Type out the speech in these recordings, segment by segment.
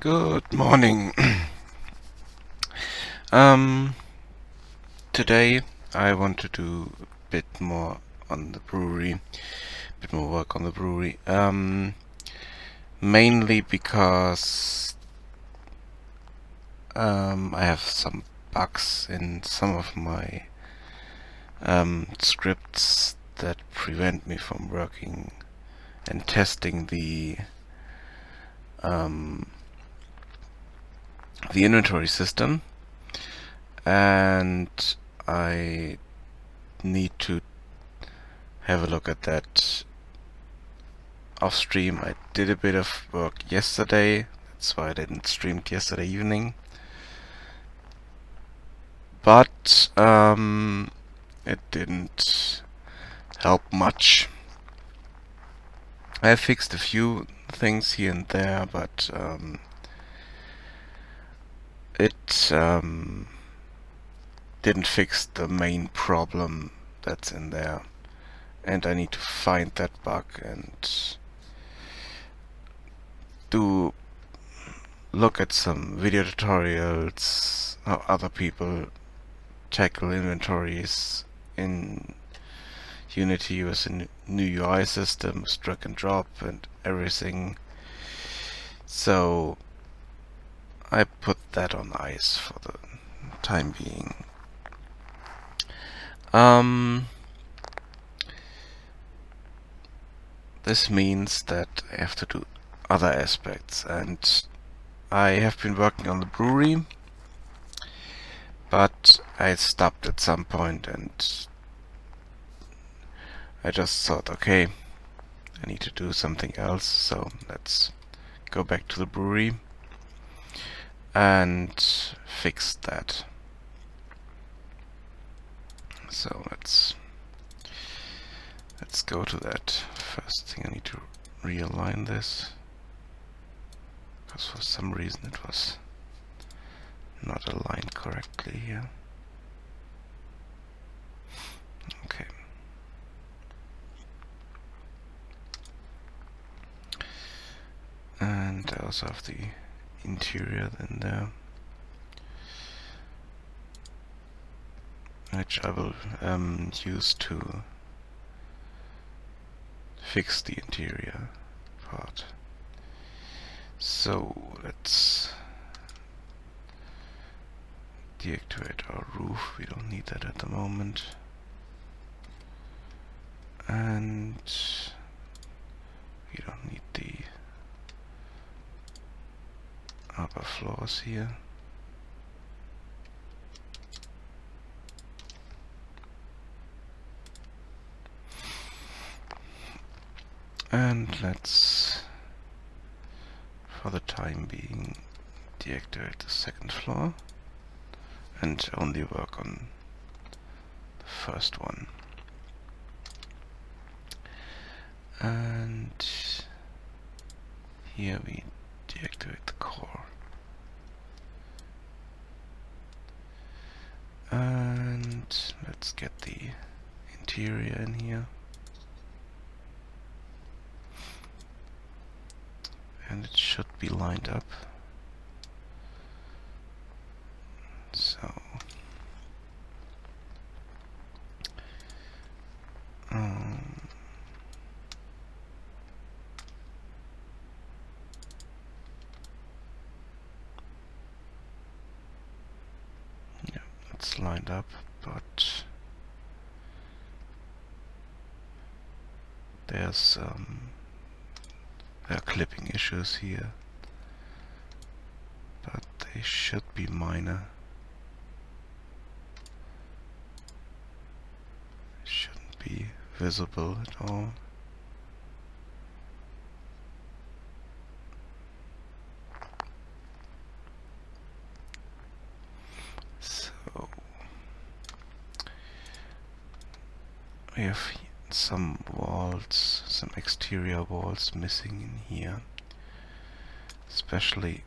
Good morning. um, Today I want to do a bit more on the brewery, a bit more work on the brewery. Mainly because I have some bugs in some of my scripts that prevent me from working and testing um, the inventory system, and I need to have a look at that off stream. I did a bit of work yesterday, that's why I didn't stream it yesterday evening. But it didn't help much. I fixed a few things here and there, but it didn't fix the main problem that's in there. And I need to find that bug and do look at some video tutorials, how other people tackle inventories in Unity with a new UI system, drag and drop and everything. So I put that on ice for the time being. This means that I have to do other aspects, and I have been working on the brewery, but I stopped at some point and I just thought, okay, I need to do something else, so let's go back to the brewery and fix that. So let's go to that. First thing, I need to realign this, because for some reason it was not aligned correctly here. Okay. And I also have the interior in there, which I will use to fix the interior part. So let's deactivate our roof, we don't need that at the moment. And we don't need the upper floors here. And let's, for the time being, deactivate the second floor and only work on the first one. And here we deactivate the core. And let's get the interior in here. And it should be lined up. So yeah, it's lined up, but there's there are clipping issues here, but they should be minor. Shouldn't be visible at all. So we have some walls, some exterior walls missing in here, especially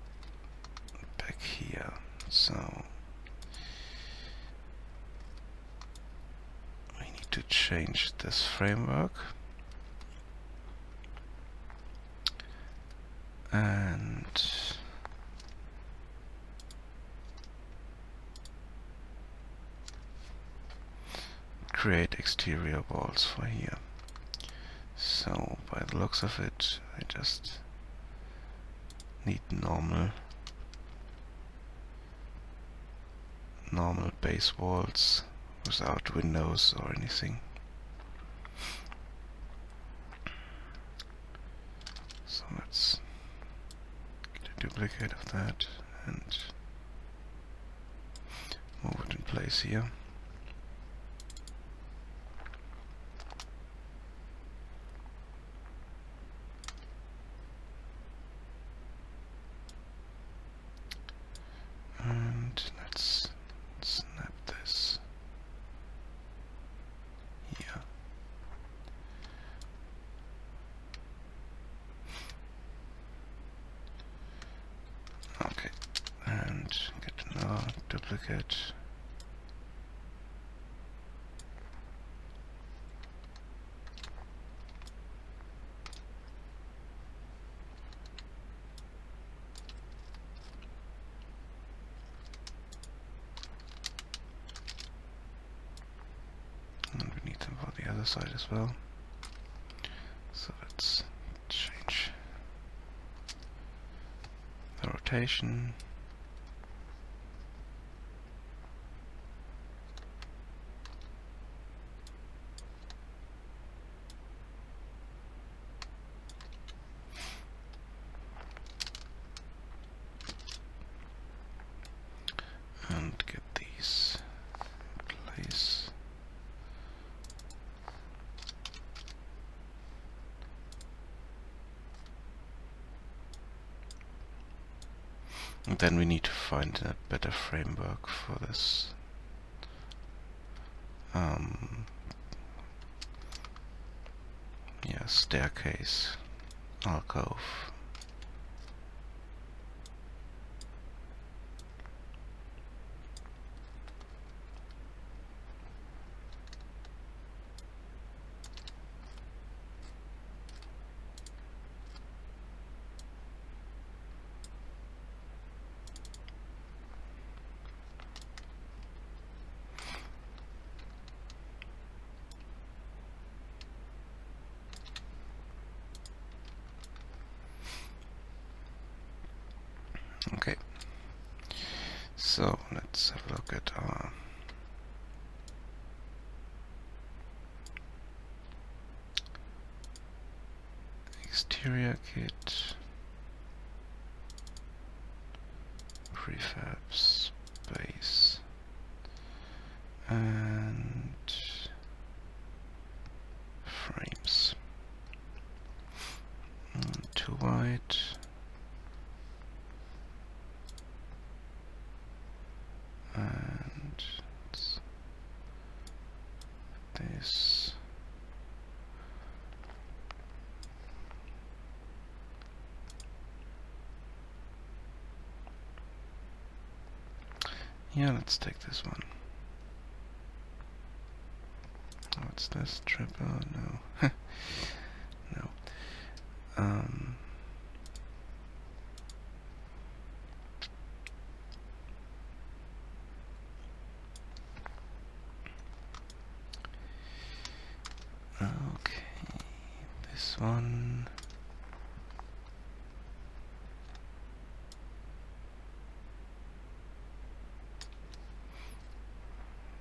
back here. So we need to change this framework, and create exterior walls for here. So by the looks of it, I just need normal base walls without windows or anything. So let's get a duplicate of that and move it in place here. And let's snap this here. Okay, and get another duplicate. And we need them for the other side as well. So let's change the rotation. And get these in place. And then we need to find a better framework for this. Yeah, staircase, alcove. Okay, so let's have a look at our exterior kit, prefab space, and frames. Too white. And this. Yeah, let's take this one. What's this? Triple? No. No. Okay, this one.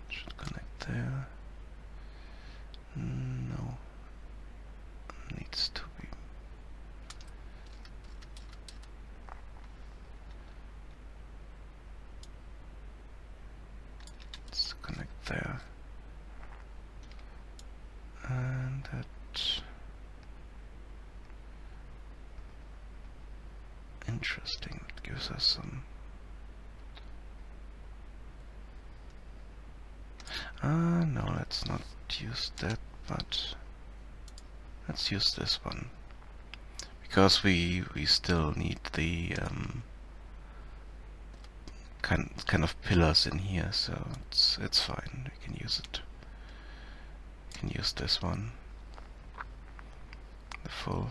Should connect there. No. Needs to be. Let's connect there. And that. Interesting. It gives us some. No, let's not use that, but let's use this one. Because we still need the kind of pillars in here, so it's fine. We can use it. We can use this one. The full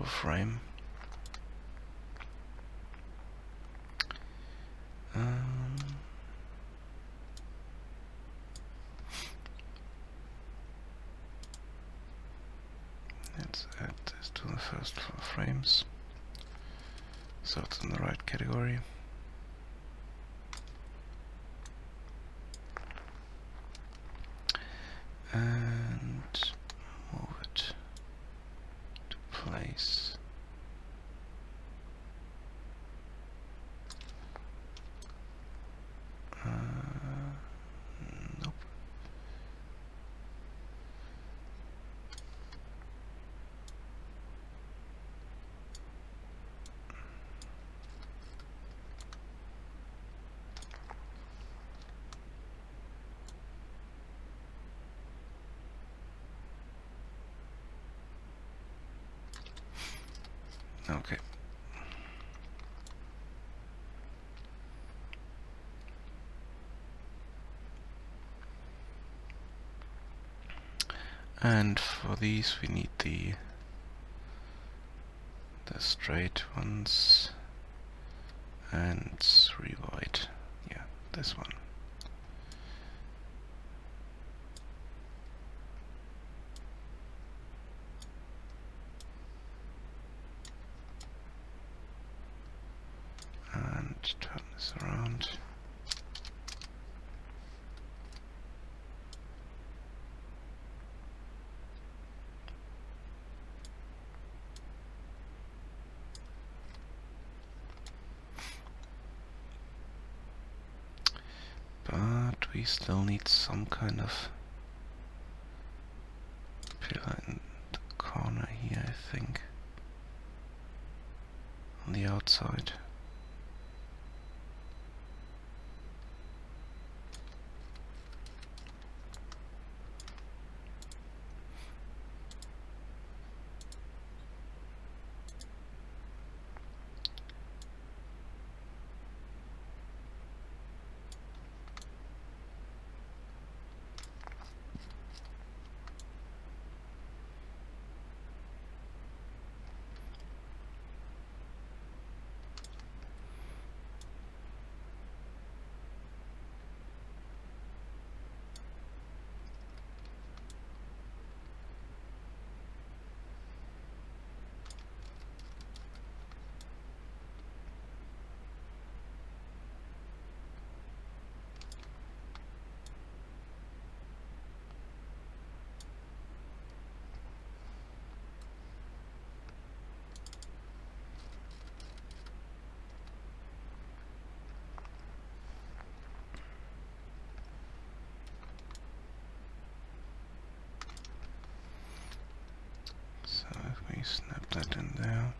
frame. Let's add this to the first 4 frames, so it's in the right category. And move it to place. Nope. Okay. And for these we need the straight ones and 3 wide. Yeah, this one. And turn this around. But we still need some kind of pillar in the corner here, I think. On the outside. So if we snap that in there,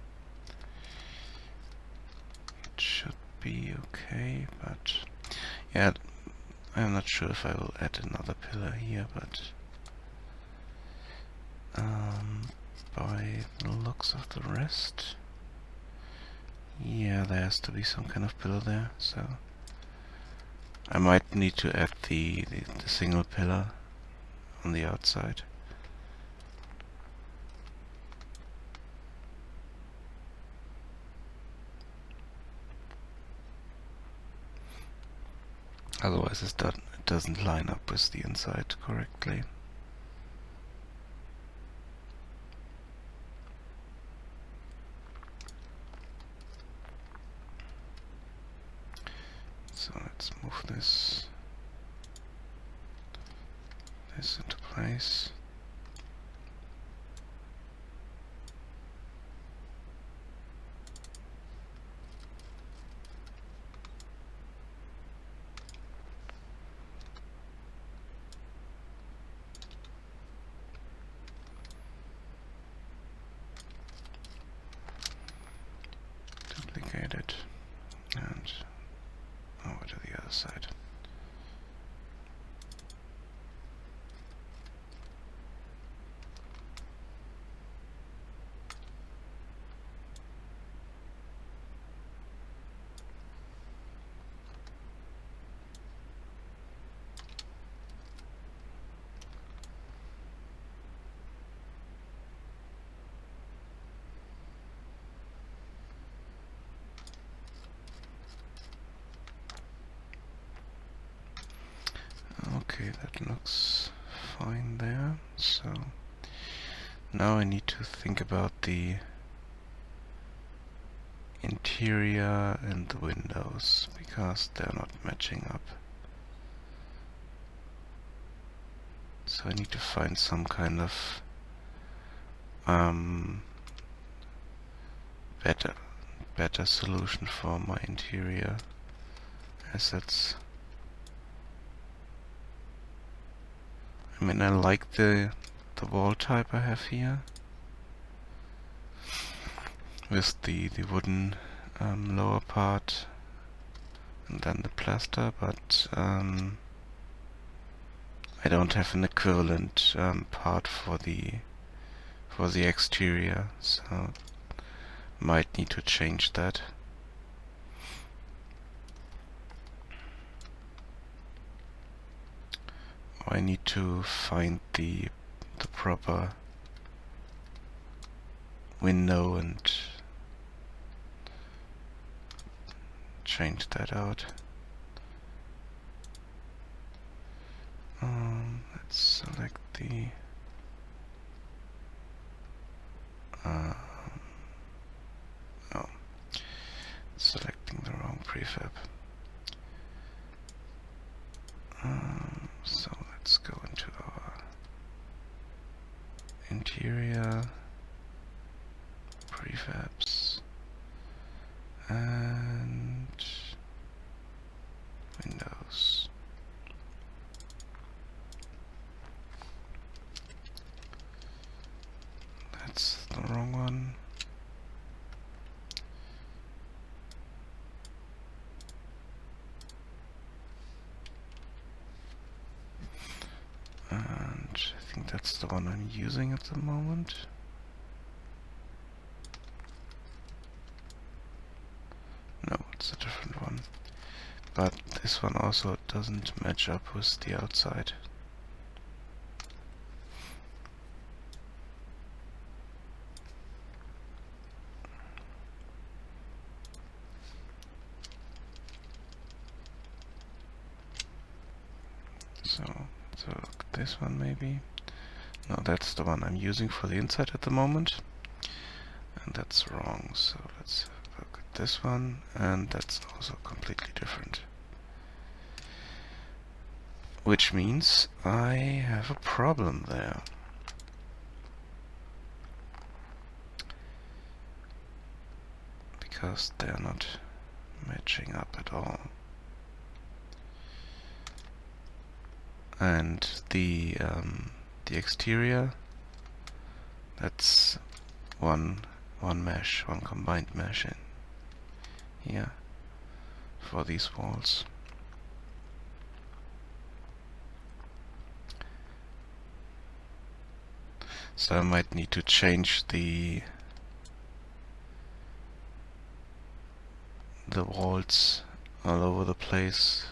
it should be okay, but yeah, I'm not sure if I will add another pillar here, but by the looks of the rest, yeah, there has to be some kind of pillar there, so I might need to add the single pillar on the outside. Otherwise it doesn't line up with the inside correctly. So let's move this into place. Duplicate it and over to the other side. Okay, that looks fine there. So Now I need to think about the interior and the windows, because they're not matching up. So I need to find some kind of better solution for my interior assets. I mean, I like the wall type I have here with the wooden lower part and then the plaster, but I don't have an equivalent part for the exterior, so might need to change that. I need to find the proper window and change that out. Let's select the oh, selecting the wrong prefab. So let's go into our interior prefabs and windows. That's the wrong one. And I think that's the one I'm using at the moment. No, it's a different one. But this one also doesn't match up with the outside. So look at this one maybe. No, that's the one I'm using for the inside at the moment. And that's wrong, so let's look at this one, and that's also completely different. Which means I have a problem there. Because they're not matching up at all. And the exterior, that's one mesh, one combined mesh in here for these walls. So I might need to change the walls all over the place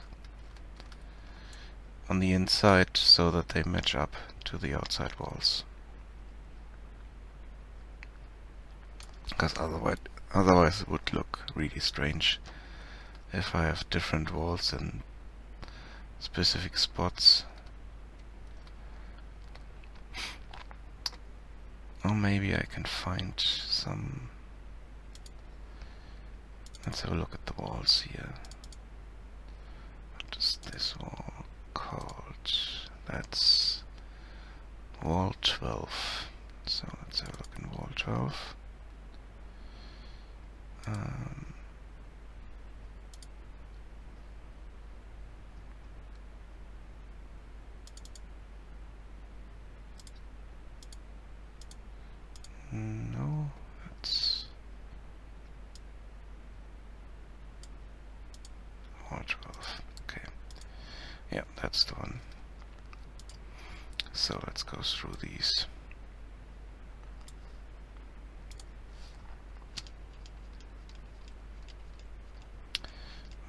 on the inside so that they match up to the outside walls. Because otherwise it would look really strange if I have different walls in specific spots. Or maybe I can find some... Let's have a look at the walls here. What is this wall called? That's wall 12. So let's have a look in wall 12. No, that's wall 12. Okay. Yeah, that's the one. So let's go through these.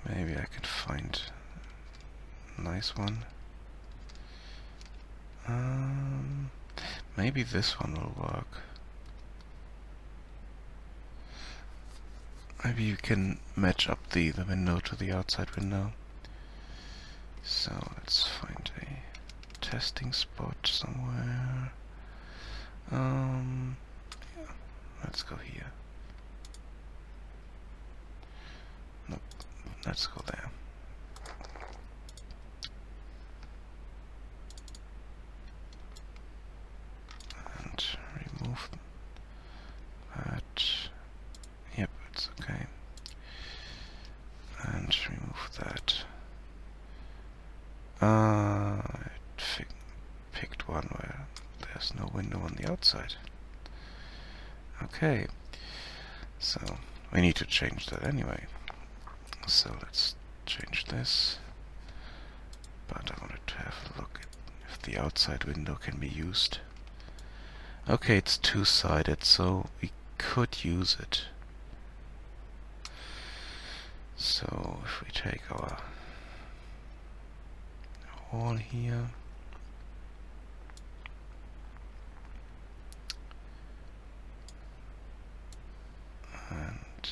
Maybe I can find a nice one. Maybe this one will work. Maybe you can match up the window to the outside window. So let's find a testing spot somewhere. let's go here. Nope, let's go there. And remove that. Yep, it's okay. And remove that. It picked one where there's no window on the outside. Okay, so we need to change that anyway. So let's change this. But I wanted to have a look at if the outside window can be used. Okay, it's two-sided, so we could use it. So if we take our wall here, and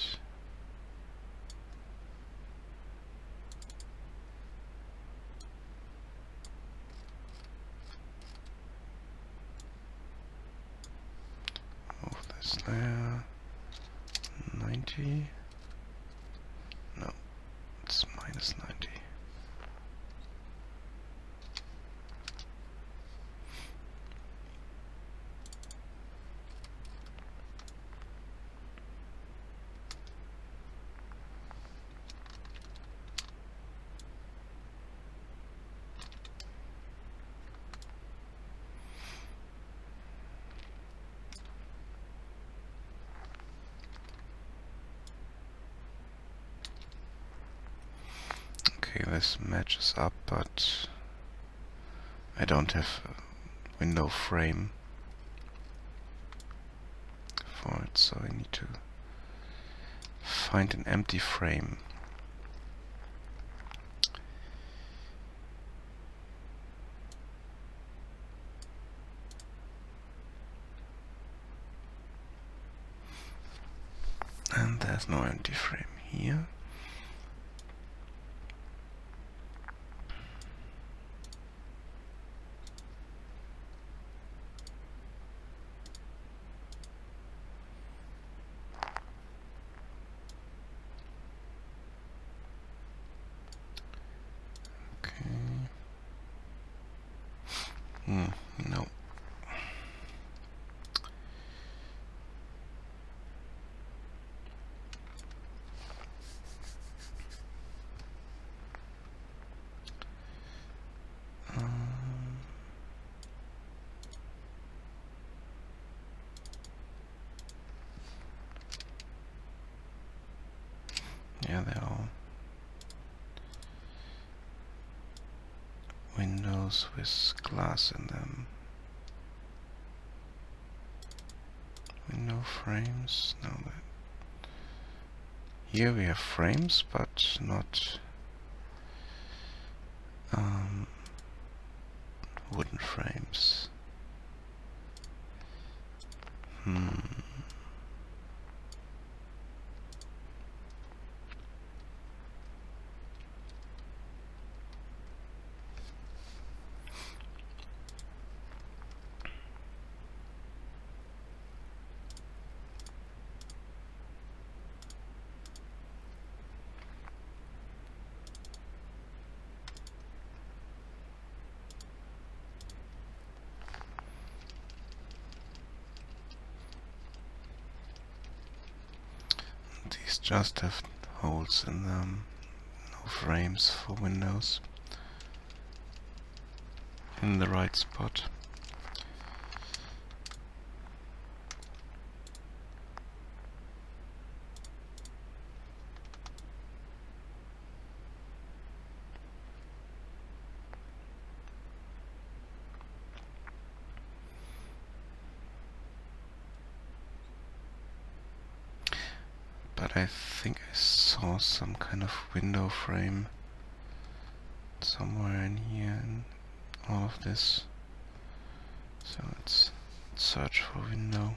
move this there, 90, no, it's minus 90. Okay, this matches up, but I don't have a window frame for it, so I need to find an empty frame. And there's no empty frame here. No. Yeah, they're all windows with glass in them. Window frames. No, here we have frames, but not wooden frames. These just have holes in them, no frames for windows in the right spot. But I think I saw some kind of window frame somewhere in here in all of this. So let's search for window.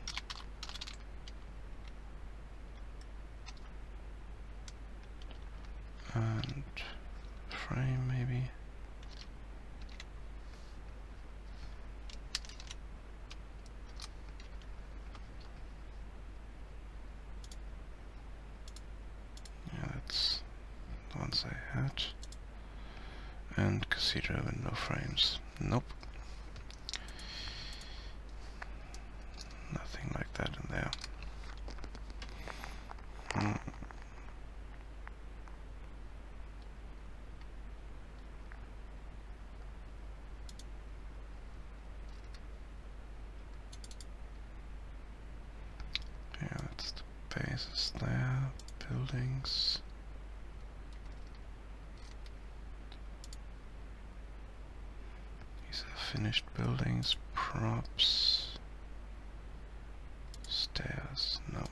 And frame maybe. as I had. And cathedral window frames. Nope. Nothing like that in there. Yeah, that's the bases there. Buildings. These are finished buildings. Props. Stairs. No.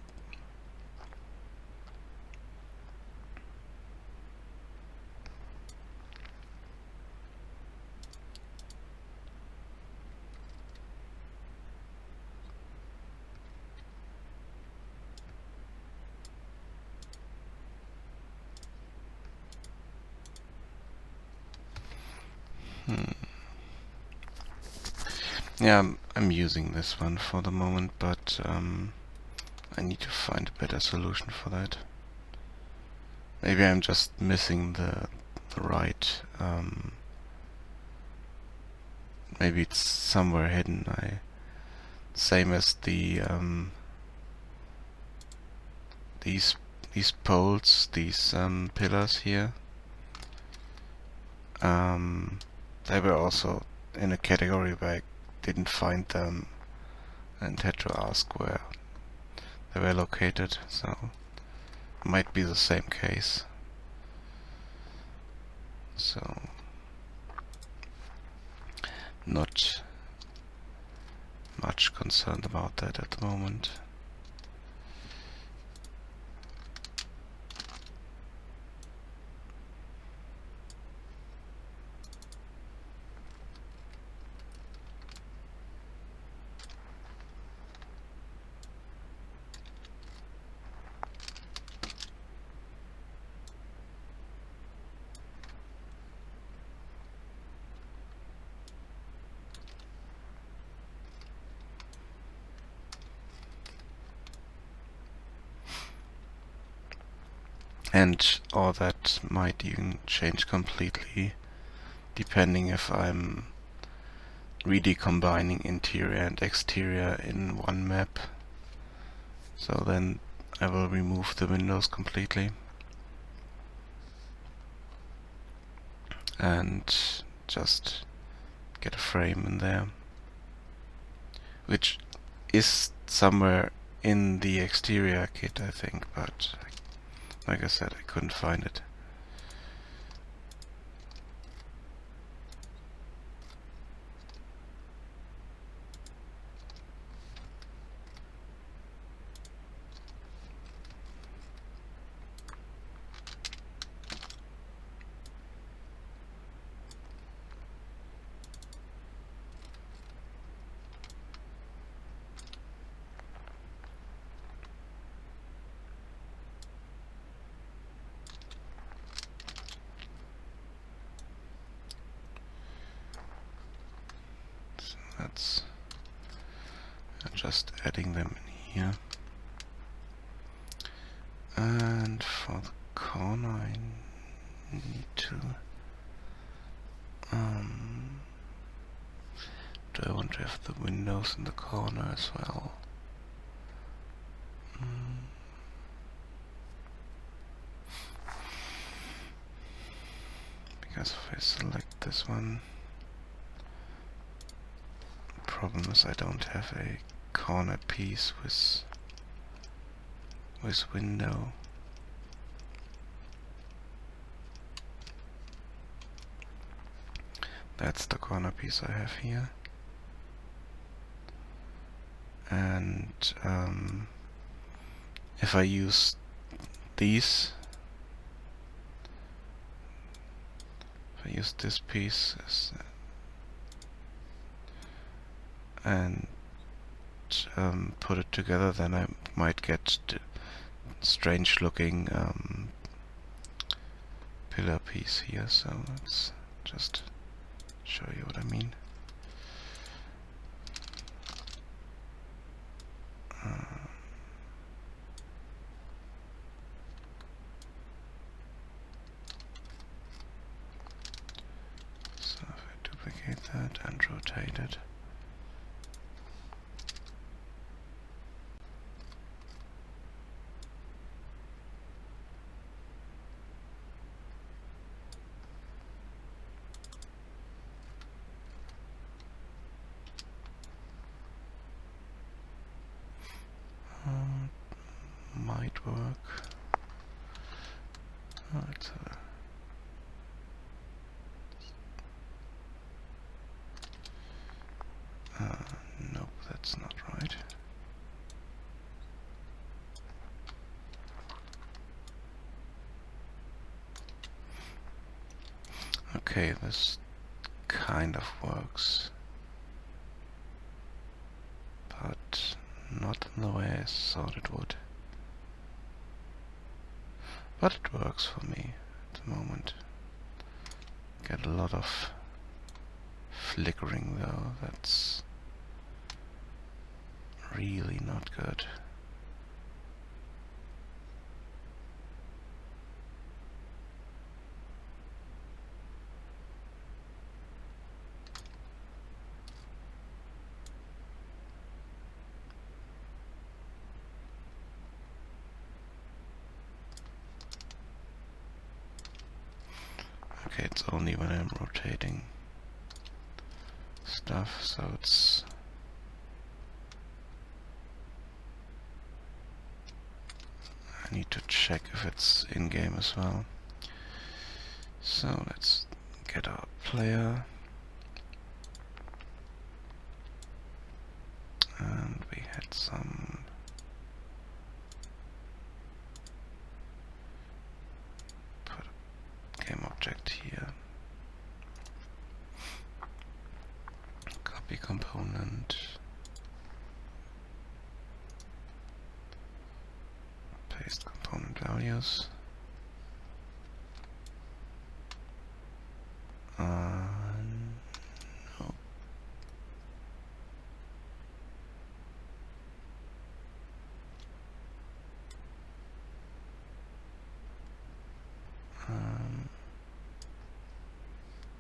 Yeah, I'm using this one for the moment, but I need to find a better solution for that. Maybe I'm just missing the right. Maybe it's somewhere hidden. Same as the these poles, these pillars here. They were also in a category where I didn't find them and had to ask where they were located, so might be the same case. So not much concerned about that at the moment. And all that might even change completely depending if I'm really combining interior and exterior in one map. So then I will remove the windows completely and just get a frame in there, which is somewhere in the exterior kit, I think, but like I said, I couldn't find it. That's just adding them in here. And for the corner I need to do I want to have the windows in the corner as well? Because if I select this one, the problem is I don't have a corner piece with window. That's the corner piece I have here. And if I use these, if I use this piece and put it together, then I might get strange looking pillar piece here. So let's just show you what I mean. might work. Oh, it's a nope, that's not right. Okay, this kind of works, but not in the way I thought it would. But it works for me at the moment. Get a lot of flickering though, that's really not good. Okay, it's only when I'm rotating stuff, so it's I need to check if it's in-game as well. So let's get our player, and we had some put a game object here, copy component, paste component values. No.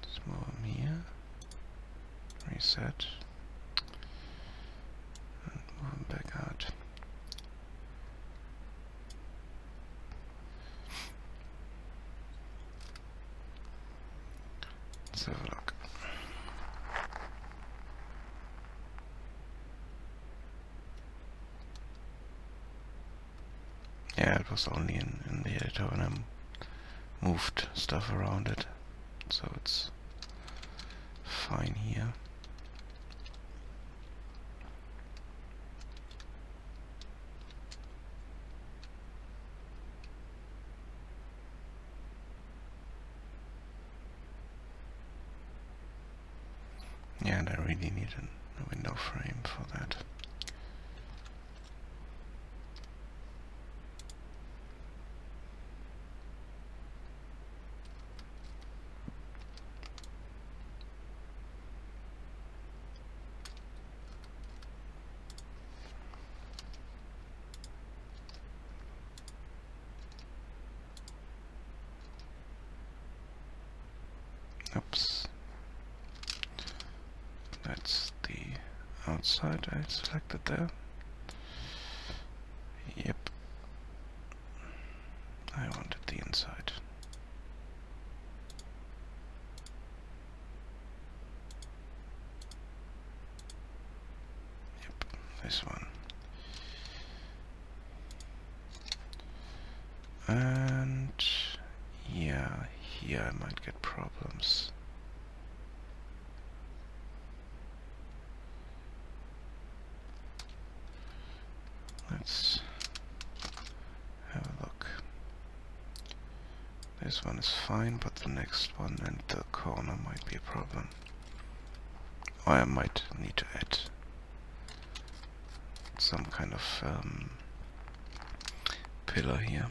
Let's move them here, reset, and move them back out. Let's have a look. Yeah, it was only in the editor when I moved stuff around it, so it's fine here. Yeah, and I really need a window frame for that. Oops. That's the outside I selected there. Yep. I wanted the inside. Yep, this one. And yeah, here I might get problems. Let's have a look. This one is fine, but the next one and the corner might be a problem. Or I might need to add some kind of pillar here.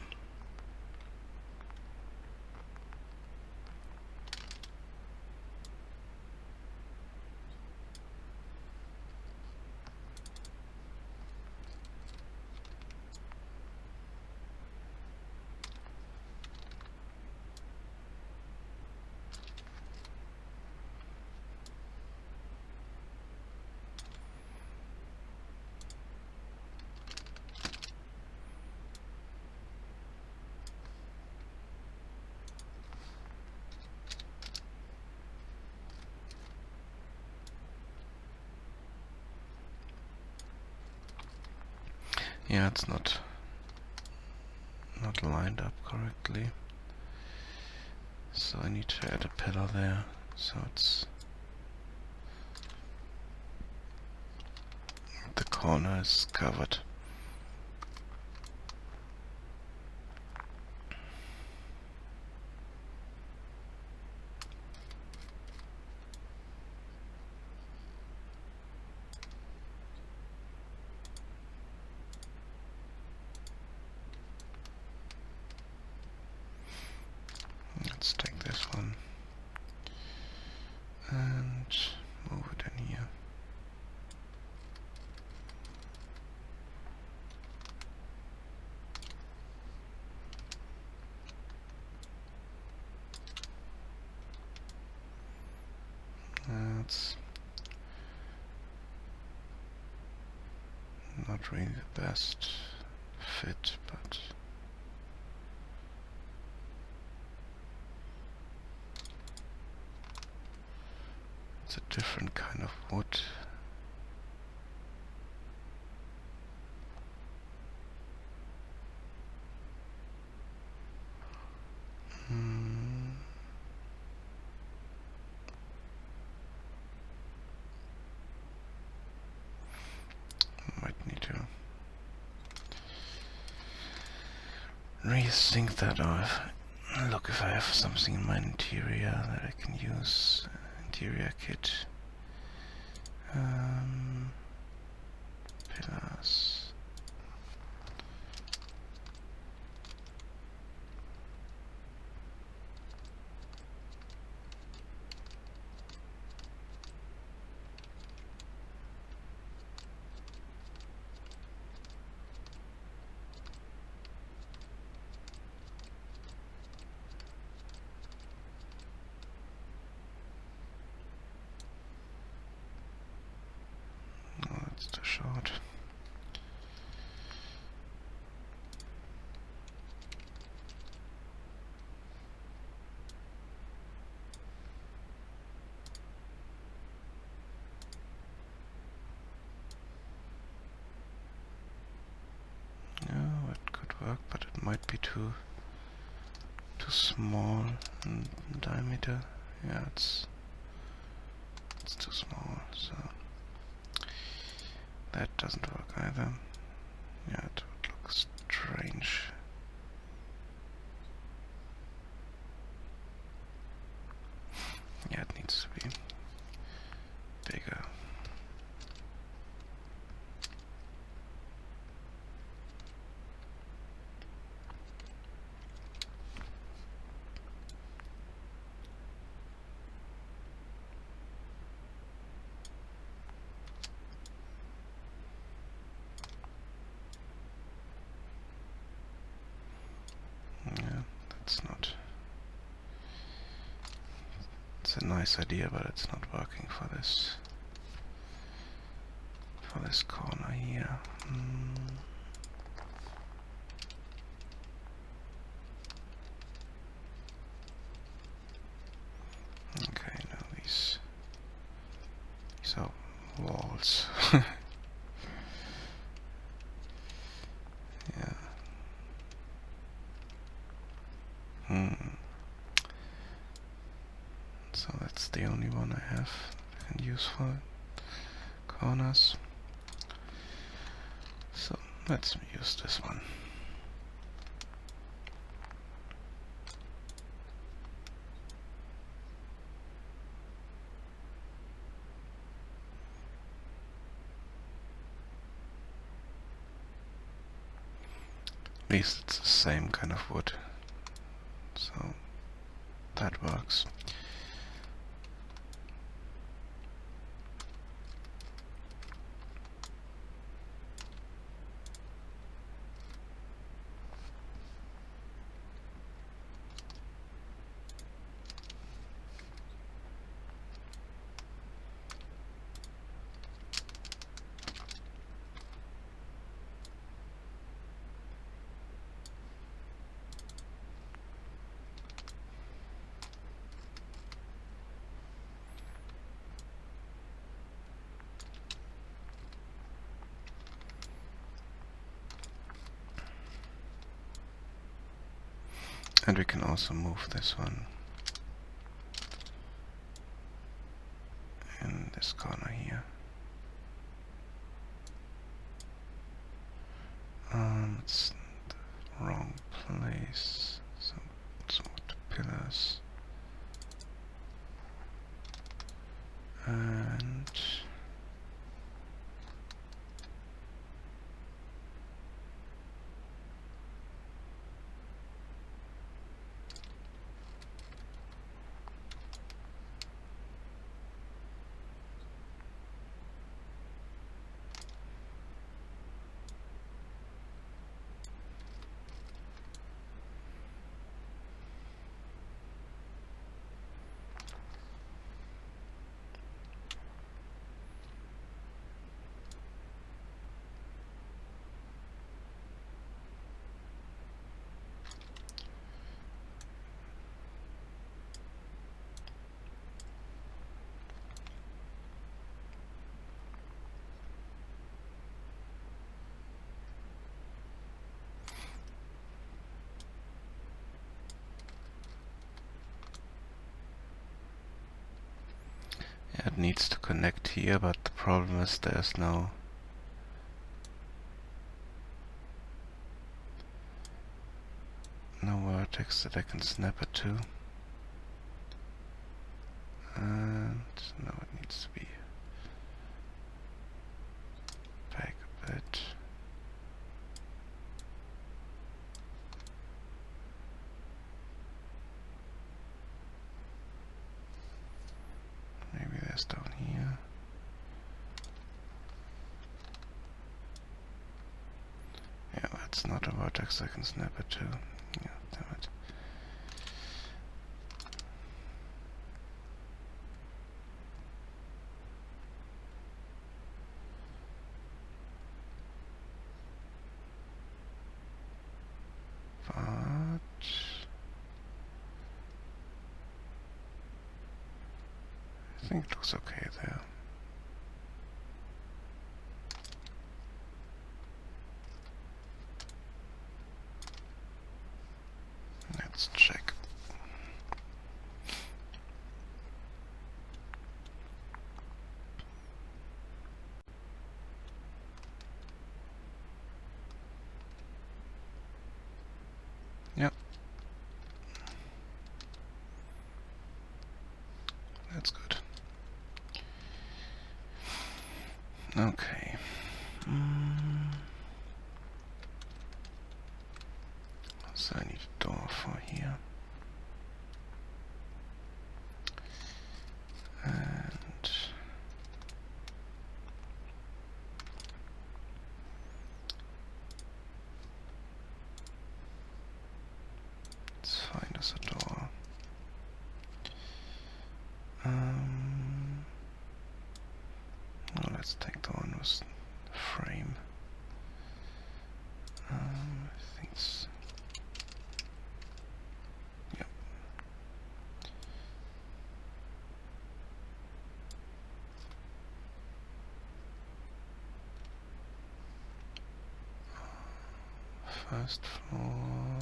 Yeah, it's not not lined up correctly. So I need to add a pillar there, so it's the corner is covered. Let's take this one and move it in here. That's not really the best fit, but it's a different kind of wood. Might need to rethink that, or look if I have something in my interior that I can use. Interior kit. Pillars. Oh, that's too short. No, it could work, but it might be too small in diameter. Yeah, it's too small, so that doesn't work either. Yeah, it would look strange. Yeah, it needs to be bigger. Yeah, that's not... It's a nice idea, but it's not working for this corner here. Okay, now these are walls. Yeah. So that's the only one I have I can use for corners. So let's use this one. At least it's the same kind of wood, so that works. And we can also move this one in this corner here. It's the wrong place. So the pillars. And yeah, it needs to connect here, but the problem is there's no vertex that I can snap it to. And no, it needs to be back a bit. Maybe there's down here. Yeah, that's not a vertex I can snap it to. Yeah, damn it. But I think it looks okay there. Let's check. Yep. That's good. Okay. So I need a door for here. And let's find us a door. Well, let's take the one with the frame. I think it's... Yep. First floor.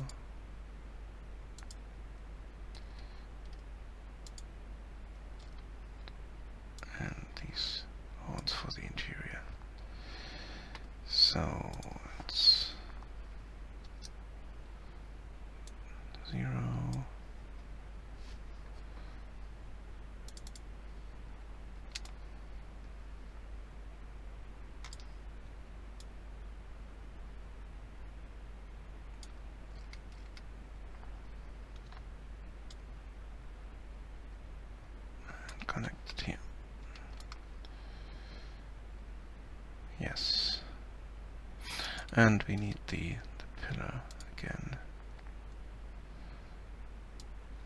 And these holes for the interior. So it's 0. And connect it here. Yes. And we need the pillar again,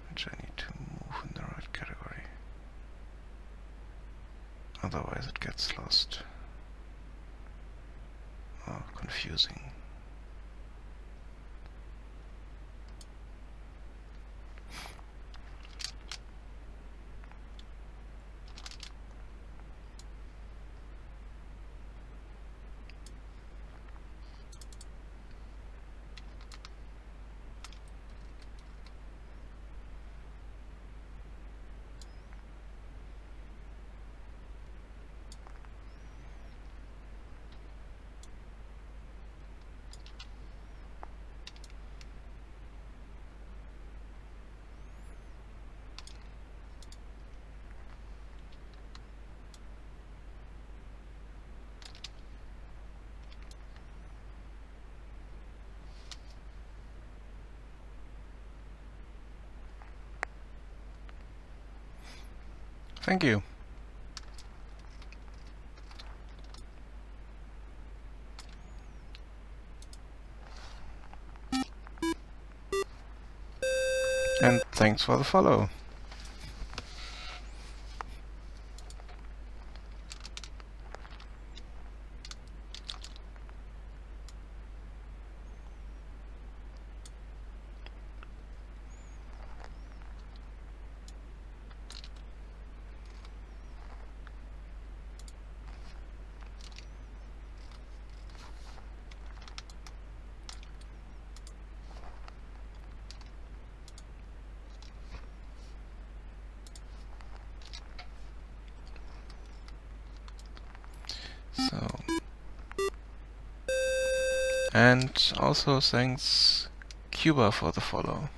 which I need to move in the right category. Otherwise it gets lost or confusing. Thank you. And thanks for the follow. So, and also thanks Cuba for the follow.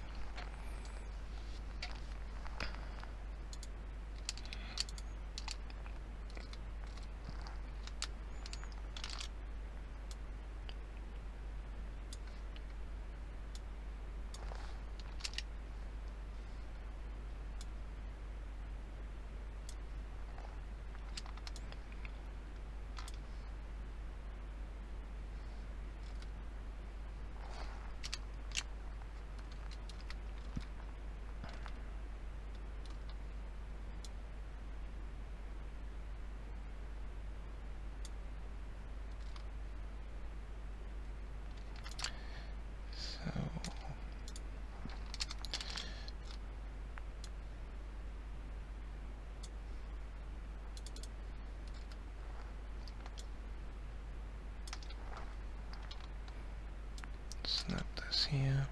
Snap this here.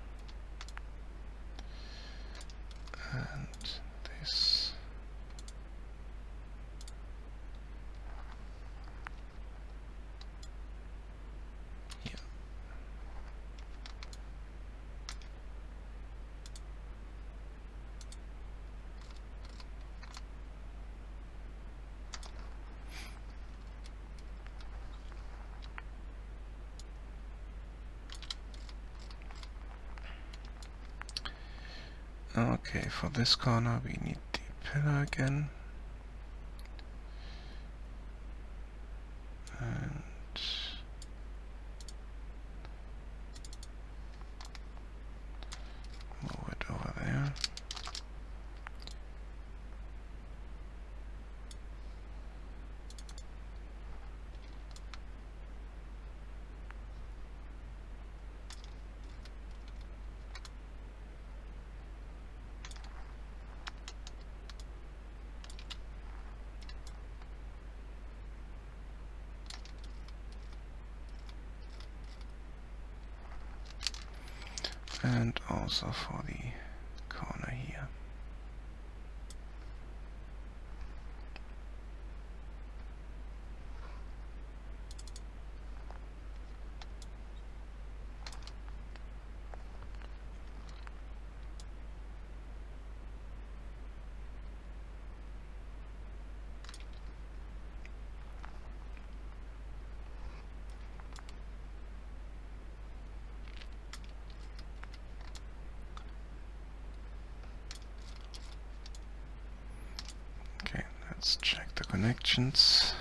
And this. Here. Okay, for this corner we need the pillar again. And move it over there. And also for the corner here. Okay, let's check the connections.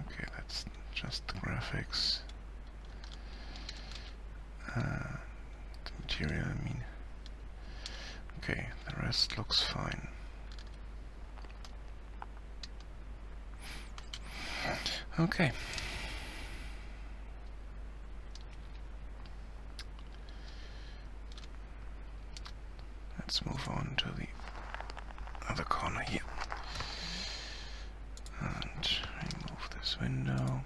Okay, that's just the graphics. The material, I mean. Okay, the rest looks fine. Okay. Let's move on to the other corner here. And remove this window.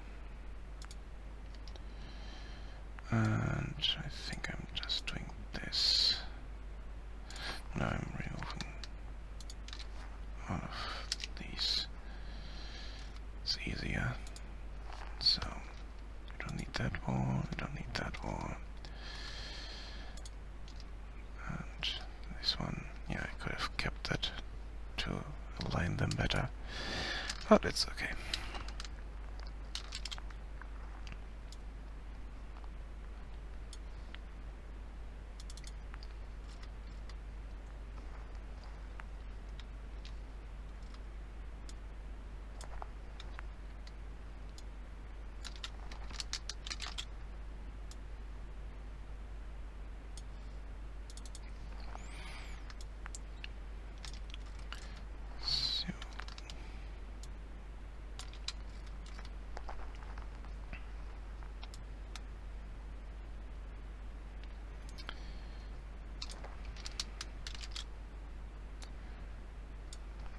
And I think I'm just doing this. Now I'm removing all of these. It's easier. So, we don't need that wall, we don't need that wall. And this one, yeah, I could have kept that to align them better. but it's okay.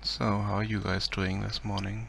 So, how are you guys doing this morning?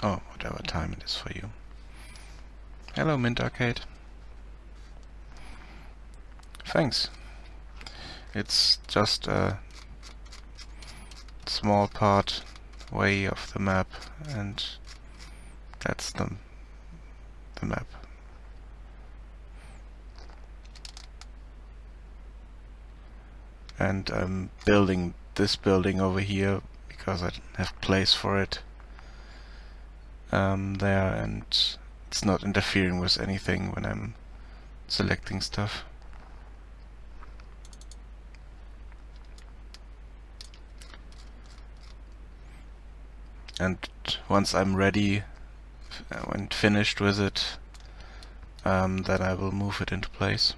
Oh, whatever time it is for you. Hello, Mint Arcade. Thanks. It's just a small part way of the map, and that's the map. And I'm building this building over here because I have place for it there, and it's not interfering with anything when I'm selecting stuff. And once I'm ready and finished with it, then I will move it into place.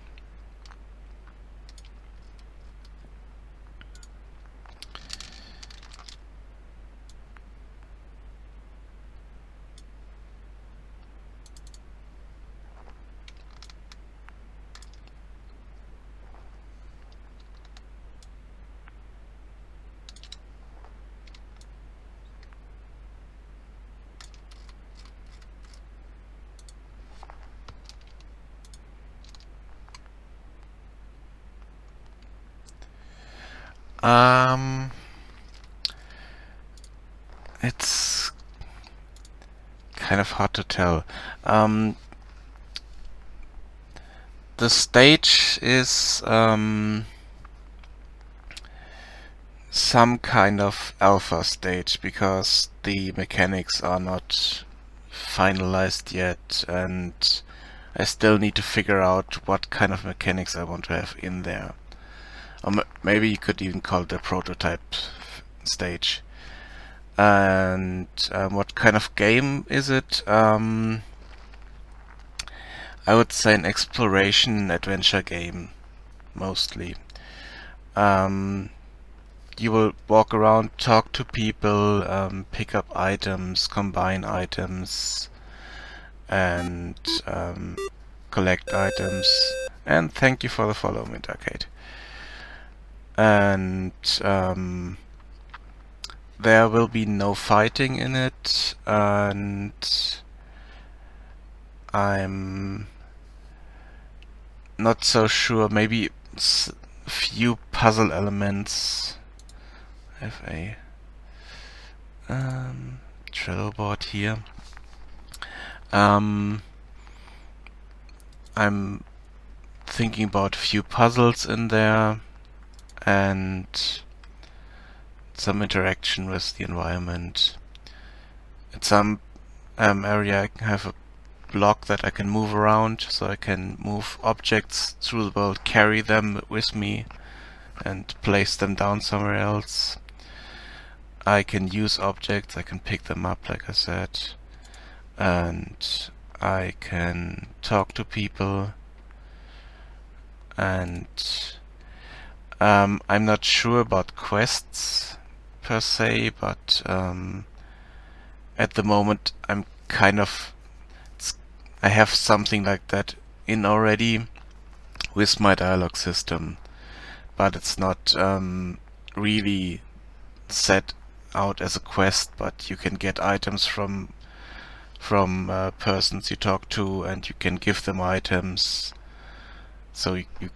It's kind of hard to tell. The stage is some kind of alpha stage because the mechanics are not finalized yet, and I still need to figure out what kind of mechanics I want to have in there. Or maybe you could even call it a prototype stage. And what kind of game is it? I would say an exploration adventure game, mostly. You will walk around, talk to people, pick up items, combine items, and collect items. And thank you for the follow, Mint Arcade. And there will be no fighting in it, and I'm not so sure. Maybe few puzzle elements. I have a Trello board here. I'm thinking about a few puzzles in there and some interaction with the environment. At some area I have a block that I can move around, so I can move objects through the world, carry them with me, and place them down somewhere else. I can use objects, I can pick them up, like I said, and I can talk to people, and I'm not sure about quests per se, but at the moment I'm kind of I have something like that in already with my dialogue system, but it's not really set out as a quest, but you can get items from persons you talk to, and you can give them items. So you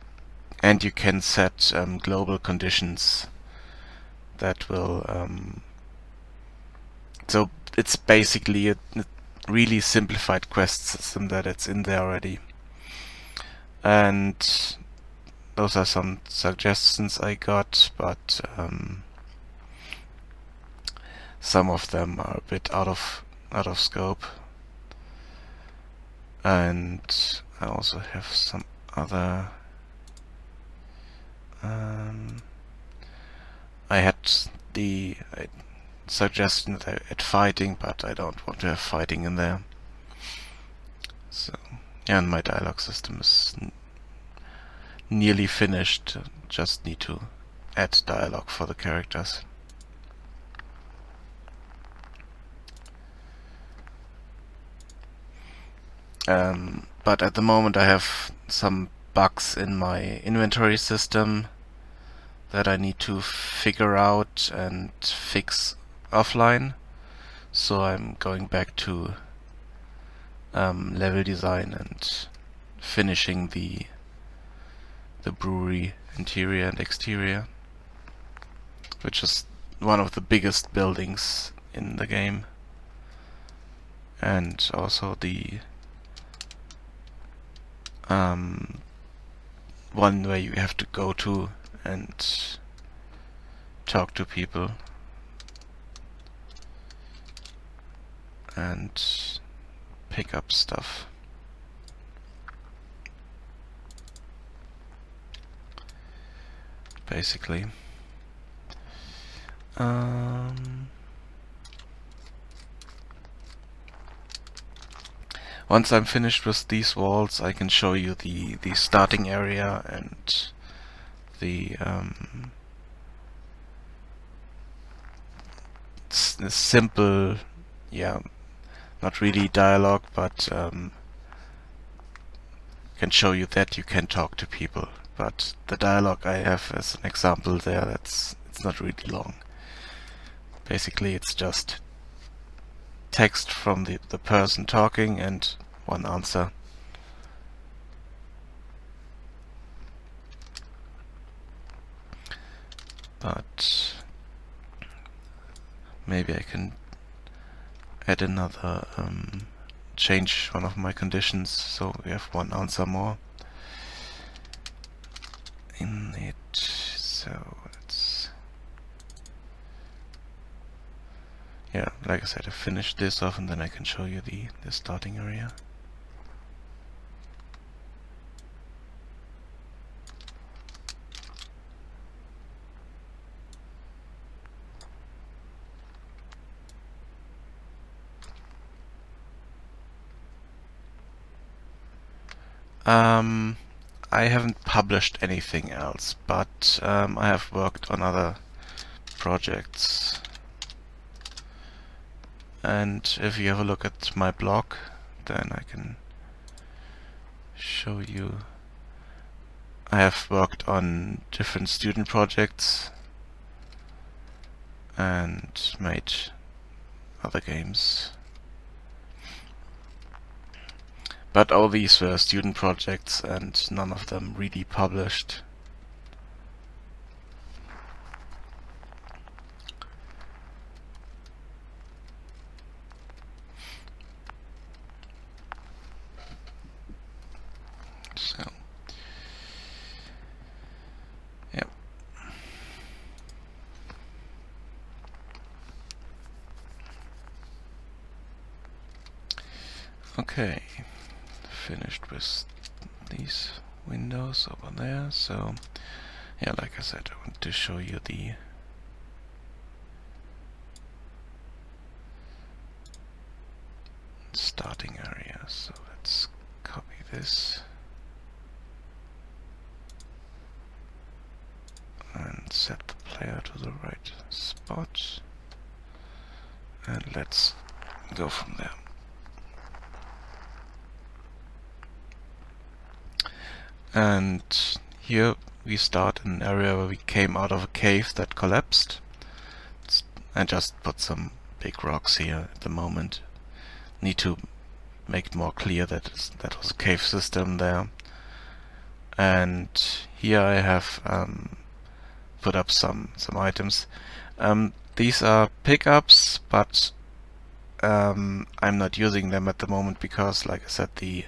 can set global conditions that will. So it's basically a really simplified quest system that it's in there already. And those are some suggestions I got, but some of them are a bit out of scope. And I also have some other. I had the suggestion that I add fighting, but I don't want to have fighting in there. So, yeah, and my dialogue system is nearly finished. Just need to add dialogue for the characters. But at the moment I have some bugs in my inventory system that I need to figure out and fix offline. So I'm going back to level design and finishing the brewery interior and exterior, which is one of the biggest buildings in the game, and also the one where you have to go to and talk to people and pick up stuff. Basically. Once I'm finished with these walls, I can show you the starting area and the simple, yeah, not really dialogue, but can show you that you can talk to people. But the dialogue I have as an example there, it's not really long. Basically, it's just text from the person talking and one answer. But maybe I can add another, change one of my conditions so we have one answer more in it. So it's, yeah, like I said, I finished this off and then I can show you the starting area. I haven't published anything else, but I have worked on other projects. And if you have a look at my blog, then I can show you. I have worked on different student projects and made other games. But all these were student projects and none of them really published. So, yep. Okay, finished with these windows over there. So, yeah, like I said, I want to show you the starting area. So let's copy this and set the player to the right spot, and let's go from there. And here we start in an area where we came out of a cave that collapsed. and just put some big rocks here at the moment. Need to make it more clear that that was a cave system there. And here I have put up some items. These are pickups, but I'm not using them at the moment because, like I said, the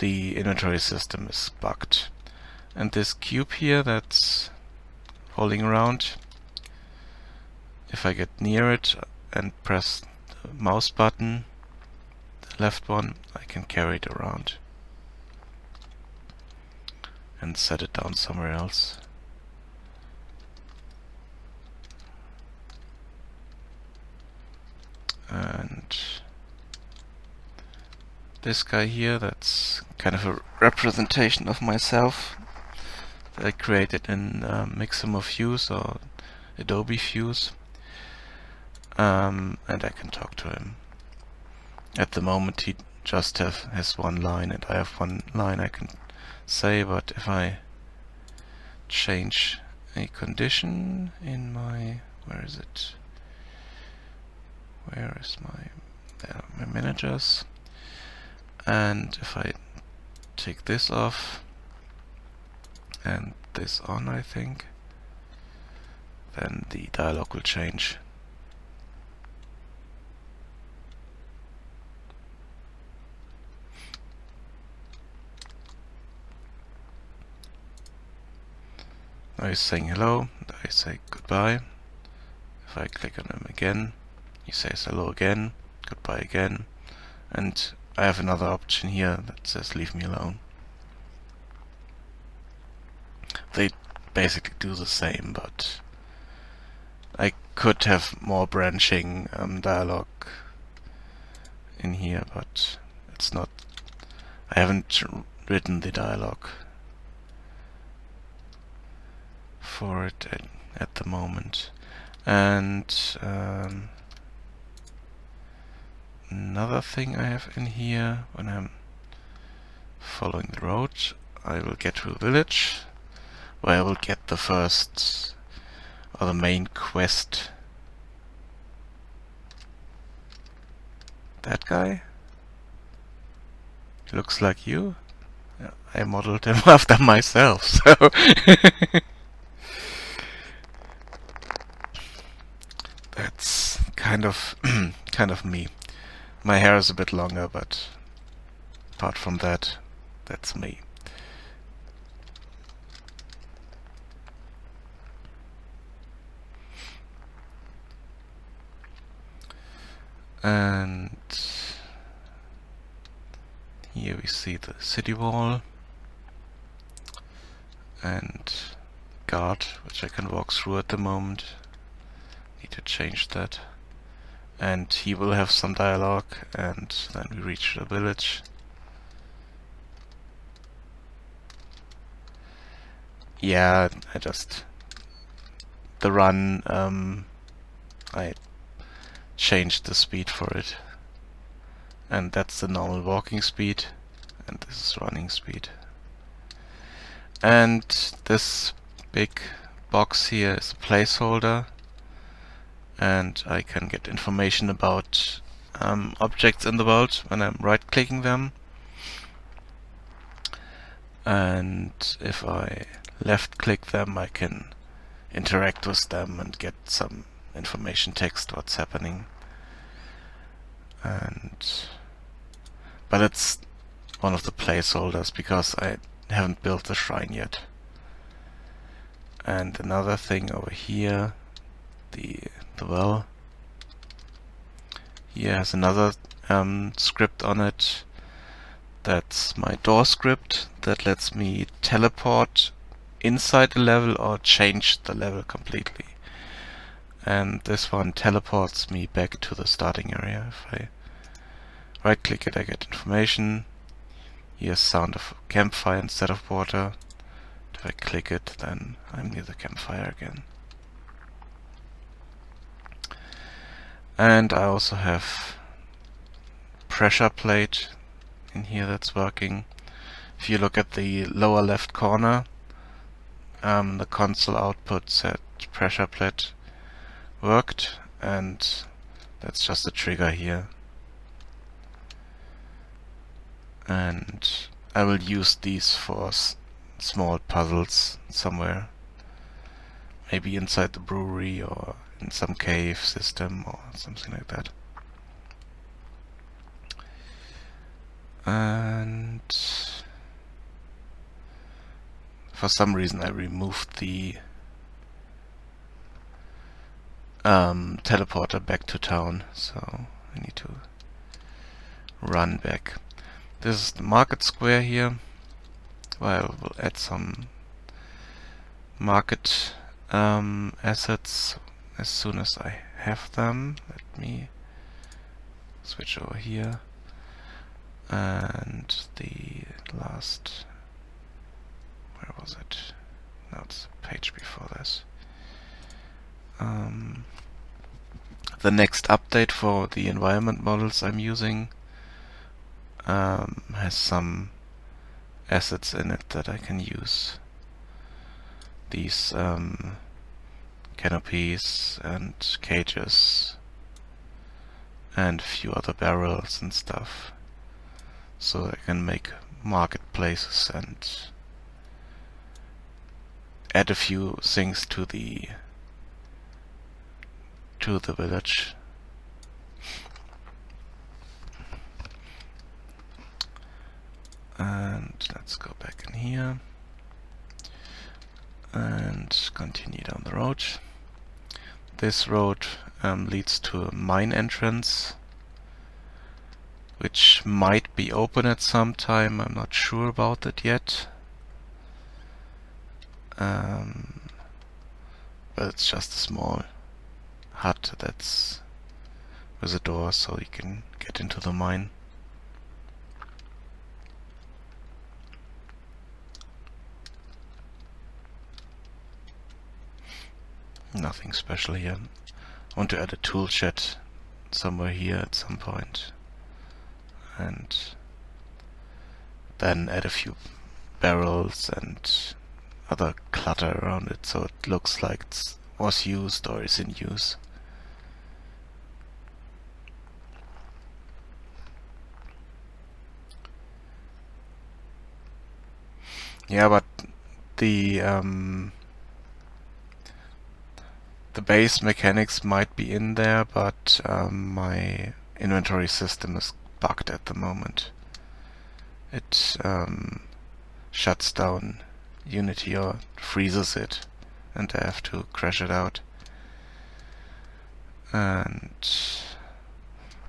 inventory system is bugged. And this cube here that's rolling around, if I get near it and press the mouse button, the left one, I can carry it around and set it down somewhere else. And this guy here, that's kind of a representation of myself that I created in Mixamo Fuse or Adobe Fuse. And I can talk to him. At the moment he just has one line and I have one line I can say, but if I change a condition in my, where is it? Where is my managers? And if I take this off and this on, I think, then the dialog will change. Now he's saying hello, I say goodbye. If I click on him again, he says hello again, goodbye again, and I have another option here that says leave me alone. They basically do the same, but I could have more branching dialogue in here, but it's not. I haven't written the dialogue for it at the moment. And another thing I have in here, when I'm following the road, I will get to a village where I will get the first or the main quest. That guy? Looks like you? I modeled him after myself, so that's kind of me. My hair is a bit longer, but apart from that, that's me. And here we see the city wall and guard, which I can walk through at the moment. Need to change that. And he will have some dialogue, and then we reach the village. Yeah, the run, I changed the speed for it. And that's the normal walking speed, and this is running speed. And this big box here is a placeholder, and I can get information about objects in the world when I'm right-clicking them. And if I left-click them, I can interact with them and get some information text what's happening. But it's one of the placeholders because I haven't built the shrine yet. And another thing over here, the well. Here has another script on it. That's my door script that lets me teleport inside the level or change the level completely. And this one teleports me back to the starting area. If I right click it, I get information. Here's sound of campfire instead of water. If I click it, then I'm near the campfire again. And I also have pressure plate in here that's working. If you look at the lower left corner, the console output said pressure plate worked, and that's just a trigger here. And I will use these for small puzzles somewhere. Maybe inside the brewery or in some cave system or something like that. And for some reason I removed the teleporter back to town, so I need to run back. This is the market square here, where I will add some market assets as soon as I have them. Let me switch over here. And the last, where was it? No, it's a page before this. The next update for the environment models I'm using has some assets in it that I can use. These canopies and cages and a few other barrels and stuff, so I can make marketplaces and add a few things to the village. And let's go back in here and continue down the road. This road leads to a mine entrance, which might be open at some time. I'm not sure about it yet. But it's just a small hut that's with a door, so you can get into the mine. Nothing special here. I want to add a tool shed somewhere here at some point, and then add a few barrels and other clutter around it, so it looks like it was used or is in use. Yeah, but the base mechanics might be in there, but my inventory system is bugged at the moment. It shuts down Unity or freezes it, and I have to crash it out. And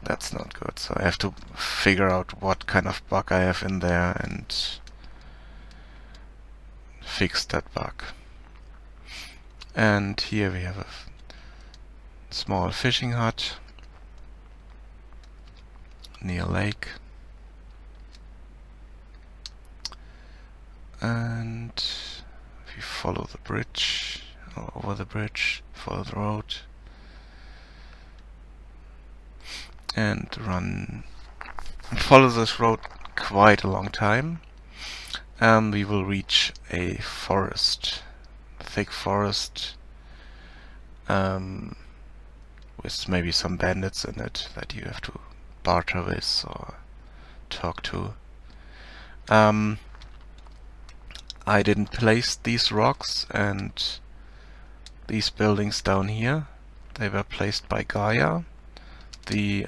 that's not good, so I have to figure out what kind of bug I have in there and fix that bug. And here we have a small fishing hut near a lake. And if you follow the bridge, or over the bridge, follow the road, and follow this road quite a long time, we will reach a forest, a thick forest, with maybe some bandits in it that you have to barter with or talk to. I didn't place these rocks and these buildings down here. They were placed by Gaia, the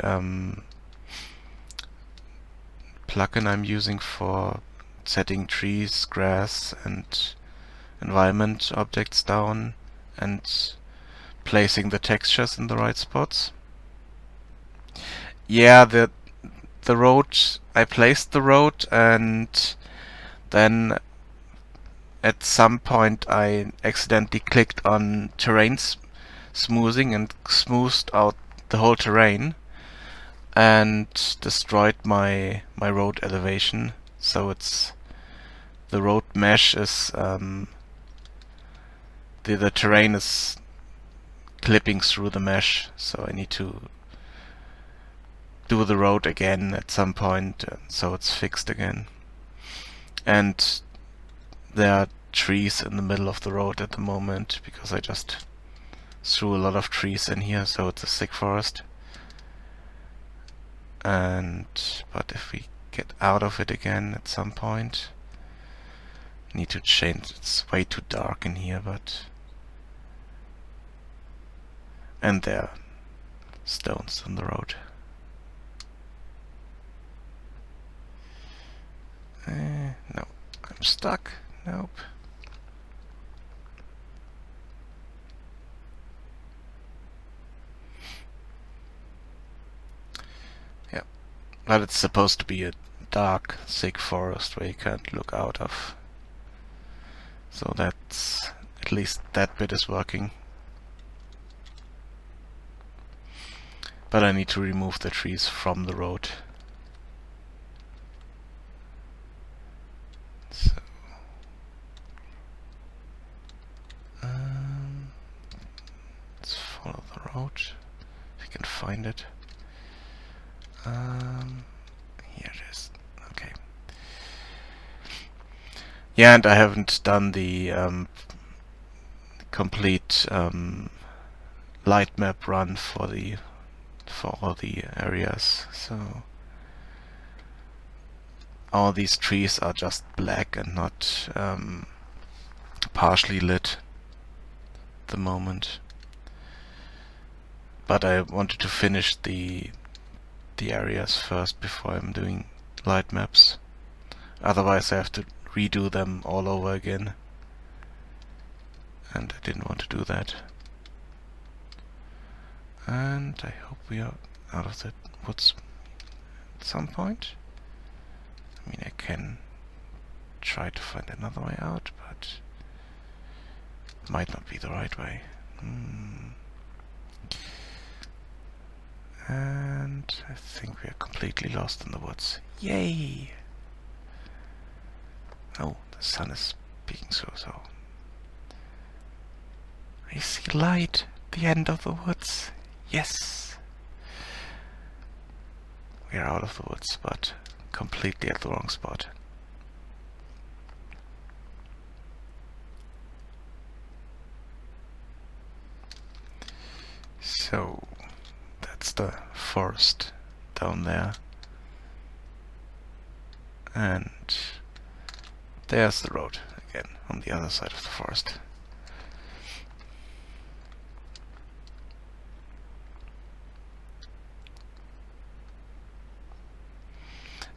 plugin I'm using for setting trees, grass and environment objects down and placing the textures in the right spots. Yeah, the road, I placed the road, and then at some point I accidentally clicked on terrain smoothing and smoothed out the whole terrain and destroyed my road elevation. So it's the road mesh is the terrain is clipping through the mesh, so I need to do the road again at some point, so it's fixed again. And there are trees in the middle of the road at the moment because I just through a lot of trees in here, so it's a thick forest. But if we get out of it again at some point, need to change. It's way too dark in here, but and there are stones on the road. No, I'm stuck. Nope. Yeah, but it's supposed to be a dark, thick forest where you can't look out of. So that's, at least that bit is working. But I need to remove the trees from the road. So let's follow the road if you can find it. Here it is. Okay. Yeah, and I haven't done the complete light map run for all the areas. So all these trees are just black and not partially lit at the moment. But I wanted to finish the areas first before I'm doing light maps. Otherwise I have to redo them all over again. And I didn't want to do that. And I hope we are out of the woods at some point. I mean, I can try to find another way out, but it might not be the right way. And I think we are completely lost in the woods. Yay! Oh, the sun is peeking through, so I see light at the end of the woods. Yes! We are out of the woods, but completely at the wrong spot. So that's the forest down there. And there's the road again on the other side of the forest.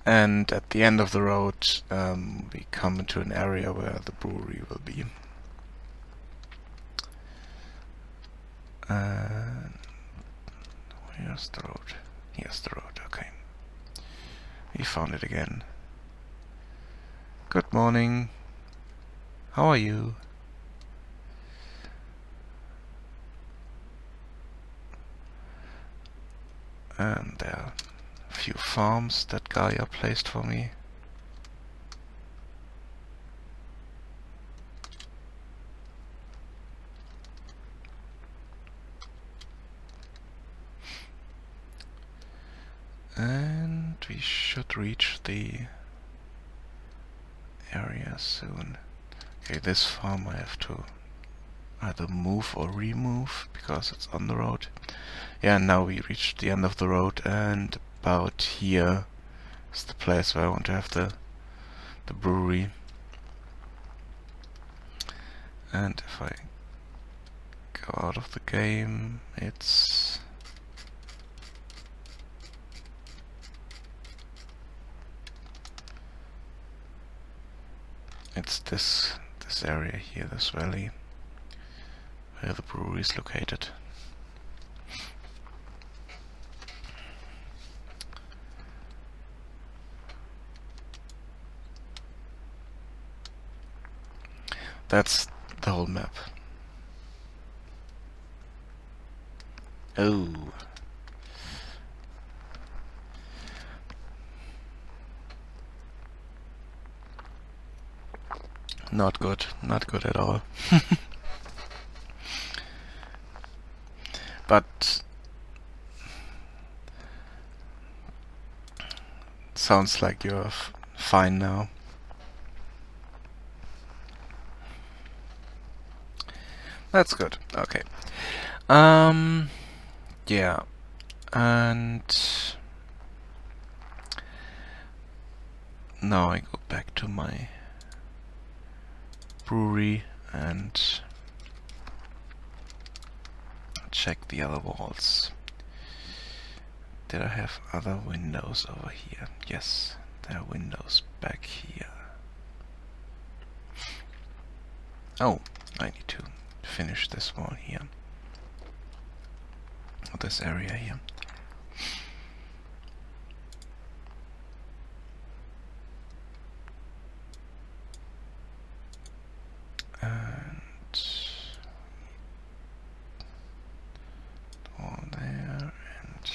And at the end of the road we come into an area where the brewery will be. Where's the road? Here's the road, okay. We found it again. Good morning. How are you? And there are a few farms that Gaia placed for me. And we should reach the area soon. Okay, this farm I have to either move or remove because it's on the road. Yeah, now we reached the end of the road, and about here is the place where I want to have the brewery. And if I go out of the game, it's this area here, this valley, where the brewery is located. That's the whole map. Oh. Not good, not good at all. But sounds like you're fine now. That's good. Okay. Yeah, and now I go back to my brewery and check the other walls. Did I have other windows over here? Yes, there are windows back here. Oh, I need to finish this wall here. Or this area here. And all there and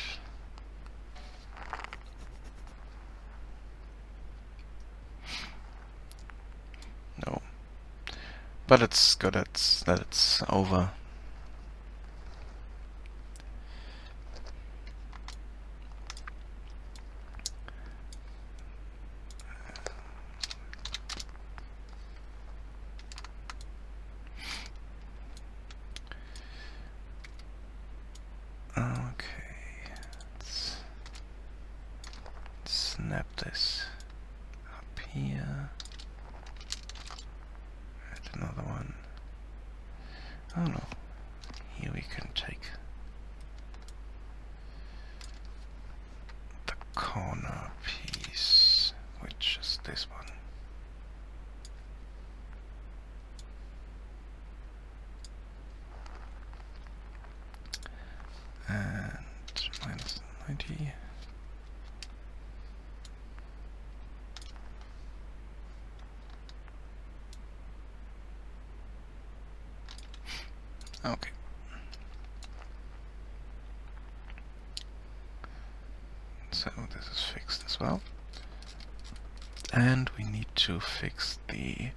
no. But it's good that it's over. Okay, let's snap this up here. Add another one. Oh no, here we can take the corner piece, which is this one. And minus 90. Okay. So this is fixed as well. And we need to fix the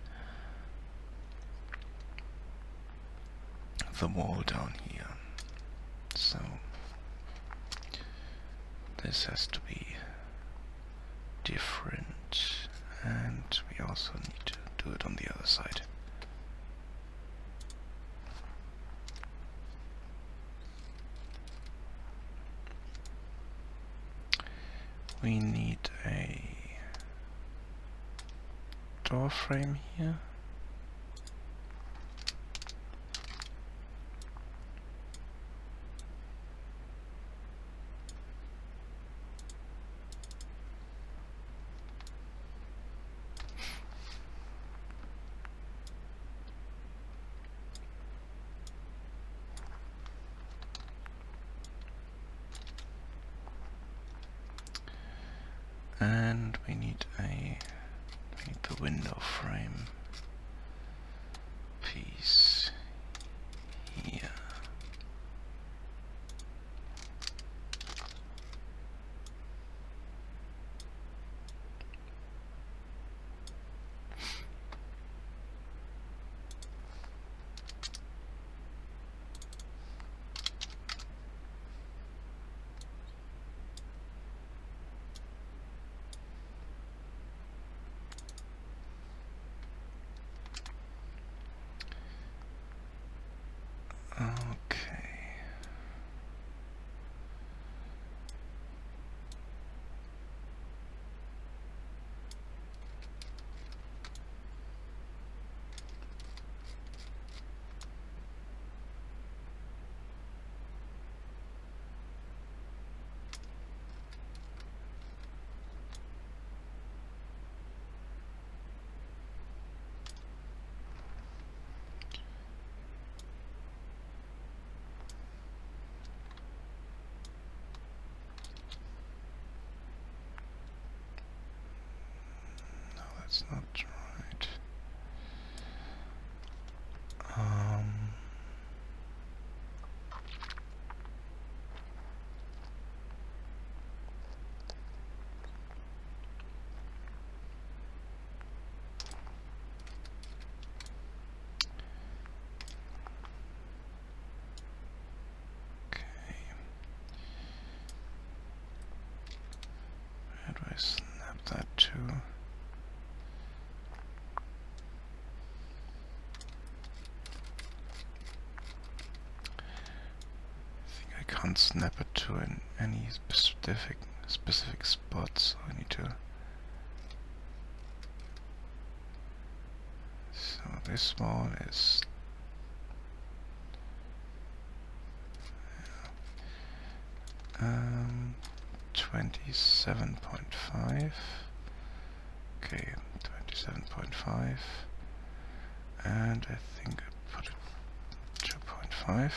wall down here. So this has to be different, and we also need to do it on the other side. We need a door frame here. And we need the window frame piece here. Okay. No, that's not right. How do I snap that to? specific spots. I need to. So this one is 27.5. Okay, 27.5, and I think I put it 2.5.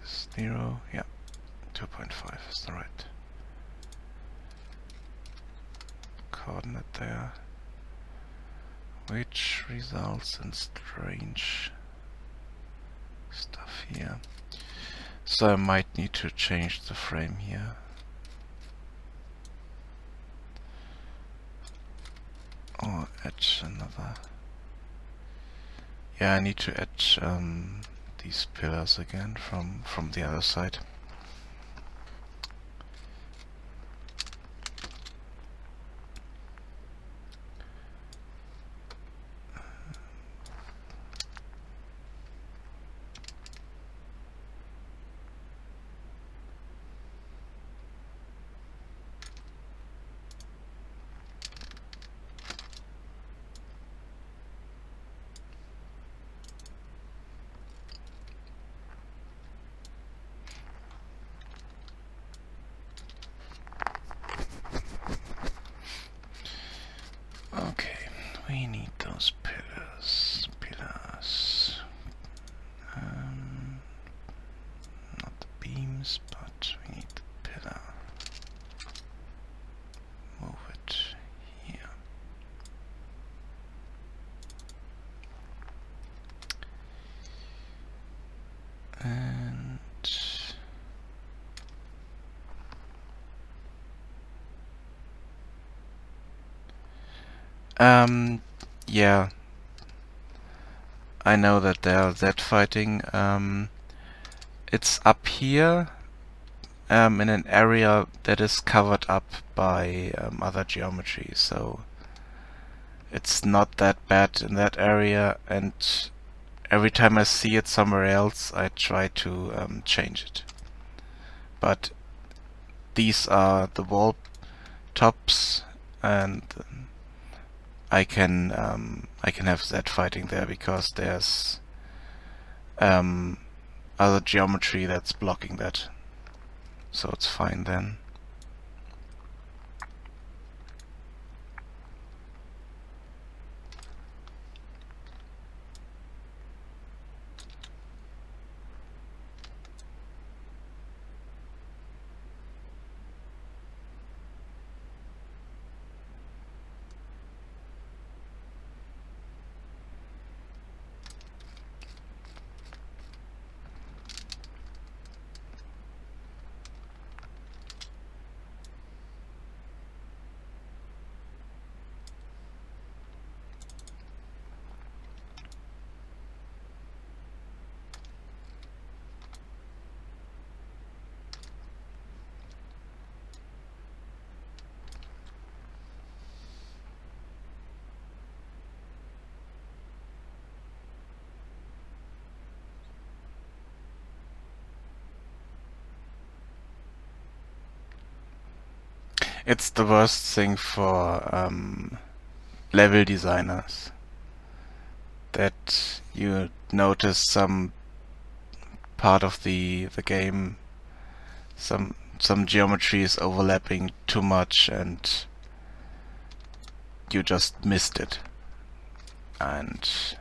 This 0, yeah, 2.5 is the right coordinate there, which results in strange stuff here. So I might need to change the frame here. Or etch another. Yeah, I need to etch these pillars again from the other side. Okay, we need those pillars. Not the beams, but we need the pillar. Move it here. And yeah, I know that they are Z fighting. It's up here in an area that is covered up by other geometry, so it's not that bad in that area, and every time I see it somewhere else I try to change it. But these are the wall tops, and I can have Z fighting there because there's other geometry that's blocking that, so it's fine then. It's the worst thing for level designers, that you notice some part of the game, some geometry is overlapping too much and you just missed it, and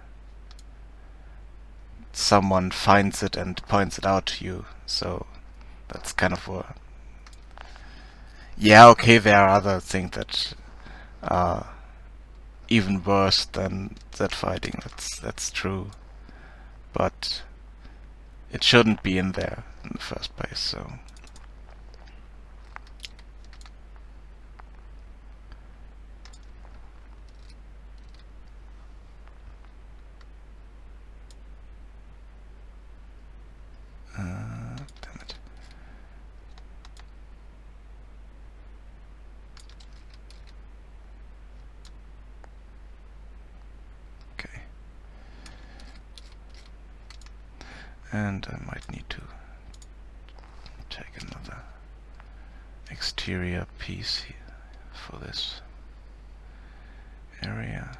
someone finds it and points it out to you. So that's kind of a... Yeah, okay, there are other things that are even worse than that fighting. That's true, but it shouldn't be in there in the first place. So damn it. Okay, and I might need to exterior piece here for this area.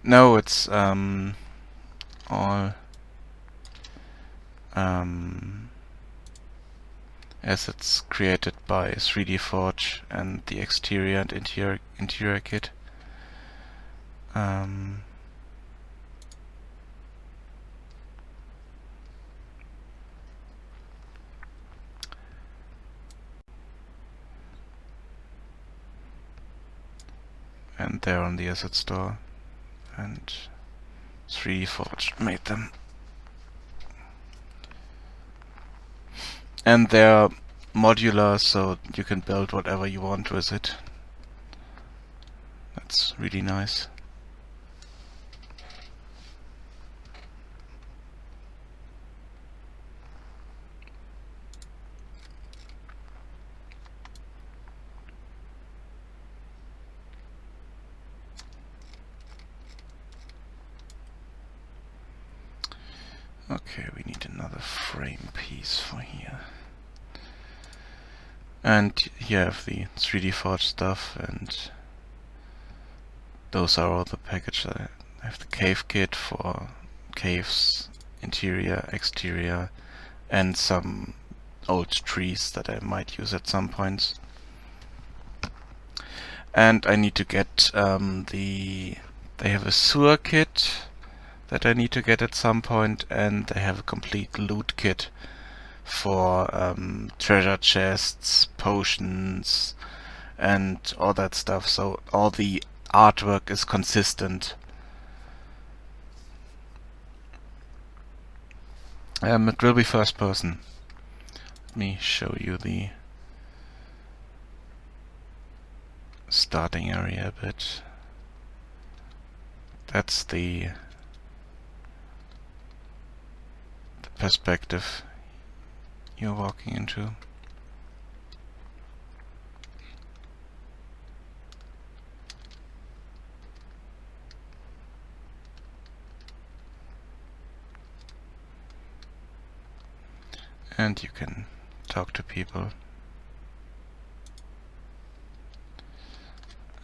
No, it's all assets created by 3D Forge and the exterior and interior kit. And they're on the asset store, and 3D Forge made them. And they're modular, so you can build whatever you want with it. That's really nice. Okay, we need another frame piece for here. And here I have the 3D Forge stuff, and those are all the packages. I have the cave kit for caves, interior, exterior, and some old trees that I might use at some points. And I need to get they have a sewer kit that I need to get at some point, and they have a complete loot kit for treasure chests, potions, and all that stuff. So all the artwork is consistent. It will be first person. Let me show you the starting area a bit. That's the perspective you're walking into. And you can talk to people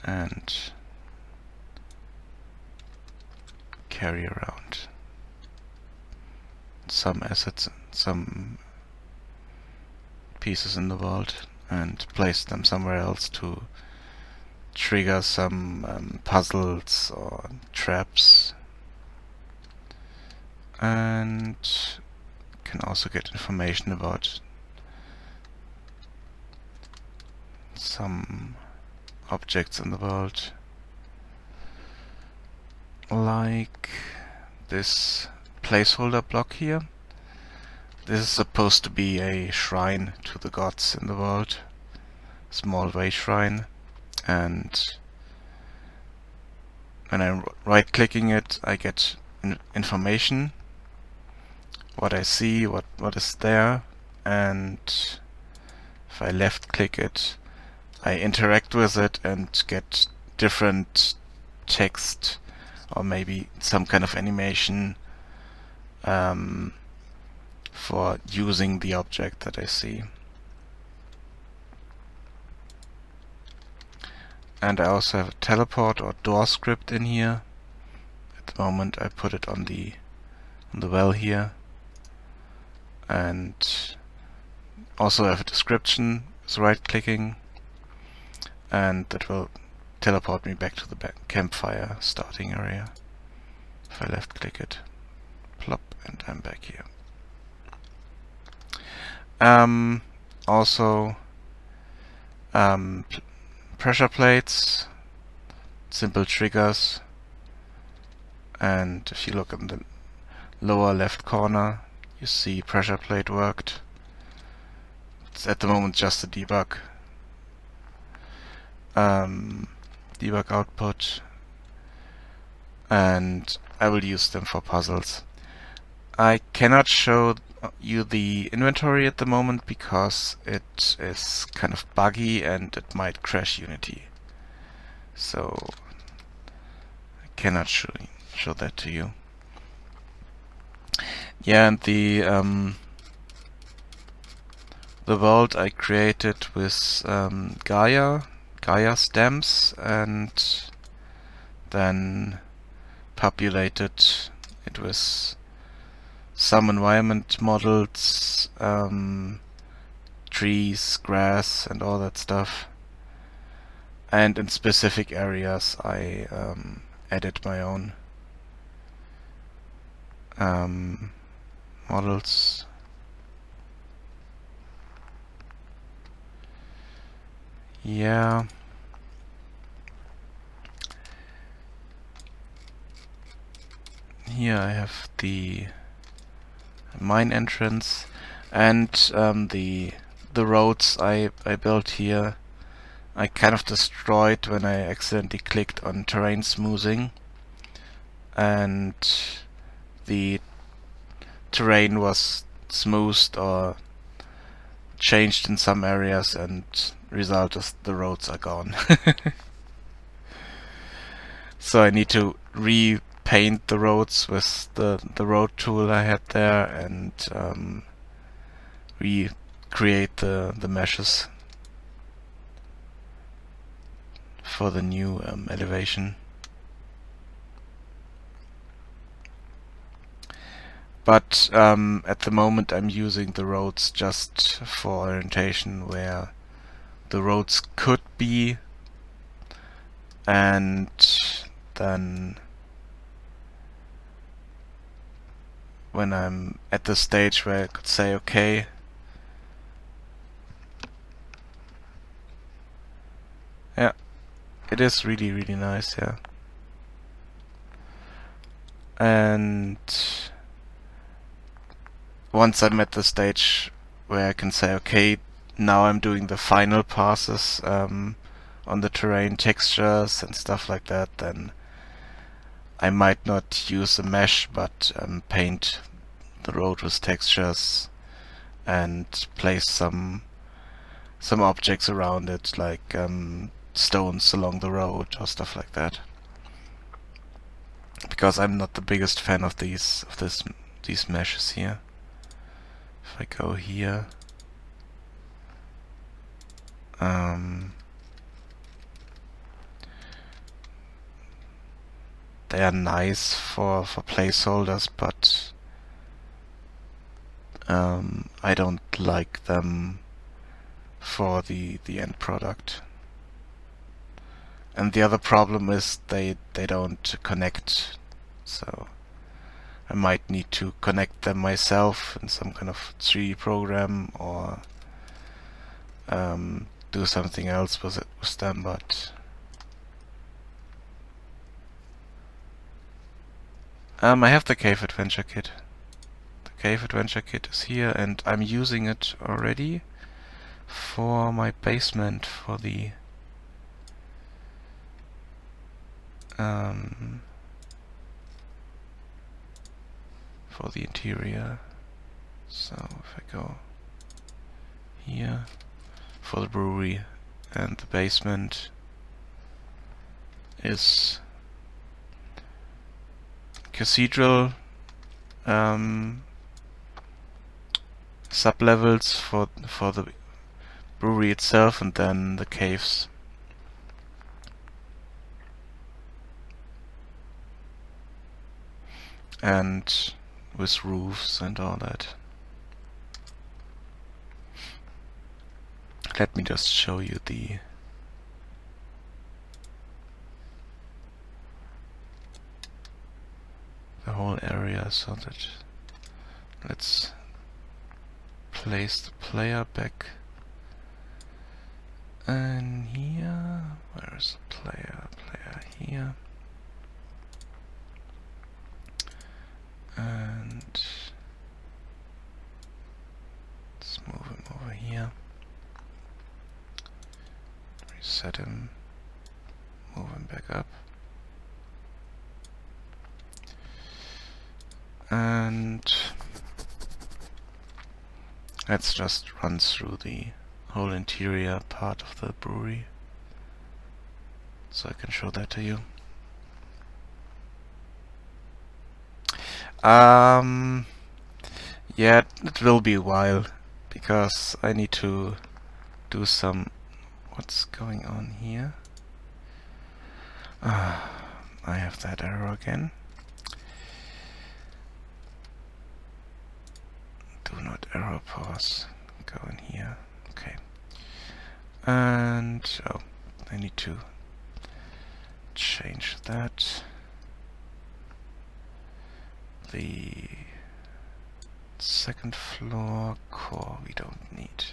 and carry around some assets, some pieces in the world, and place them somewhere else to trigger some puzzles or traps. And can also get information about some objects in the world, like this placeholder block here. This is supposed to be a shrine to the gods in the world, small way shrine, and when I'm right-clicking it, I get information, what I see, what is there, and if I left-click it, I interact with it and get different text or maybe some kind of animation for using the object that I see. And I also have a teleport or door script in here. At the moment I put it on the well here, and also have a description with right-clicking, and that will teleport me back to the campfire starting area. If I left-click it, plop, and I'm back here. Also pressure plates, simple triggers, and if you look in the lower left corner, you see pressure plate worked. It's at the moment just a debug. Debug output, and I will use them for puzzles. I cannot show you the inventory at the moment because it is kind of buggy and it might crash Unity. So I cannot show that to you. Yeah, and the world I created with Gaia stems, and then populated it with some environment models, trees, grass, and all that stuff. And in specific areas I added my own models. Yeah. Here I have the mine entrance, and the roads I built here I kind of destroyed when I accidentally clicked on terrain smoothing, and the terrain was smoothed or changed in some areas, and result is the roads are gone. So I need to repaint the roads with the road tool I had there, and recreate the meshes for the new elevation. But at the moment I'm using the roads just for orientation where the roads could be, and then when I'm at the stage where I could say, okay, yeah, it is really, really nice, yeah. And once I'm at the stage where I can say, okay, now I'm doing the final passes on the terrain textures and stuff like that, then I might not use a mesh, but paint the road with textures and place some objects around it, like stones along the road or stuff like that. Because I'm not the biggest fan of these meshes here. If I go here, they are nice for placeholders, but I don't like them for the end product. And the other problem is they don't connect, so I might need to connect them myself in some kind of 3D program, or do something else with them, but I have the Cave Adventure Kit. The Cave Adventure Kit is here, and I'm using it already for my basement, for the interior. So if I go here for the brewery, and the basement is cathedral sub-levels for the brewery itself, and then the caves. And with roofs and all that. Let me just show you the whole area, so that let's place the player back in here. Where is the player? Player here. And let's move him over here. Reset him. Move him back up. And Let's just run through the whole interior part of the brewery so I can show that to you. Yeah, it will be a while because I need to do some... What's going on here? I have that error again. Do not error pause. Go in here. Okay. And oh, I need to change that. The second floor core we don't need.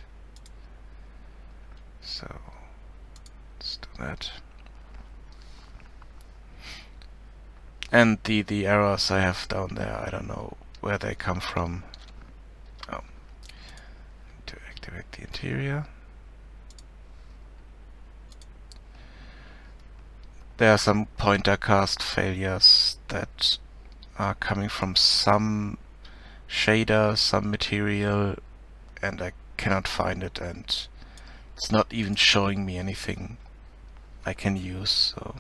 So let's do that. And the errors I have down there, I don't know where they come from. Oh, to activate the interior. There are some pointer cast failures that are coming from some shader, some material, and I cannot find it, and it's not even showing me anything I can use, so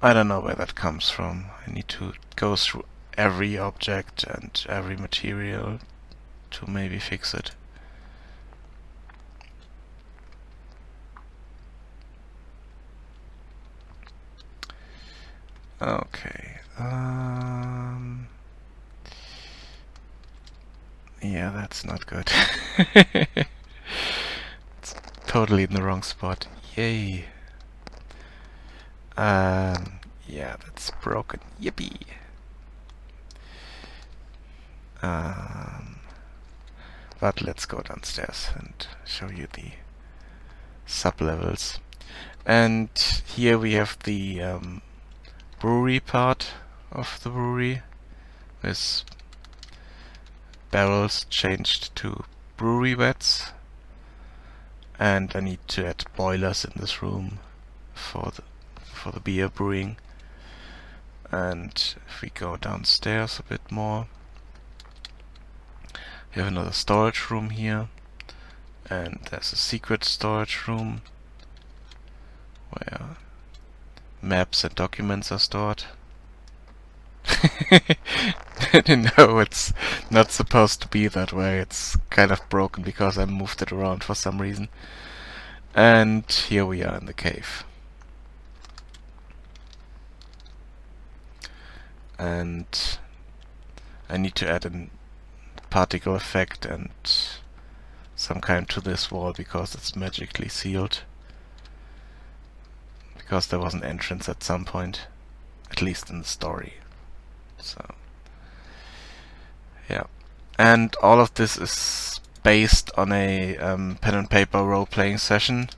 I don't know where that comes from. I need to go through every object and every material to maybe fix it. Okay. Yeah, that's not good. It's totally in the wrong spot. Yay. Yeah, that's broken. Yippee. But let's go downstairs and show you the sub-levels. And here we have the brewery part of the brewery with barrels changed to brewery vats, and I need to add boilers in this room for the beer brewing. And if we go downstairs a bit more, we have another storage room here, and there's a secret storage room where maps and documents are stored. No, it's not supposed to be that way. It's kind of broken because I moved it around for some reason. And here we are in the cave. And I need to add a particle effect and some kind to this wall because it's magically sealed. Because there was an entrance at some point, at least in the story. So, yeah. And all of this is based on a pen and paper role-playing session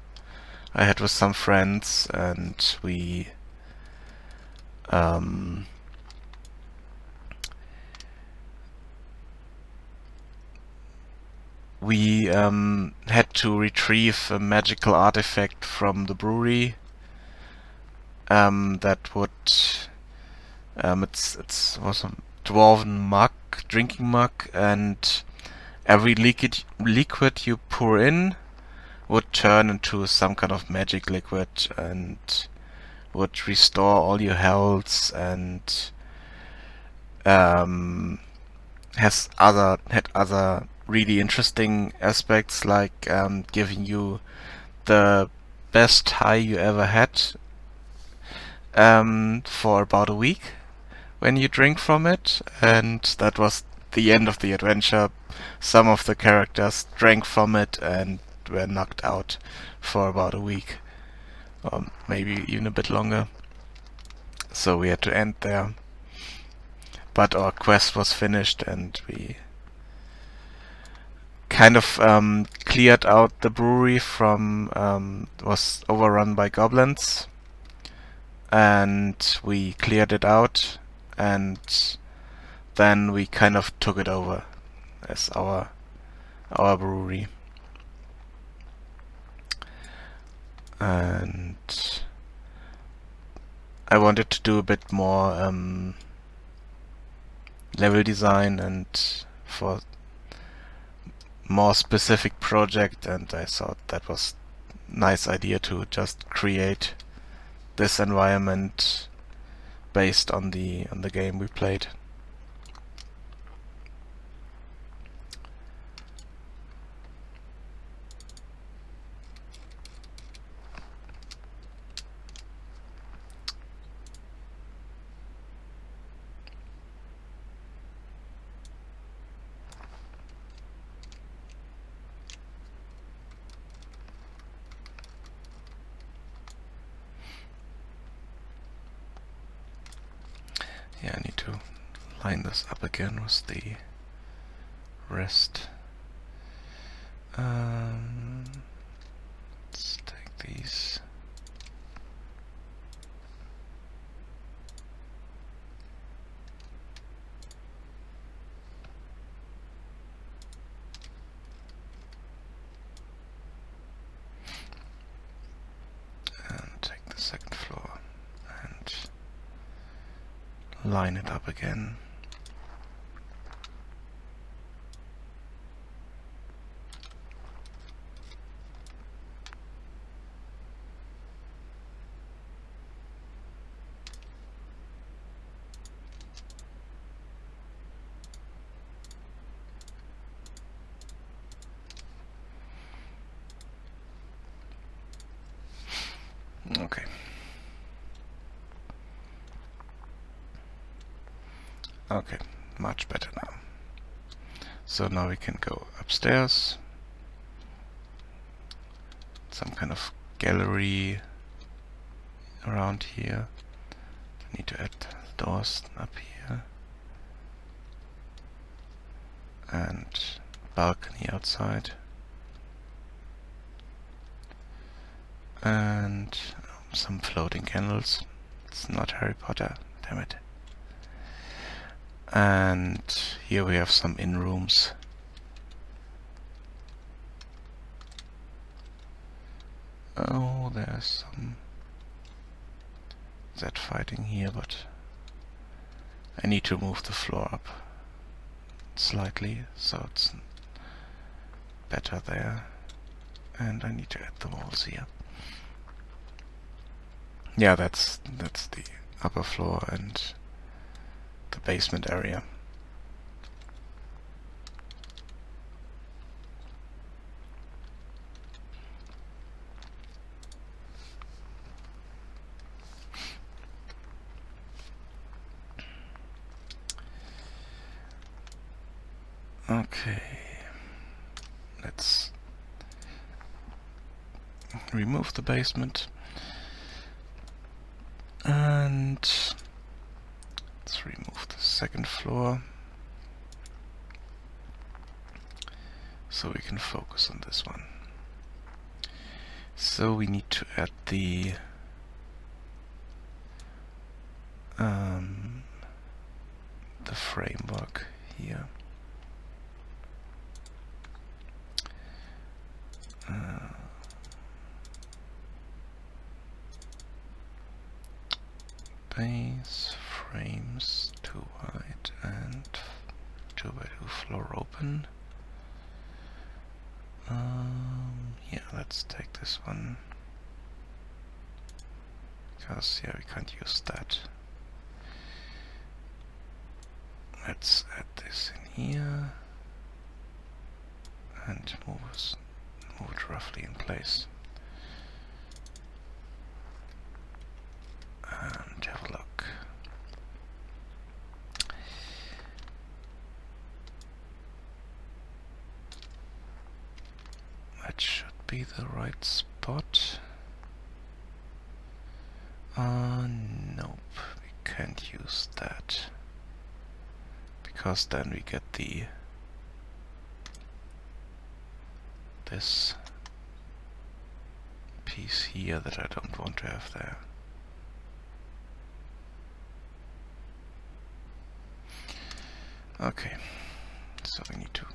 I had with some friends, and we had to retrieve a magical artifact from the brewery that would it was a dwarven mug, drinking mug, and every liquid you pour in would turn into some kind of magic liquid and would restore all your health, and had other really interesting aspects, like giving you the best high you ever had for about a week when you drink from it. And that was the end of the adventure. Some of the characters drank from it and were knocked out for about a week, or maybe even a bit longer. So we had to end there. But our quest was finished, and we kind of cleared out the brewery from was overrun by goblins, and we cleared it out, and then we kind of took it over as our brewery. And I wanted to do a bit more level design and for more specific project, and I thought that was nice idea to just create this environment based on the game we played. Yeah, I need to line this up again with the rest. Let's take these. And take the second floor and line it up again. Okay. Okay, much better now. So now we can go upstairs. Some kind of gallery around here. I need to add doors up here. And balcony outside. And some floating candles. It's not Harry Potter, damn it. And here we have some in rooms. Oh, there's some that fighting here, but I need to move the floor up slightly so it's better there. And I need to add the walls here. Yeah, that's the upper floor and the basement area. Okay, let's remove the basement and let's remove the second floor so we can focus on this one. So we need to add the framework here. Base frames 2 wide and 2x2 floor open. Yeah, let's take this one because yeah, we can't use that. Let's add this in here and move it roughly in place. And have a look. That should be the right spot. Nope, we can't use that because then we get this piece here that I don't want to have there. Okay, so we need to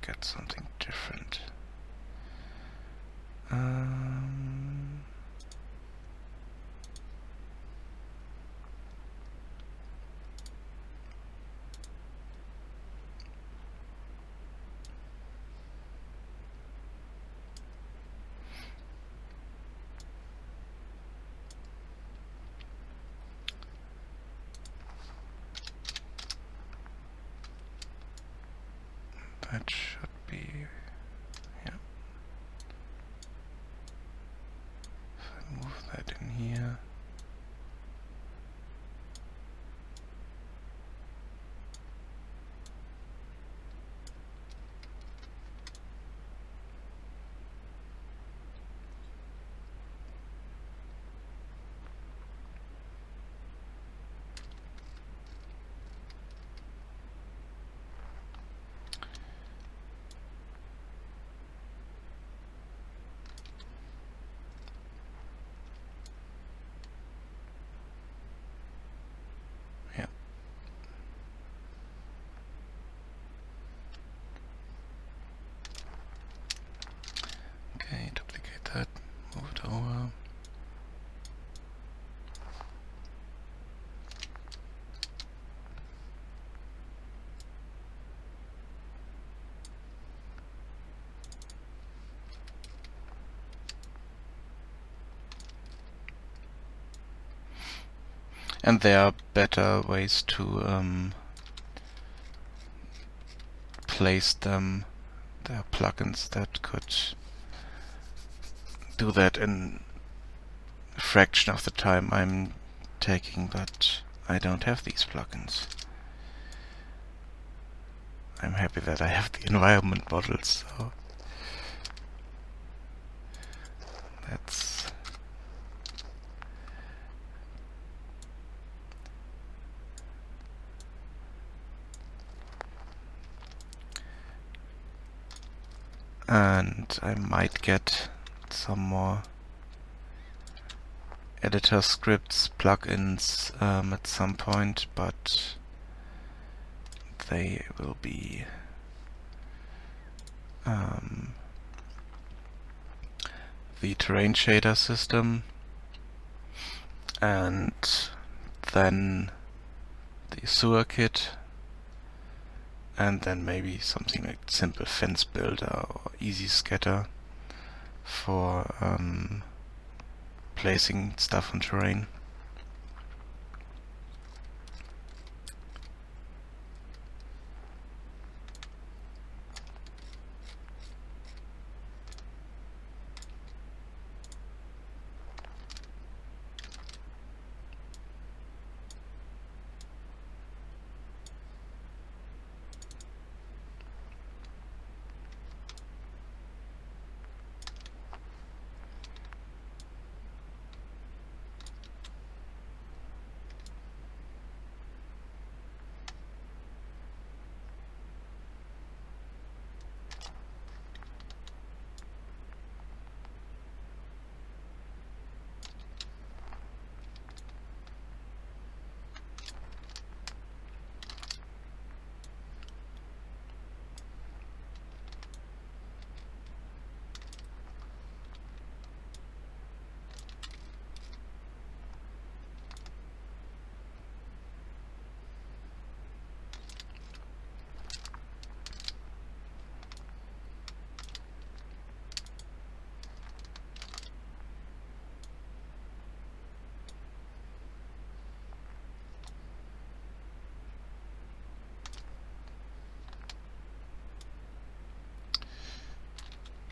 get something different. And there are better ways to place them. There are plugins that could do that in a fraction of the time I'm taking, but I don't have these plugins. I'm happy that I have the environment models, so that's... And I might get some more editor scripts, plugins at some point, but they will be the terrain shader system, and then the sewer kit, and then maybe something like simple fence builder or easy scatter for placing stuff on terrain.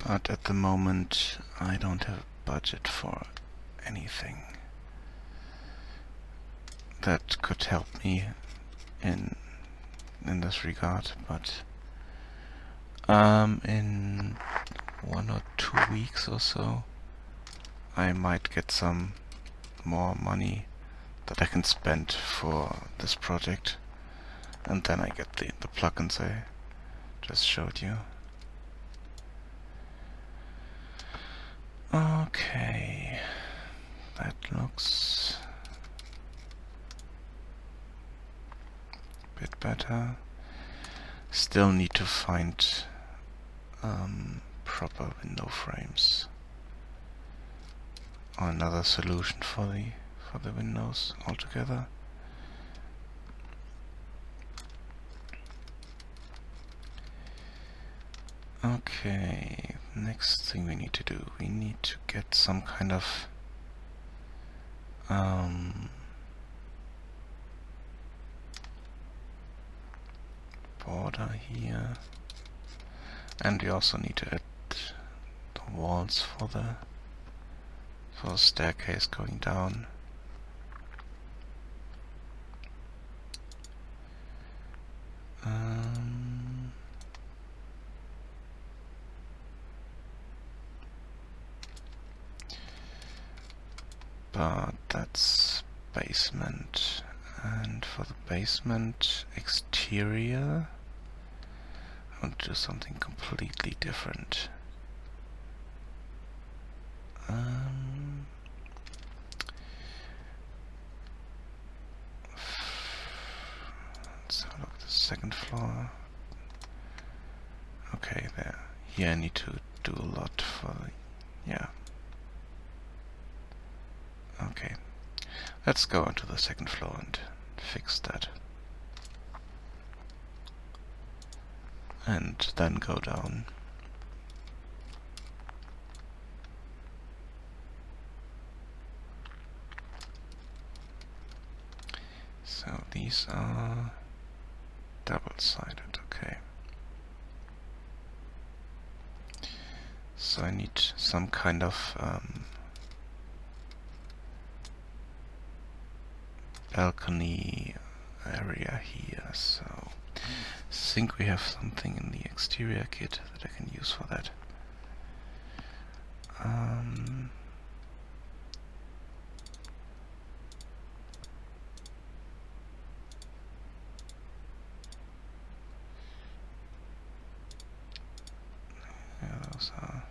But at the moment I don't have budget for anything that could help me in this regard, but in 1 or 2 weeks or so I might get some more money that I can spend for this project, and then I get the plugins I just showed you. Okay, that looks a bit better. Still need to find proper window frames or another solution for the windows altogether. Okay, next thing we need to do, we need to get some kind of border here, and we also need to add the walls for the staircase going down. But that's basement, and for the basement exterior I want to do something completely different. Let's have a look at the second floor. Okay, there. Here I need to do a lot for the... yeah. Okay. Let's go onto the second floor and fix that. And then go down. these are double-sided, okay. So I need some kind of balcony area here, so I think we have something in the exterior kit that I can use for that. Yeah, those are.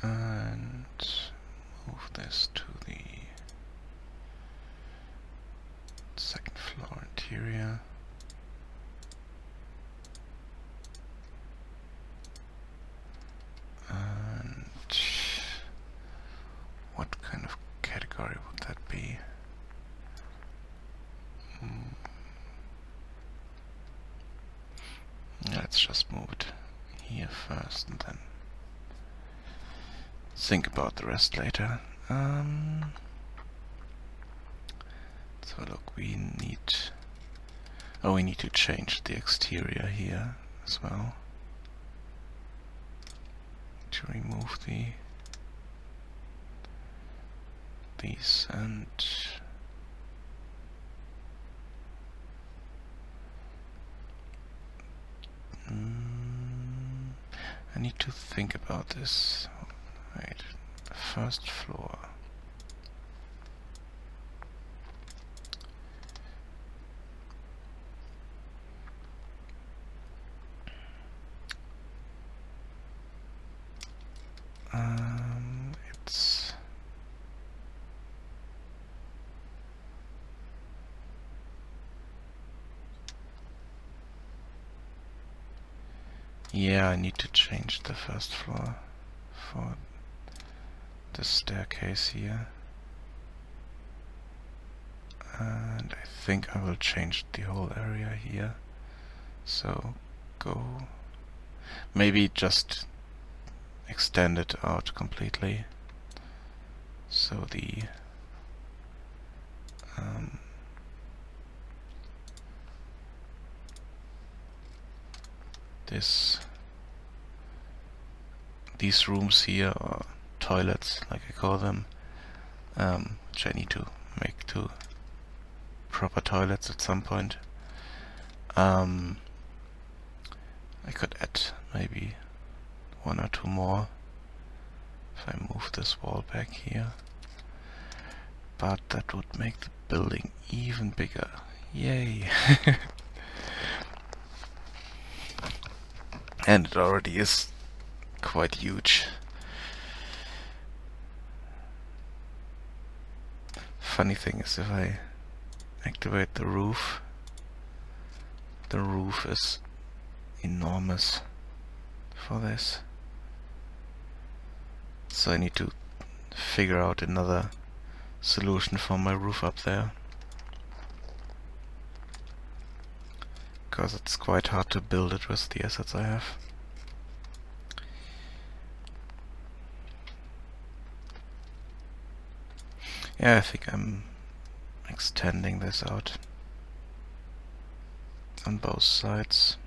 And move this to the second floor interior. And what kind of category would that be? Let's just move it here first and then think about the rest later. So look, we need to change the exterior here as well. To remove these and I need to think about this. Wait, the first floor. It's yeah, I need to change the first floor for the staircase here. And I think I will change the whole area here. So go, maybe just extend it out completely. So the these rooms here, or toilets like I call them, which I need to make to proper toilets at some point. I could add maybe one or two more if I move this wall back here, but that would make the building even bigger. Yay! And it already is quite huge. Funny thing is, if I activate the roof is enormous for this. So I need to figure out another solution for my roof up there, because it's quite hard to build it with the assets I have. Yeah, I think I'm extending this out on both sides.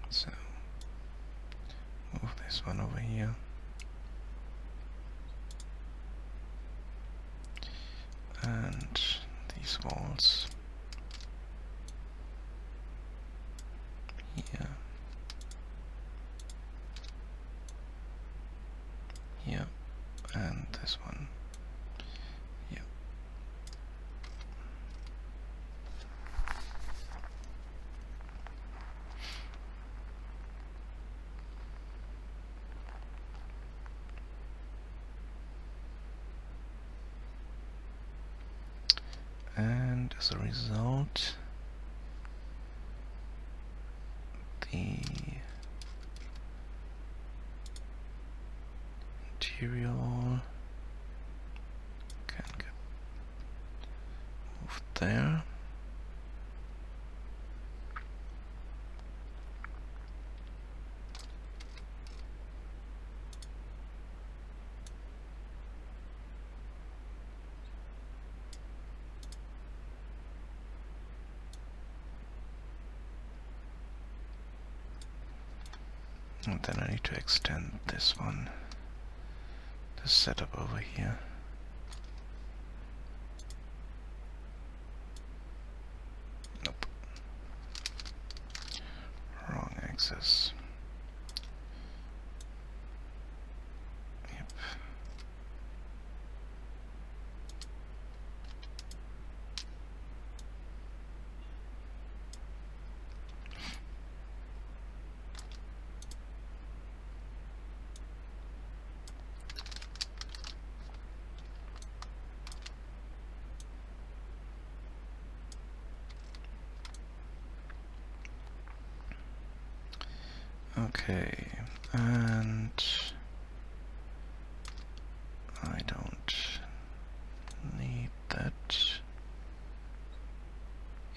So move this one over here. And these walls here. Here. And this one. Here. And as a result, the material can get moved there. And then I need to extend this one, the setup over here. Nope. Wrong axis. Yep. Okay, and I don't need that.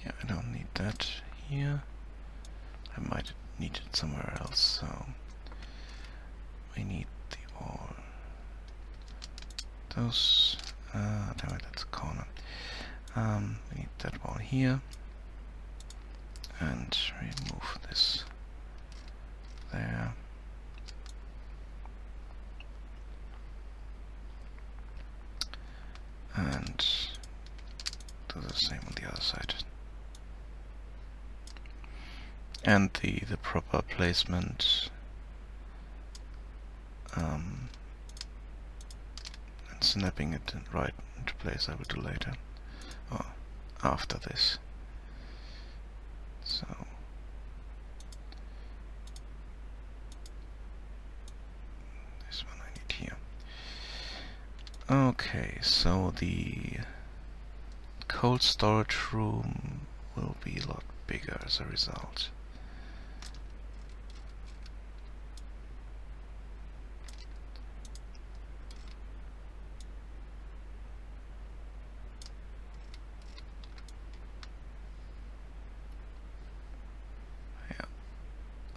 Yeah, I don't need that here. I might need it somewhere else, so we need the all those. Damn it, that's a corner. We need that wall here, and remove this there. And do the same on the other side. And the proper placement and snapping it right into place I will do later, or after this. So this one I need here. Okay, so the cold storage room will be a lot bigger as a result.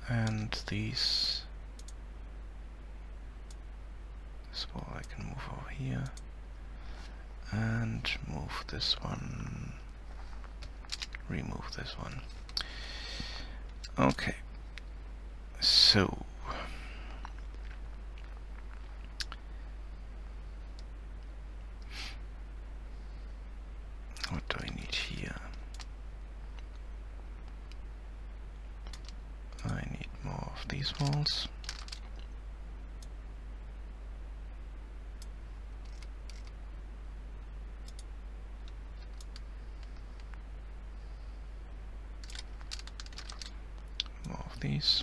And this wall I can move over here and move this one, remove this one. Okay, so what do I need here? I need more of these walls. More of these.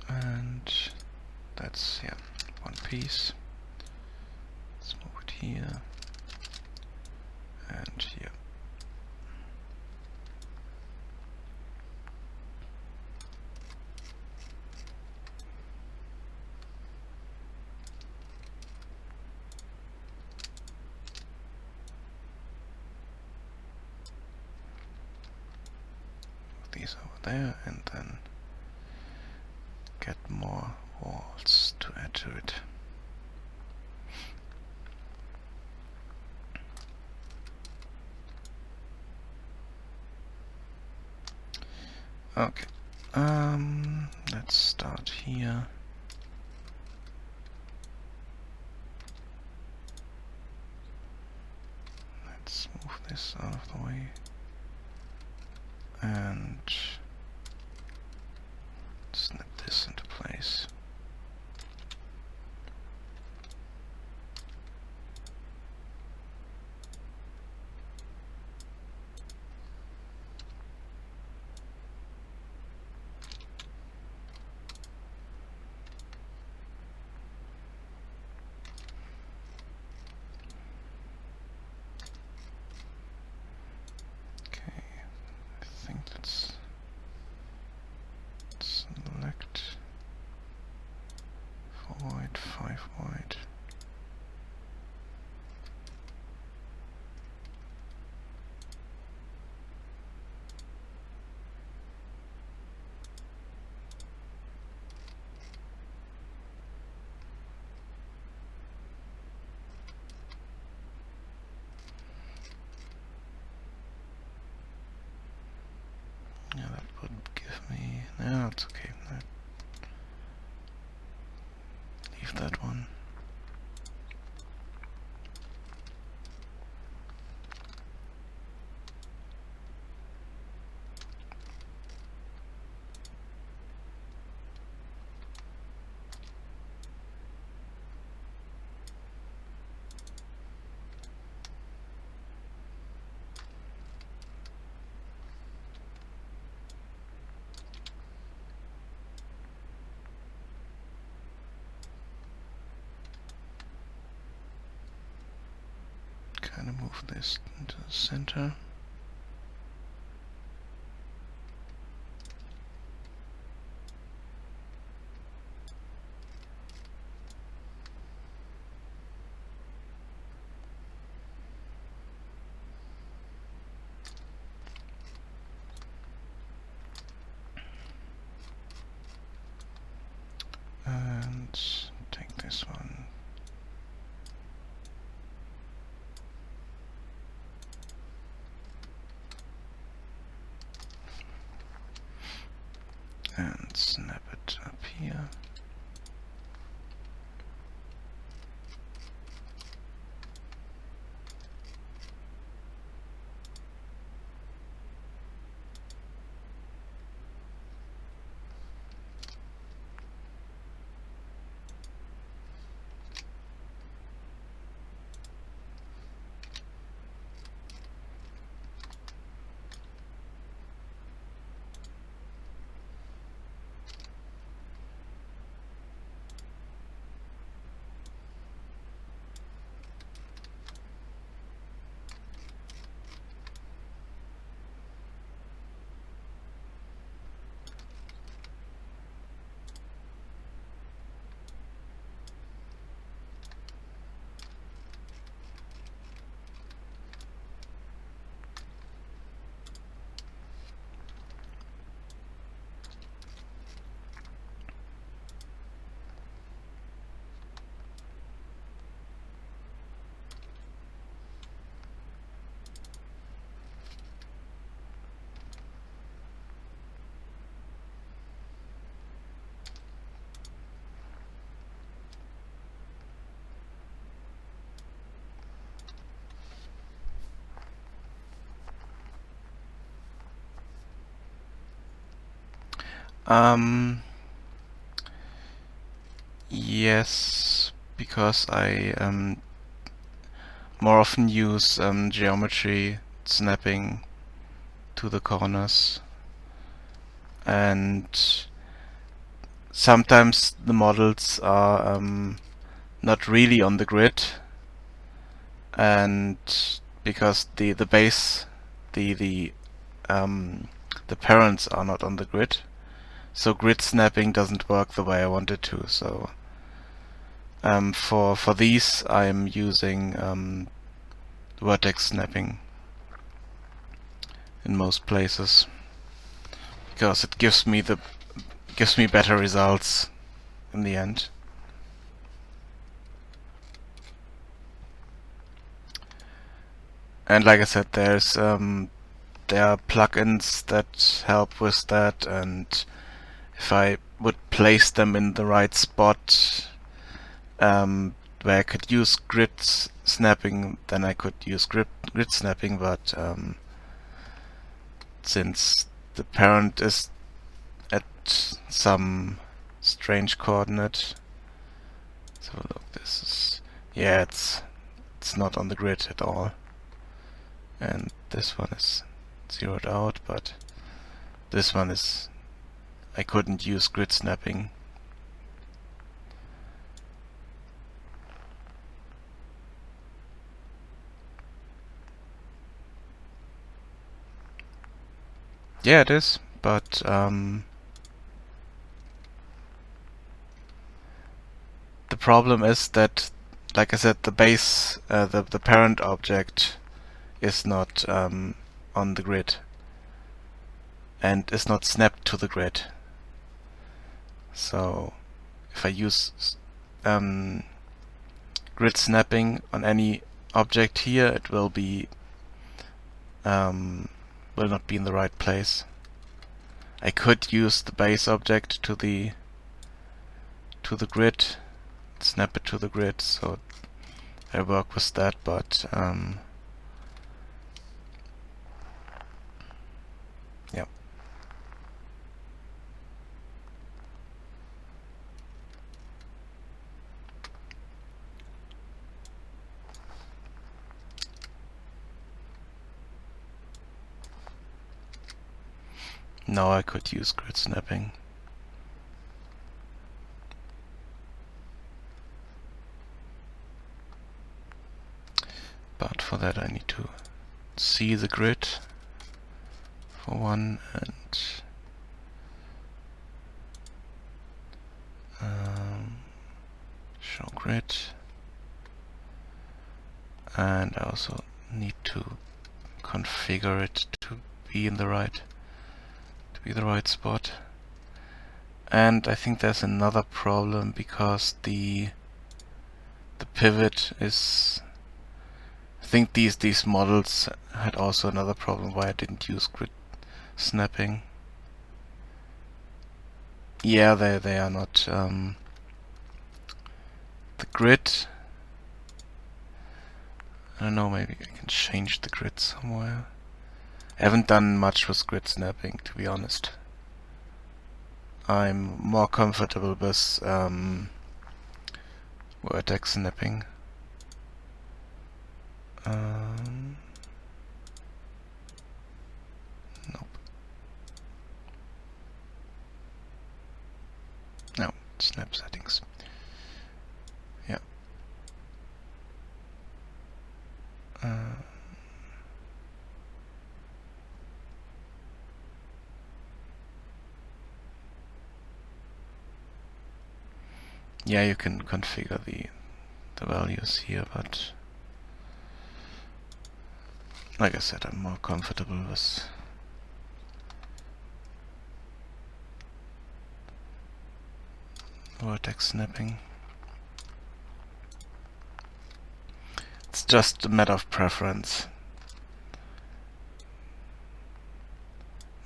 And that's, yeah, one piece. Let's move it here and here. Move these over there and then get more walls to add to it. Okay, let's start here. Let's move this out of the way and snap this into place. Yeah, it's okay. Leave that one. Kind of move this into the center. And take this one. And snap it up here. Yes, because I more often use geometry snapping to the corners, and sometimes the models are not really on the grid, and because the base, the the parents are not on the grid, so grid snapping doesn't work the way I want it to. So for these I'm using vertex snapping in most places, because it gives me better results in the end. And like I said, there are plugins that help with that, and if I would place them in the right spot, where I could use grid snapping, then I could use grid snapping, but since the parent is at some strange coordinate, so look, this is, yeah, it's not on the grid at all, and this one is zeroed out, but this one is, I couldn't use grid snapping. Yeah, it is, but the problem is that, like I said, the base, the parent object is not on the grid and is not snapped to the grid. So if I use grid snapping on any object here, it will be will not be in the right place. I could use the base object to the grid, snap it to the grid, so I work with that, but yeah. Now I could use grid snapping. But for that I need to see the grid for one, and show grid, and I also need to configure it to be in the right spot. And I think there's another problem because the pivot is, I think these models had also another problem why I didn't use grid snapping. Yeah, they are not the grid. I don't know, maybe I can change the grid somewhere. I haven't done much with grid snapping, to be honest. I'm more comfortable with vertex snapping. Nope. No, snap settings. Yeah. Yeah, you can configure the values here, but like I said, I'm more comfortable with vertex snapping. It's just a matter of preference.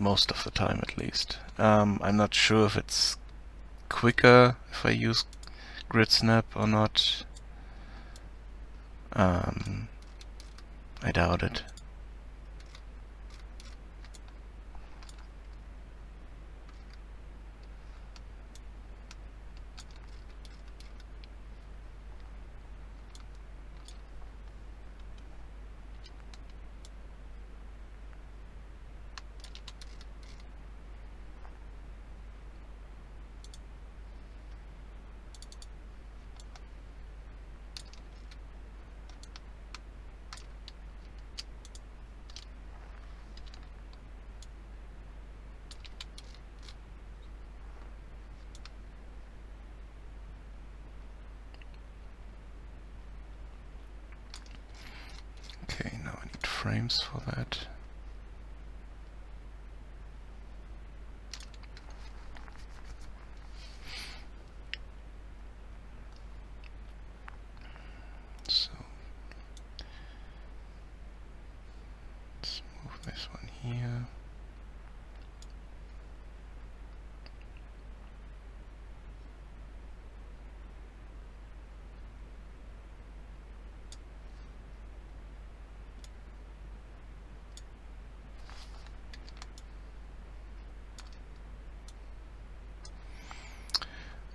Most of the time, at least. I'm not sure if it's quicker if I use grid snap or not. I doubt it. Okay, now I need frames for that. So let's move this one here.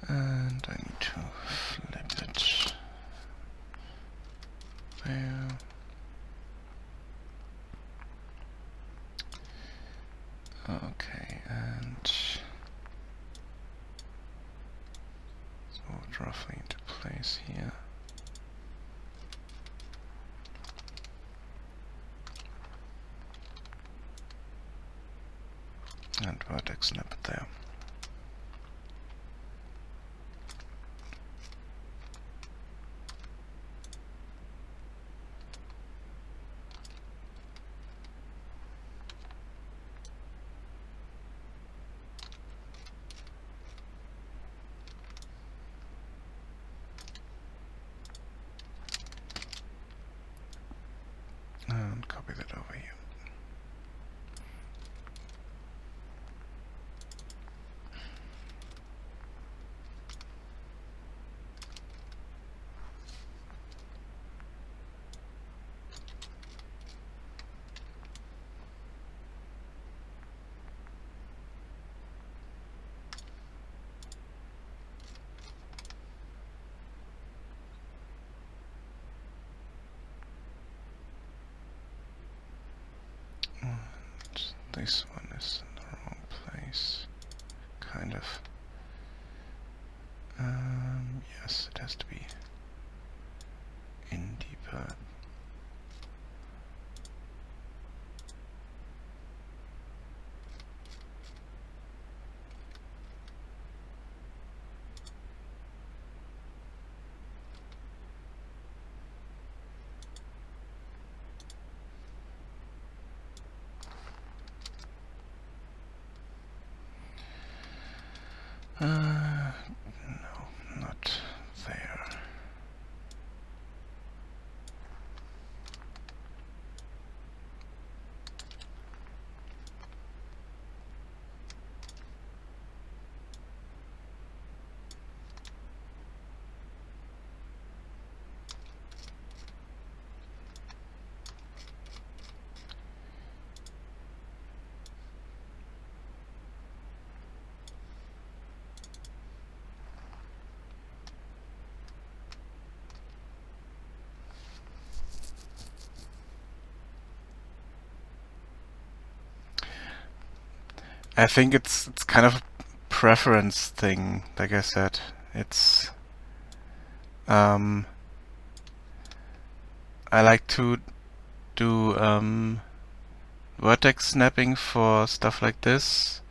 And I need to flip it there. Okay, and so it roughly into place here. And vertex snap it there. And copy that over here. this one is in the wrong place. Kind of. Yes, it has to be in deeper. No, not there. I think it's kind of a preference thing, like I said. It's I like to do vertex snapping for stuff like this,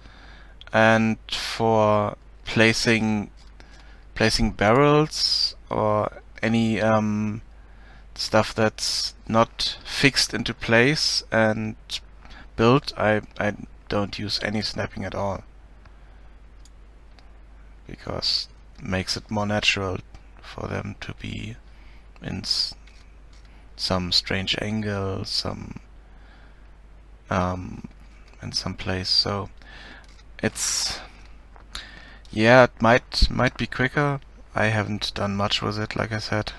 and for placing barrels or any stuff that's not fixed into place and built. I don't use any snapping at all, because it makes it more natural for them to be in some strange angle, some in some place. So it's, yeah, it might be quicker. I haven't done much with it, like I said,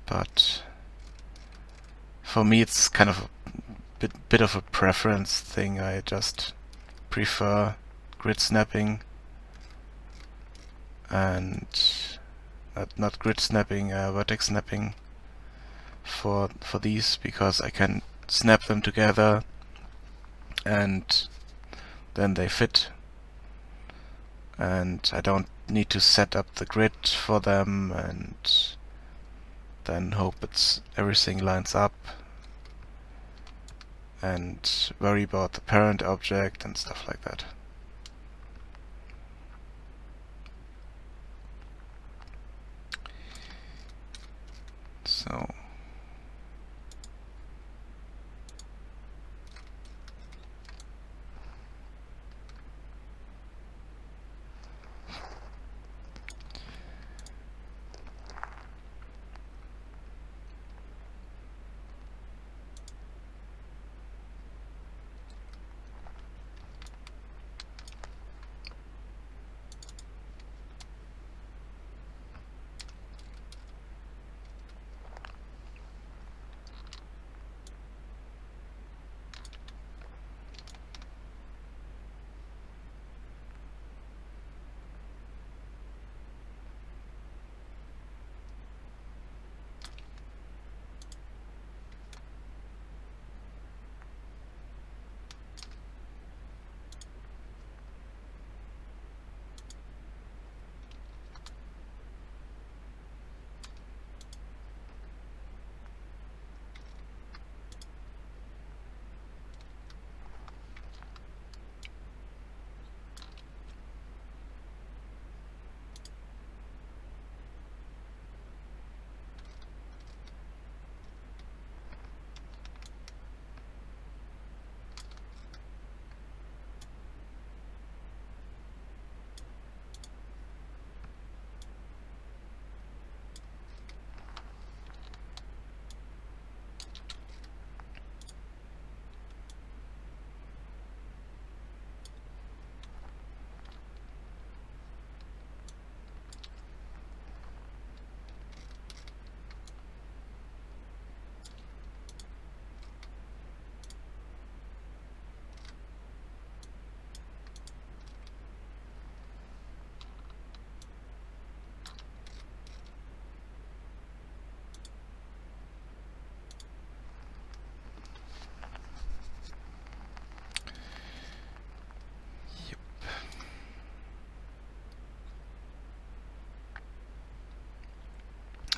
but for me it's kind of a bit of a preference thing. I just prefer grid snapping, and not grid snapping, vertex snapping for these, because I can snap them together and then they fit, and I don't need to set up the grid for them and then hope everything lines up and worry about the parent object and stuff like that. So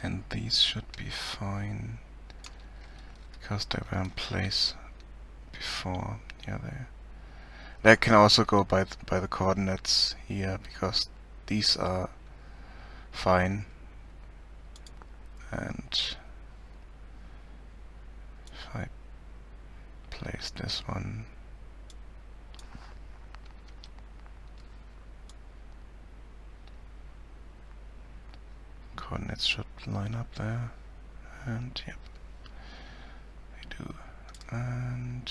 And these should be fine because they were in place before. Yeah, they can also go by the coordinates here because these are fine. And if I place this one, coordinates should line up there. And yep, they do. And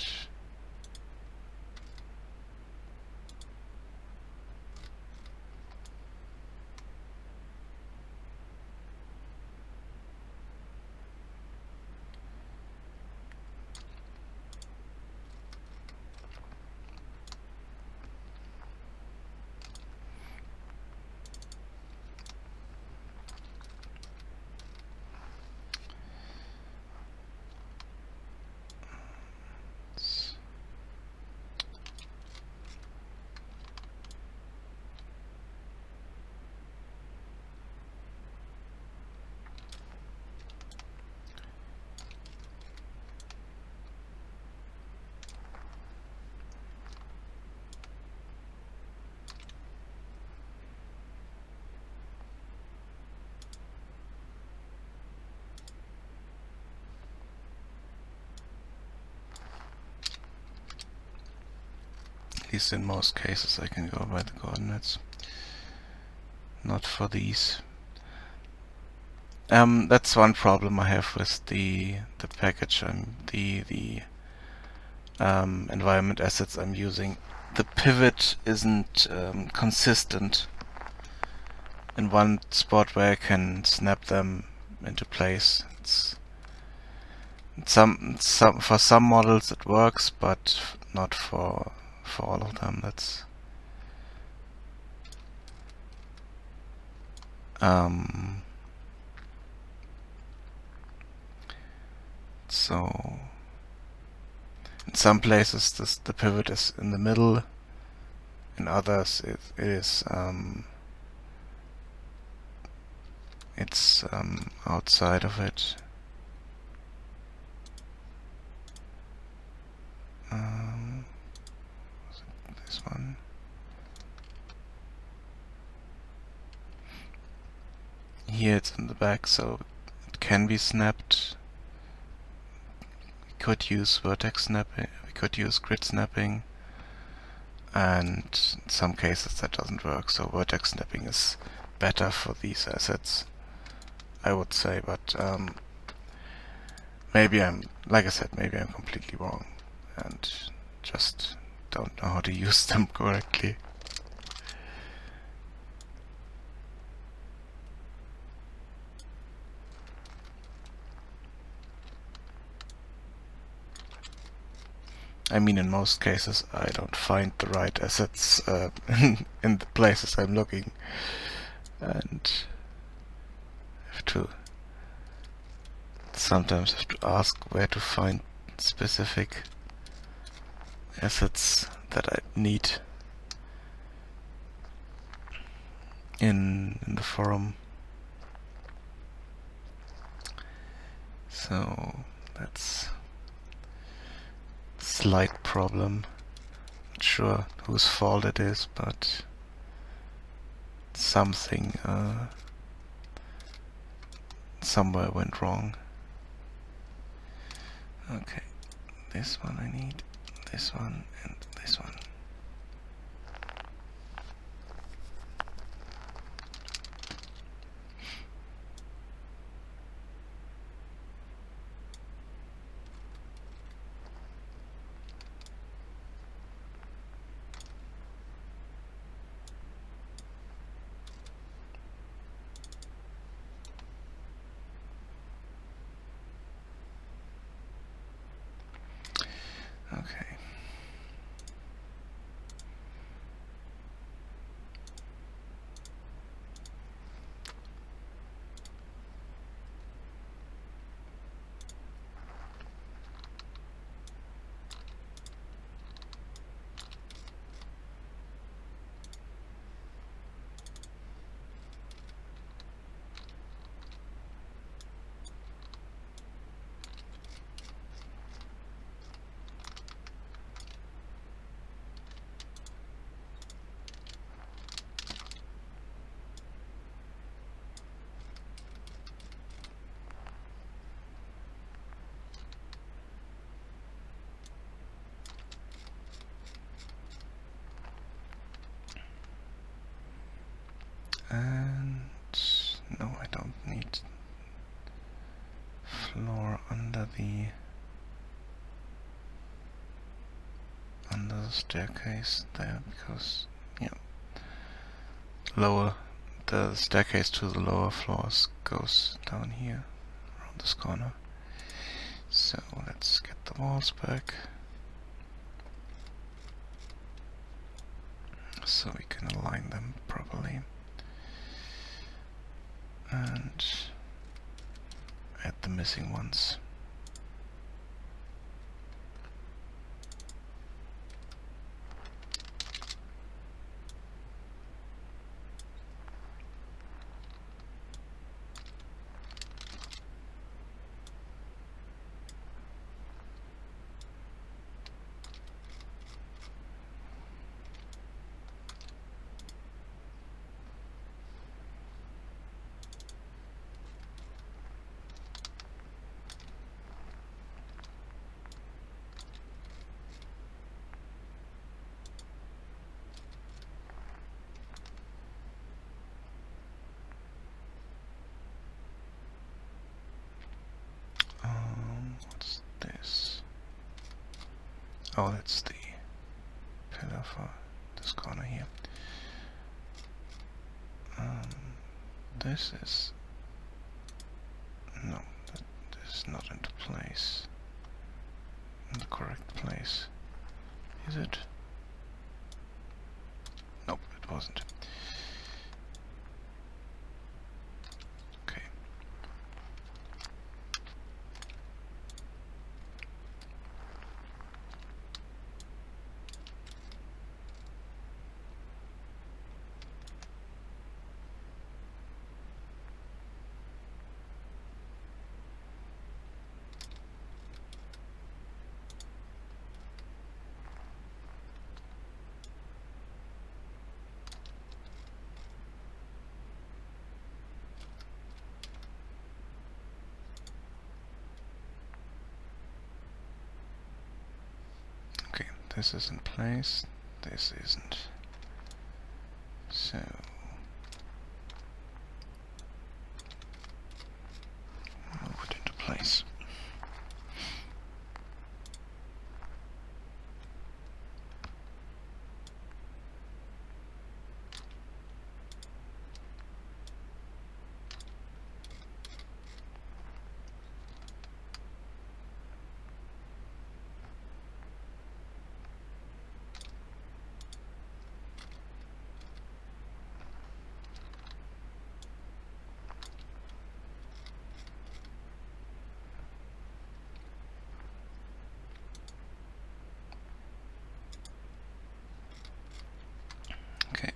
at least in most cases I can go by the coordinates. Not for these. That's one problem I have with the package. The environment assets I'm using. The pivot isn't consistent in one spot where I can snap them into place. For some models it works, but not for all of them. That's so in some places the pivot is in the middle, in others it is outside of it. This one. Here it's in the back, so it can be snapped. We could use vertex snapping, we could use grid snapping, and in some cases that doesn't work, so vertex snapping is better for these assets, I would say, but maybe like I said, maybe I'm completely wrong and just don't know how to use them correctly. I mean, in most cases I don't find the right assets in the places I'm looking, and sometimes have to ask where to find specific assets that I need in the forum. So that's a slight problem. Not sure whose fault it is, but something somewhere went wrong. Okay, this one I need, this one, and this one. Okay. And no, I don't need floor under the staircase there, because yeah, the staircase to the lower floors goes down here around this corner. So let's get the walls back so we can align them properly and add the missing ones. What's this? Oh, that's the pillar for this corner here. This is... no, this is not into place. In the correct place. Is it? Nope, it wasn't. Okay. Okay, this is in place, this isn't. So move it into place. Okay.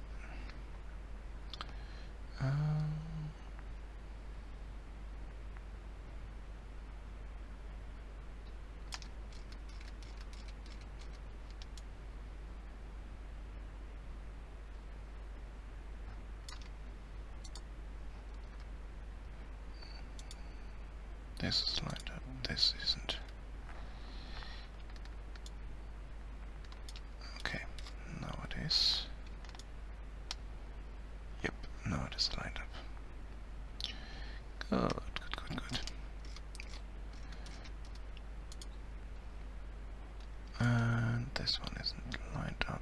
This is lined up, this isn't. Okay, now it is. Yep, now it is lined up. Good. And this one isn't lined up.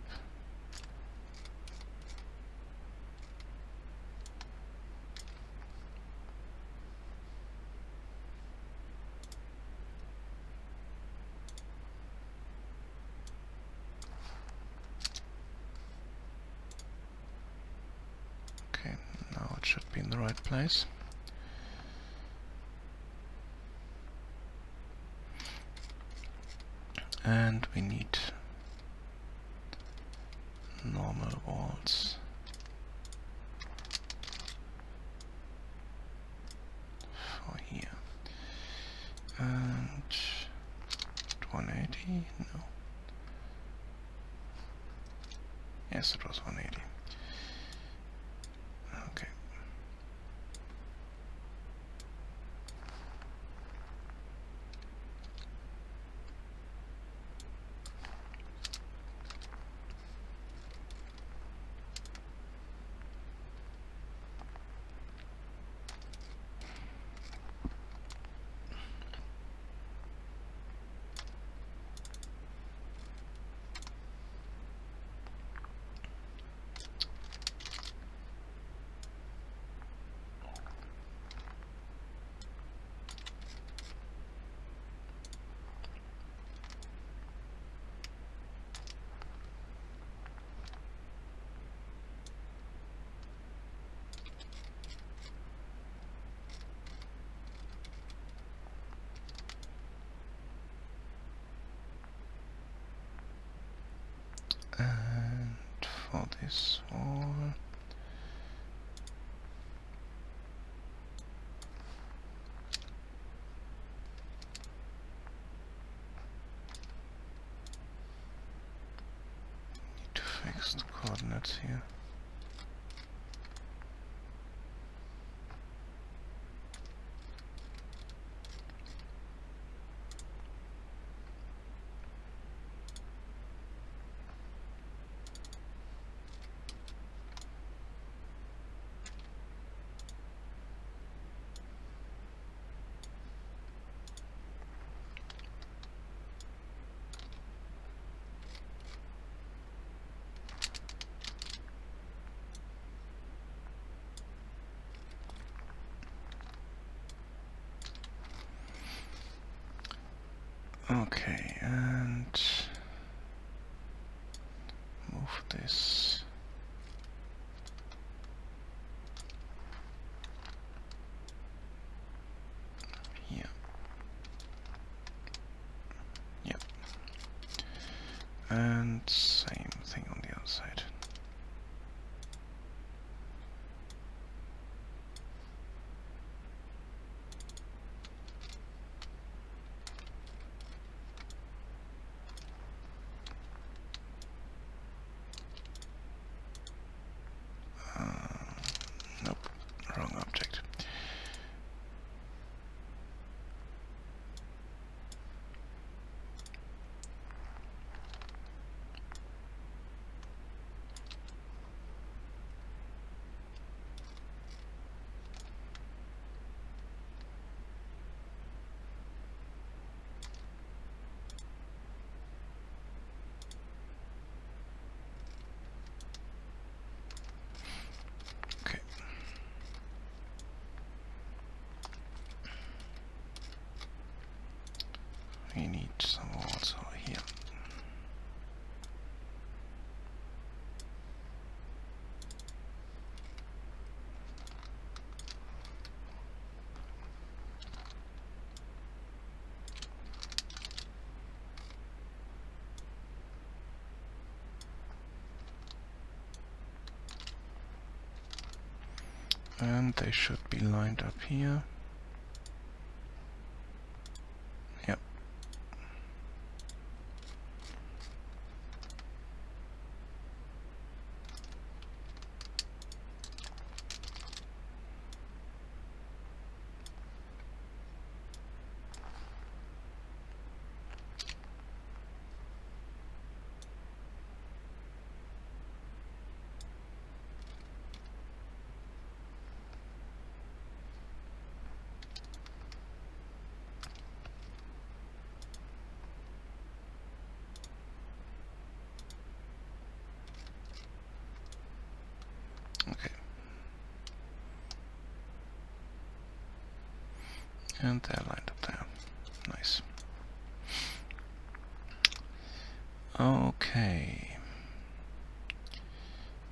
Okay, now it should be in the right place. And we need normal walls for here. And 180? No. Yes, it was 180. Okay. this wall. Need to fix the coordinates here. Okay, and move this here. Yep. And same thing on the other side. Nope, wrong object. Okay. We need some walls over here. And they should be lined up here. Yep. Okay. And they're lined up there. Nice. Okay.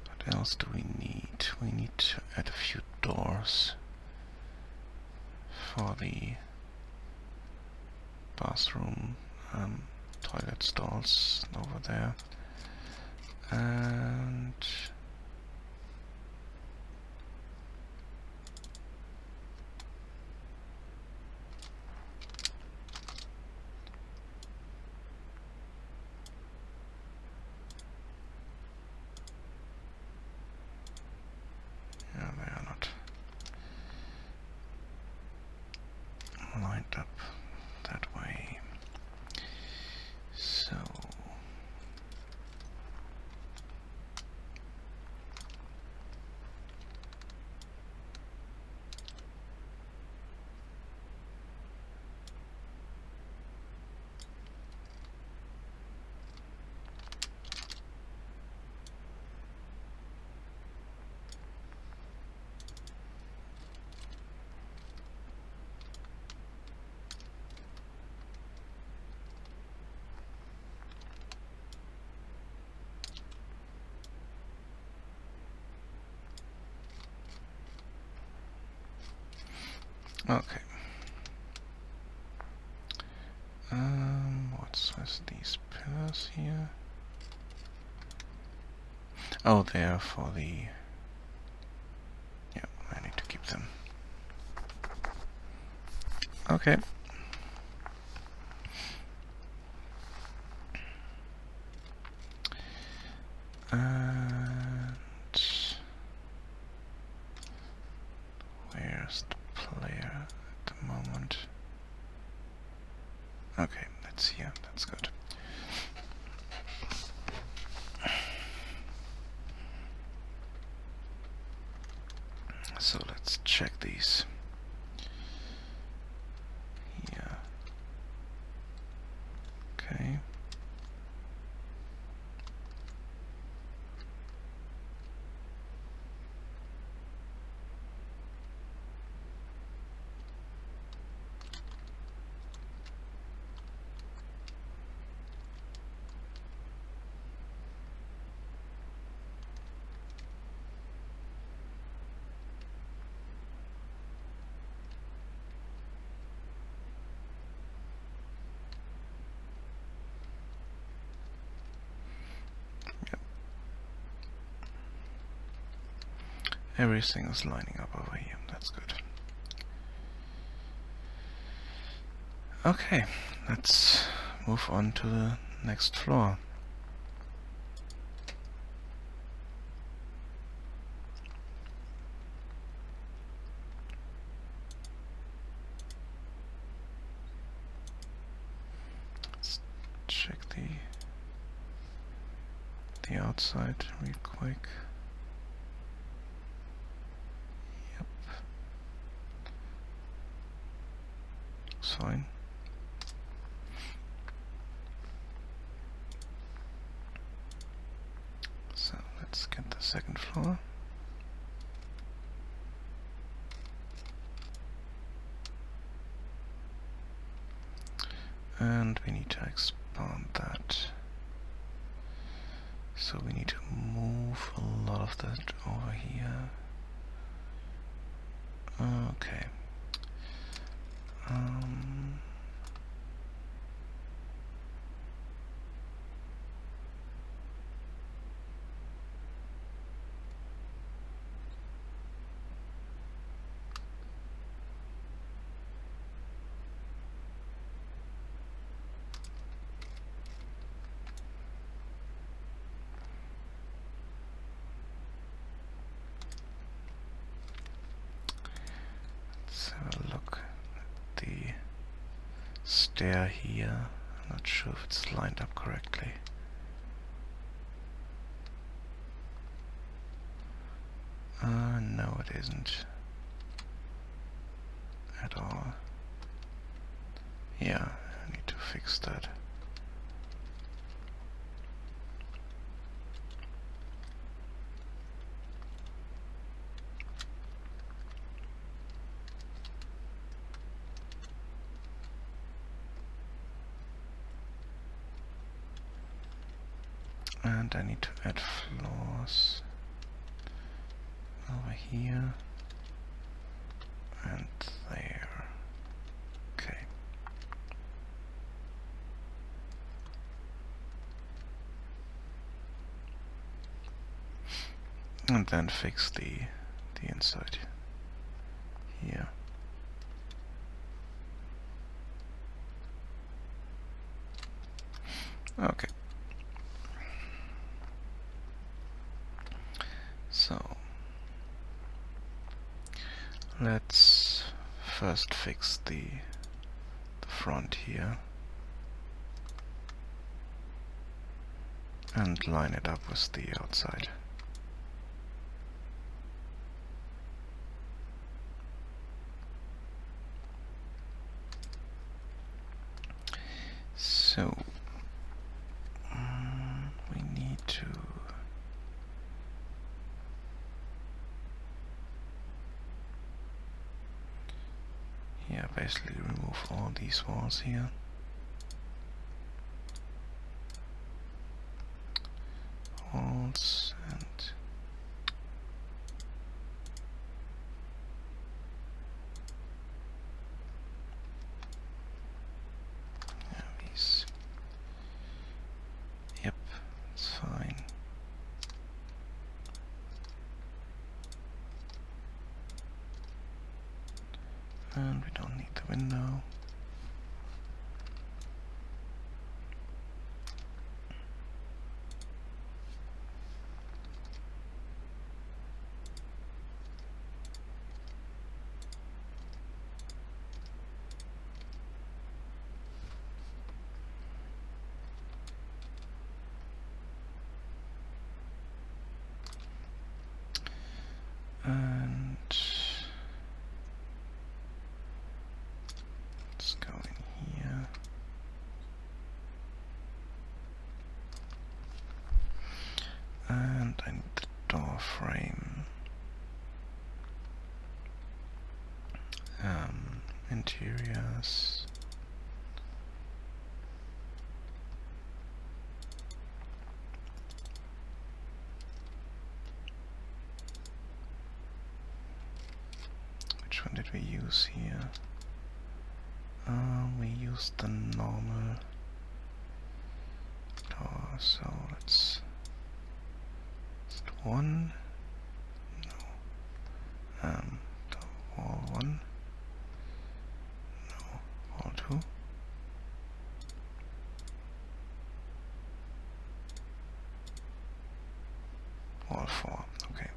What else do we need? We need to add a few doors for the bathroom, toilet stalls over there. And yeah, they are not lined up that way. So okay. What's with these pillars here? Oh, they are for the... Yeah, I need to keep them. Okay. And where's the player at the moment? Okay, that's here. That's good. So let's check these. Yeah. Okay. Yep. Everything is lining up over here. That's good. Okay, let's move on to the next floor. Let's check the outside real quick. Yep. Looks fine. So let's get the second floor. And we need to expand that. So we need to move a lot of that over here. Okay. Let's have a look at the stair here. I'm not sure if it's lined up correctly. No, it isn't at all. Yeah, I need to fix that. And I need to add floors over here and there. Okay. And then fix the inside here. Okay. So let's first fix the front here and line it up with the outside. So we need to basically remove all these walls here. Walls and these. Yep, it's fine. And we don't need the window. And let's go in here. And I need the door frame. Interiors. Which one did we use here? We used the normal door, so let's one. No. The wall one. No. Wall two. Wall four. Okay.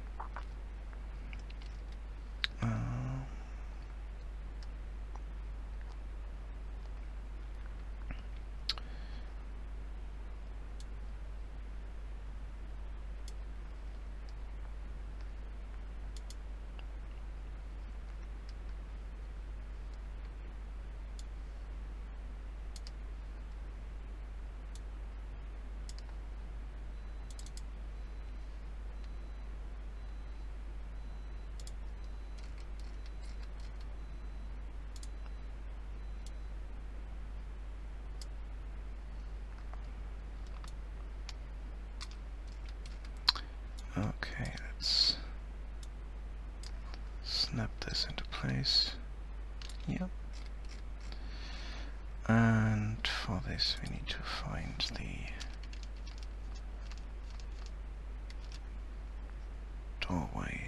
Okay, let's snap this into place. Yep. And for this we need to find the doorway.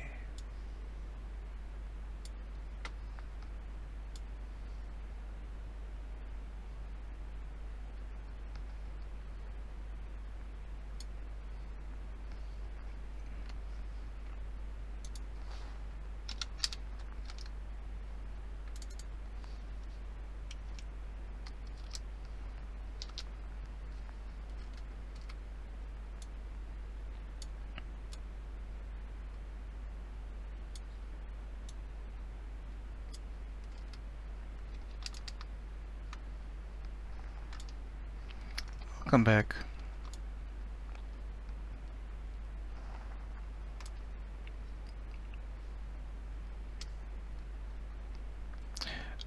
Welcome back.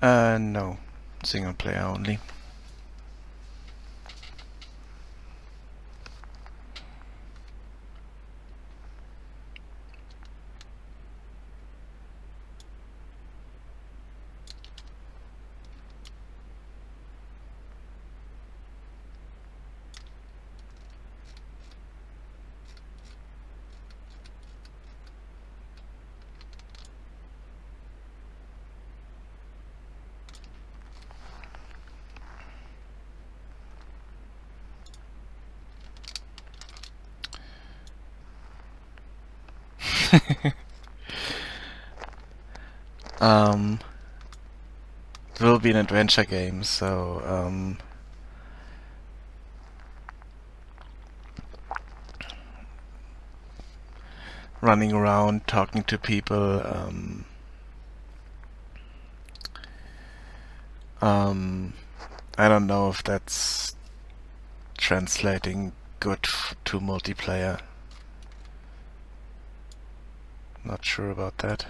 No. Single player only. It will be an adventure game, so running around, talking to people, I don't know if that's translating good to multiplayer. Not sure about that.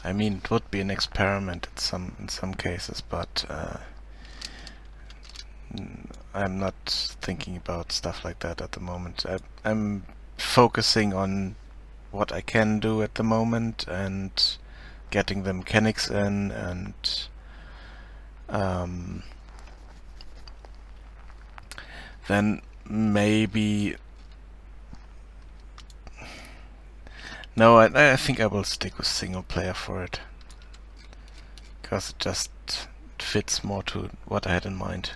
I mean, it would be an experiment in some cases, but I'm not thinking about stuff like that at the moment. I'm focusing on what I can do at the moment and getting the mechanics in, and then maybe... No, I think I will stick with single player for it, because it just fits more to what I had in mind.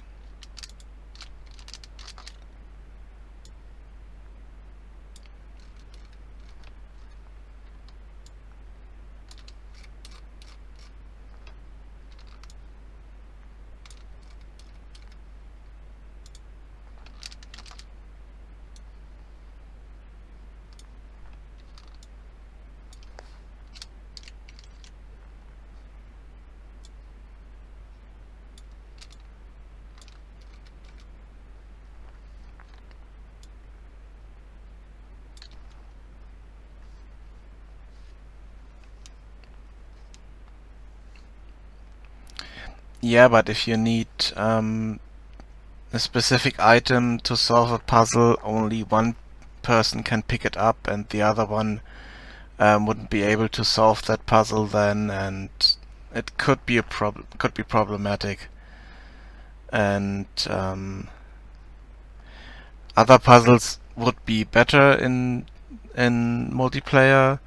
Yeah, but if you need a specific item to solve a puzzle, only one person can pick it up and the other one wouldn't be able to solve that puzzle then, and it could be problematic. And other puzzles would be better in multiplayer.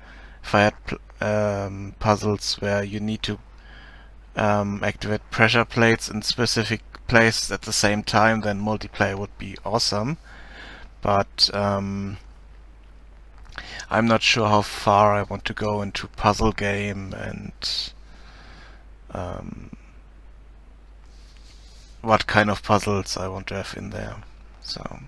If I had puzzles where you need to activate pressure plates in specific places at the same time, then multiplayer would be awesome. But I'm not sure how far I want to go into puzzle game, and what kind of puzzles I want to have in there. So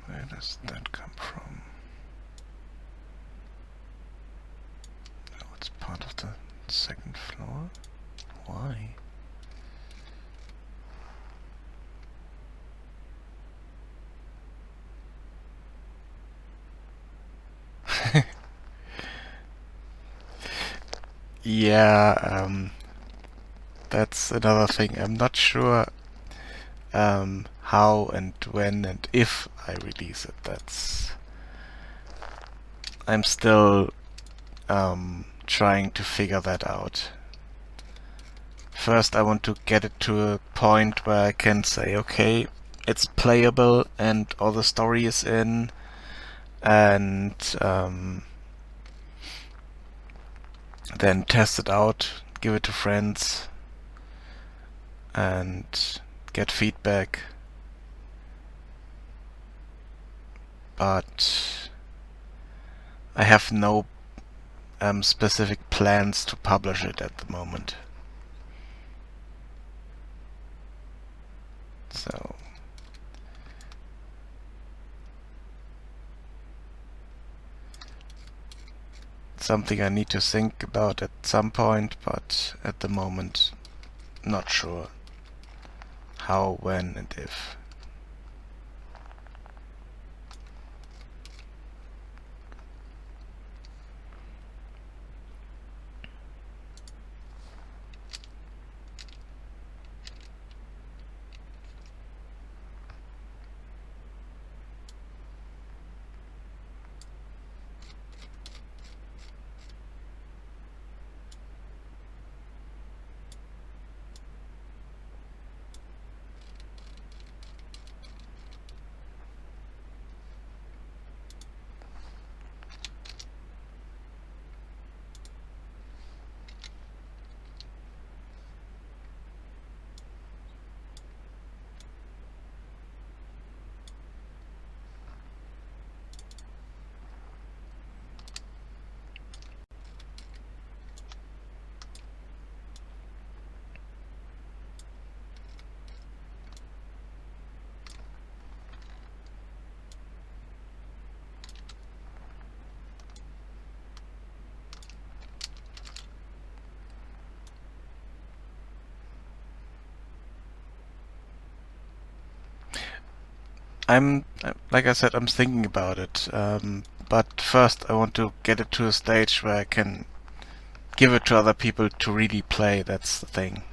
where does that come from? Oh, it's part of the second floor? Why? Yeah, that's another thing. I'm not sure how and when and if I release it. I'm still trying to figure that out. First, I want to get it to a point where I can say, okay, it's playable and all the story is in, and then test it out, give it to friends, and get feedback. But I have no specific plans to publish it at the moment. So something I need to think about at some point, but at the moment not sure how, when, and if. Like I said, I'm thinking about it. But first I want to get it to a stage where I can give it to other people to really play. That's the thing.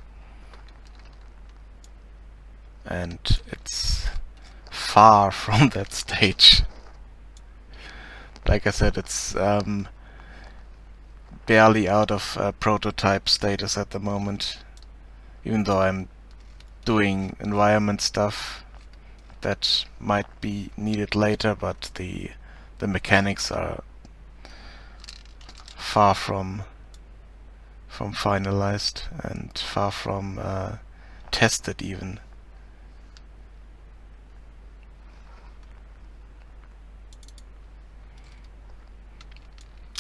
And it's far from that stage. Like I said, it's barely out of prototype status at the moment. Even though I'm doing environment stuff that might be needed later, but the mechanics are far from finalized and far from tested even.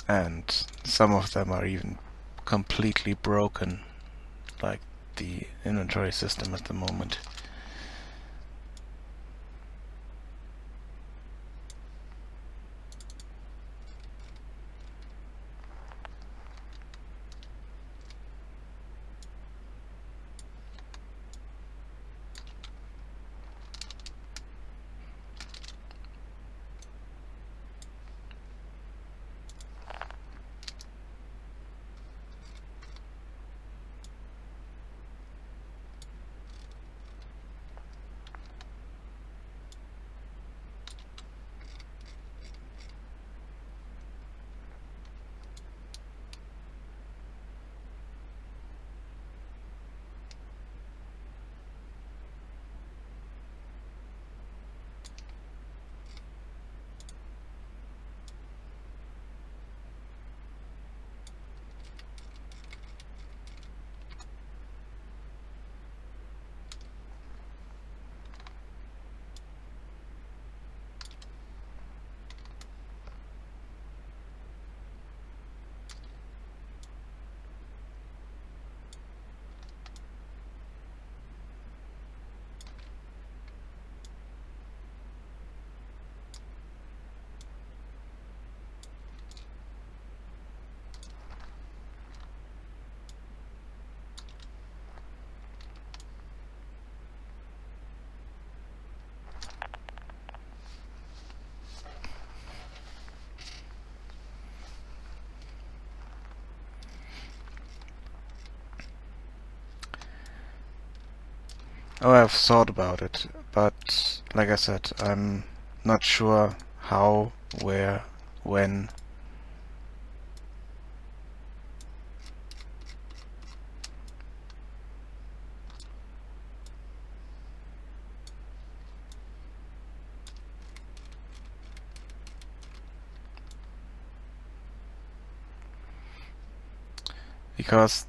And some of them are even completely broken, like the inventory system at the moment. Oh, I've thought about it, but like I said, I'm not sure how, where, when. Because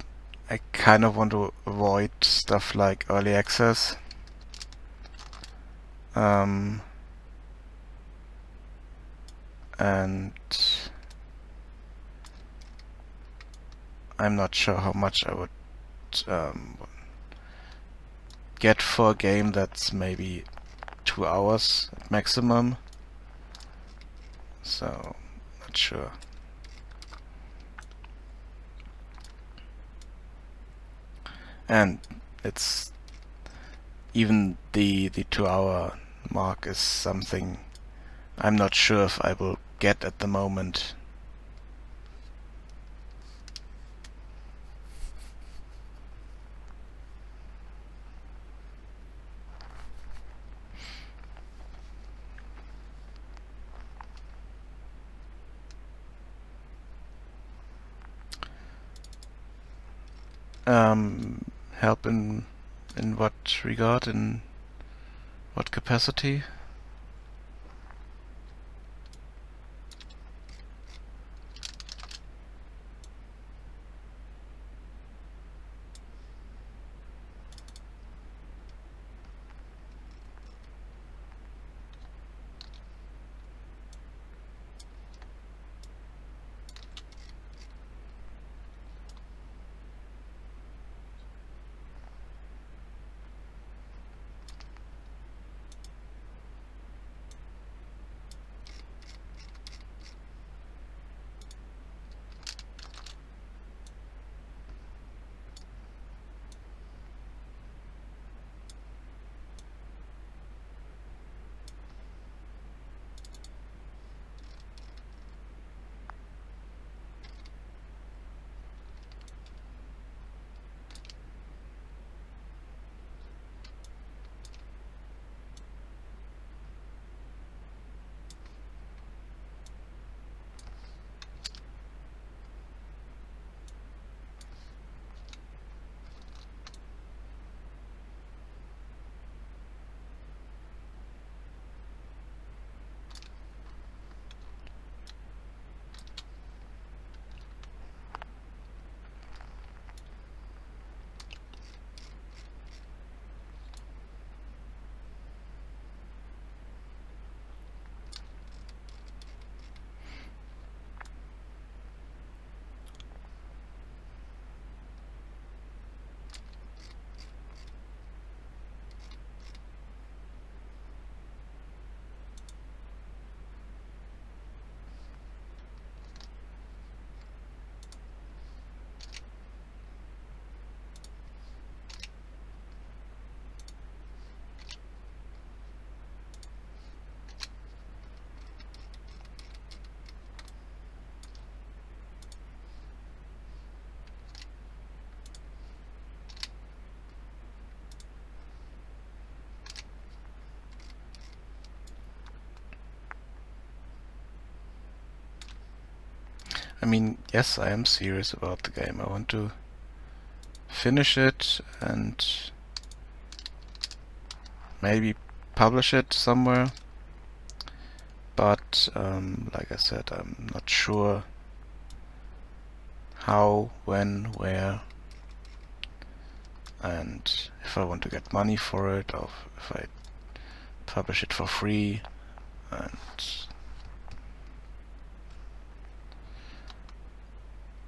I kind of want to avoid stuff like early access. And I'm not sure how much I would get for a game that's maybe 2 hours at maximum. So, not sure. And it's even the 2 hour mark is something I'm not sure if I will get at the moment. Help in what regard? In what capacity? I mean, yes, I am serious about the game. I want to finish it and maybe publish it somewhere. But like I said, I'm not sure how, when, where, and if I want to get money for it or if I publish it for free. And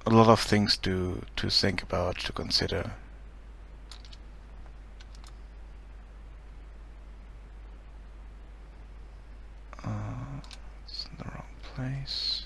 a lot of things to think about, to consider. It's in the wrong place.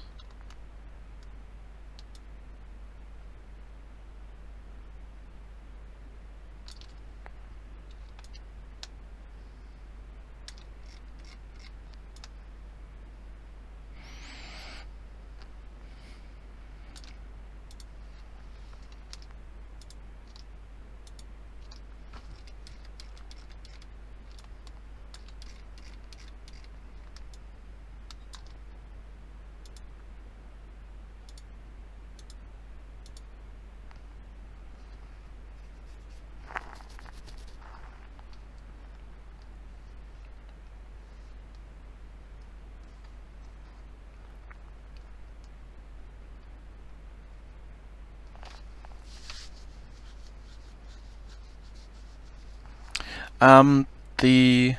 The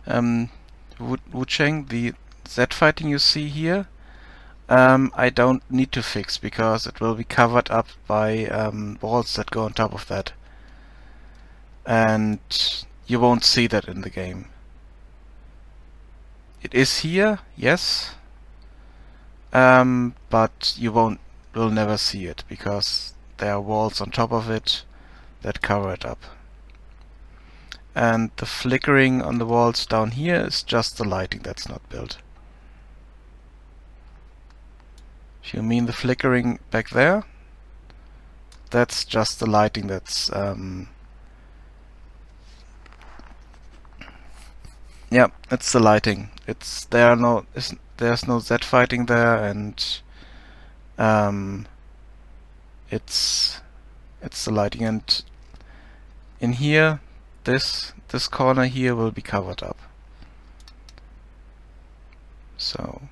Wucheng, the Z fighting you see here, I don't need to fix because it will be covered up by walls that go on top of that. And you won't see that in the game. It is here, yes, but will never see it because there are walls on top of it that cover it up. And the flickering on the walls down here is just the lighting that's not built. If you mean the flickering back there, that's just the lighting that's yeah, it's the lighting. There's no Z fighting there, and um, it's the lighting. And in here, this corner here will be covered up. So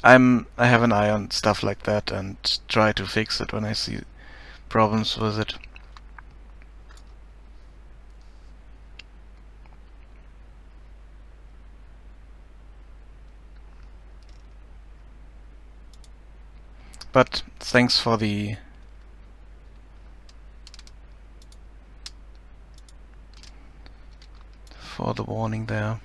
I have an eye on stuff like that and try to fix it when I see problems with it. But thanks for the warning there.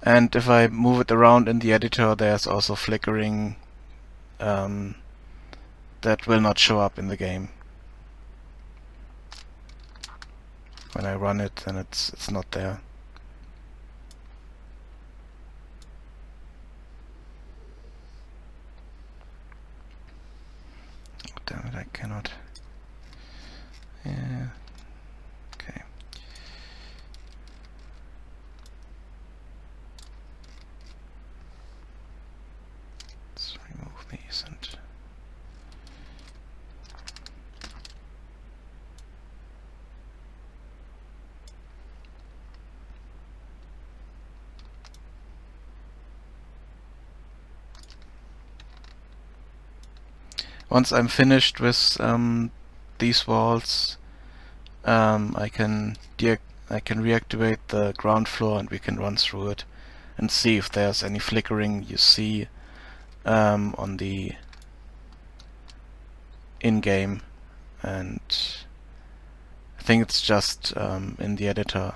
And if I move it around in the editor, there's also flickering that will not show up in the game. When I run it, then it's not there. Oh, damn it, I cannot. Yeah. Okay. Let's remove these and once I'm finished with these walls, I can reactivate the ground floor and we can run through it and see if there's any flickering you see on the in-game. And I think it's just in the editor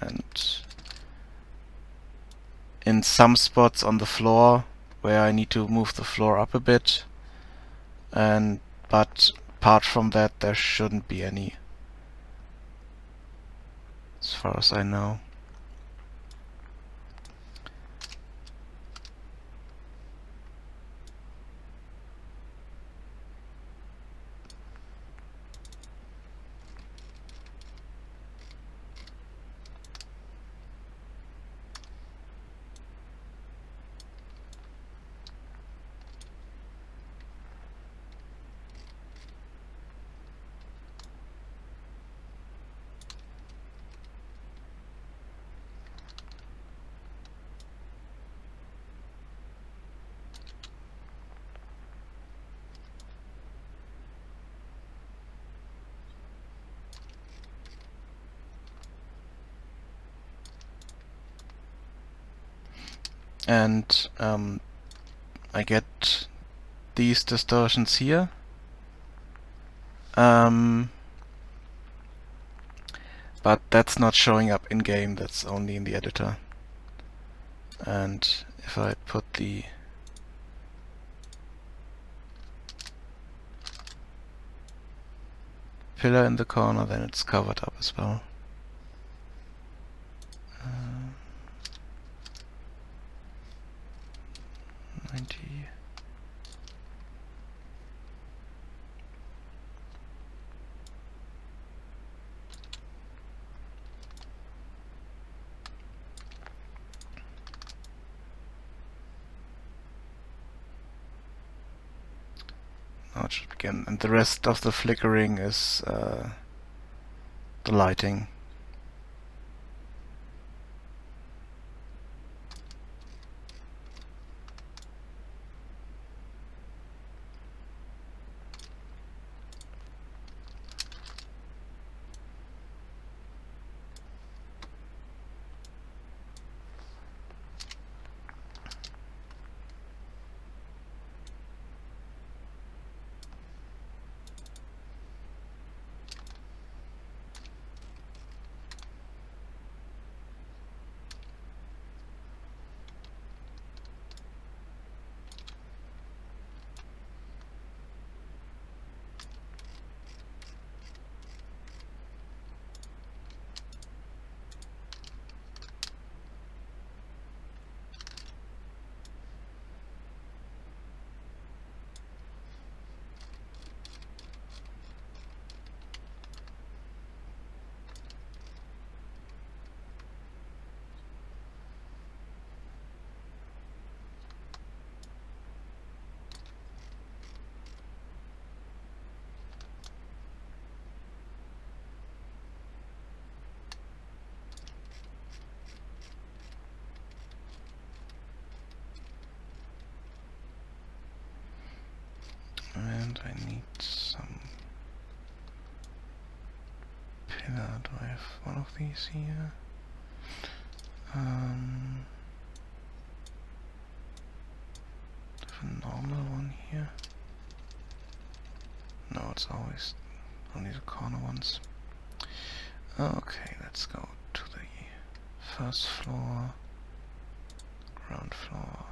and in some spots on the floor where I need to move the floor up a bit. But apart from that, there shouldn't be any, as far as I know. And I get these distortions here. But that's not showing up in-game, that's only in the editor. And if I put the pillar in the corner, then it's covered up as well. 90. Now it should begin. And the rest of the flickering is the lighting. And I need some pillar. Do I have one of these here? Have a normal one here? No, it's always only the corner ones. Okay, let's go to the first floor, ground floor.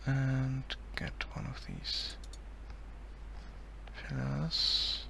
And get one of these pillars.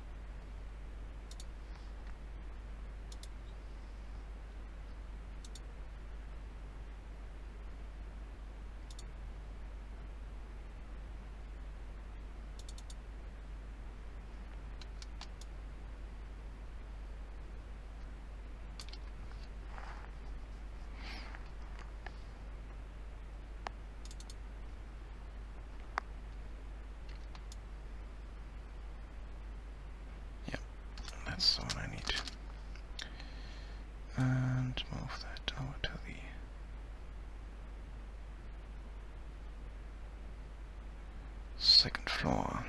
That's the one I need. And move that over to the second floor.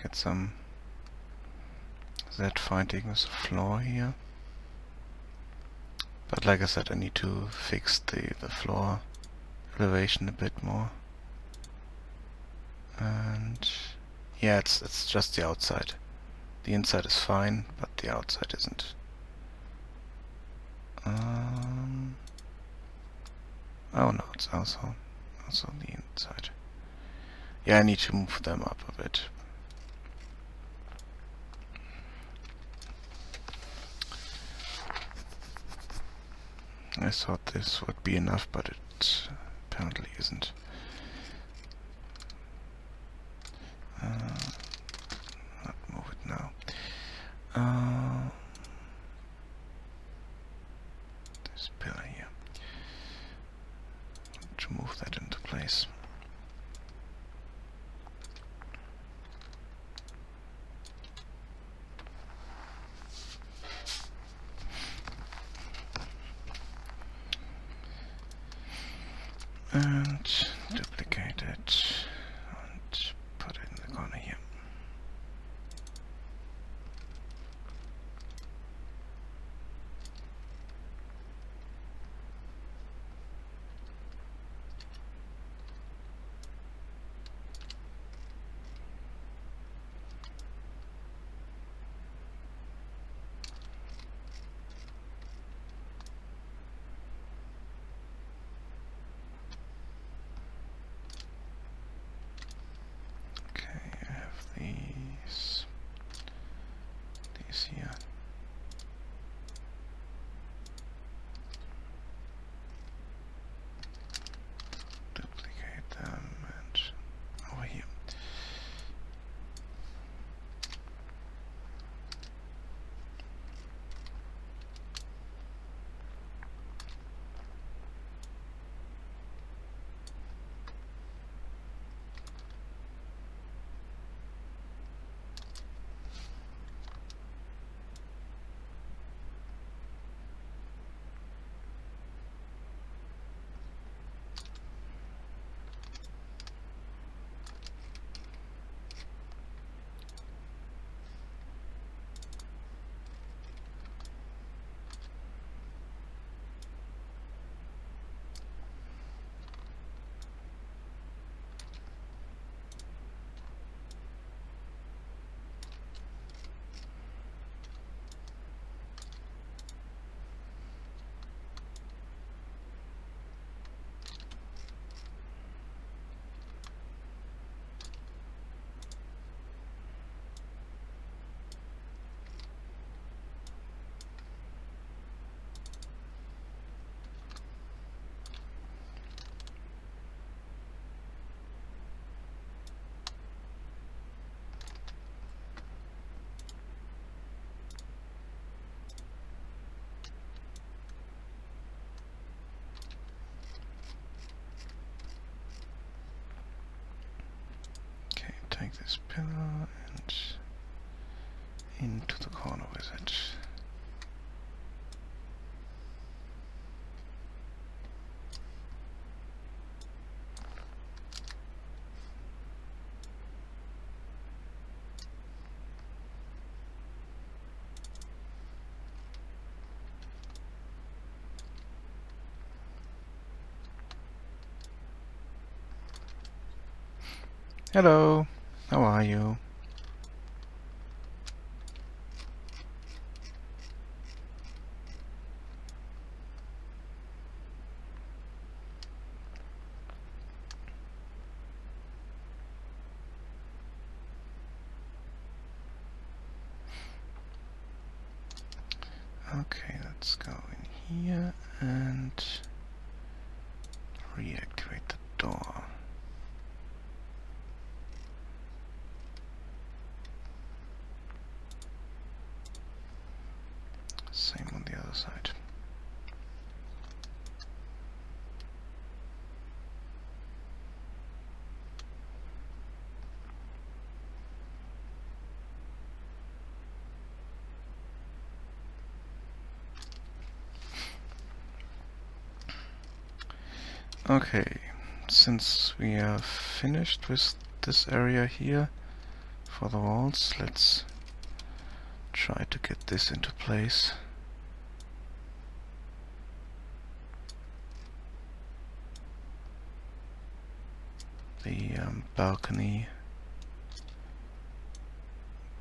Get some Z finding with the floor here. But like I said, I need to fix the floor elevation a bit more. And yeah, it's just the outside. The inside is fine, but the outside isn't. Oh no, it's also the inside. Yeah, I need to move them up a bit. I thought this would be enough, but it apparently isn't. Not move it now. This pillar here. To move that into place. And duplicate it and put it in the corner here. this pillar and into the corner with it. Hello, how are you? Okay, let's go in here and reactivate the door. Same on the other side. Okay, since we are finished with this area here for the walls, let's try to get this into place. The balcony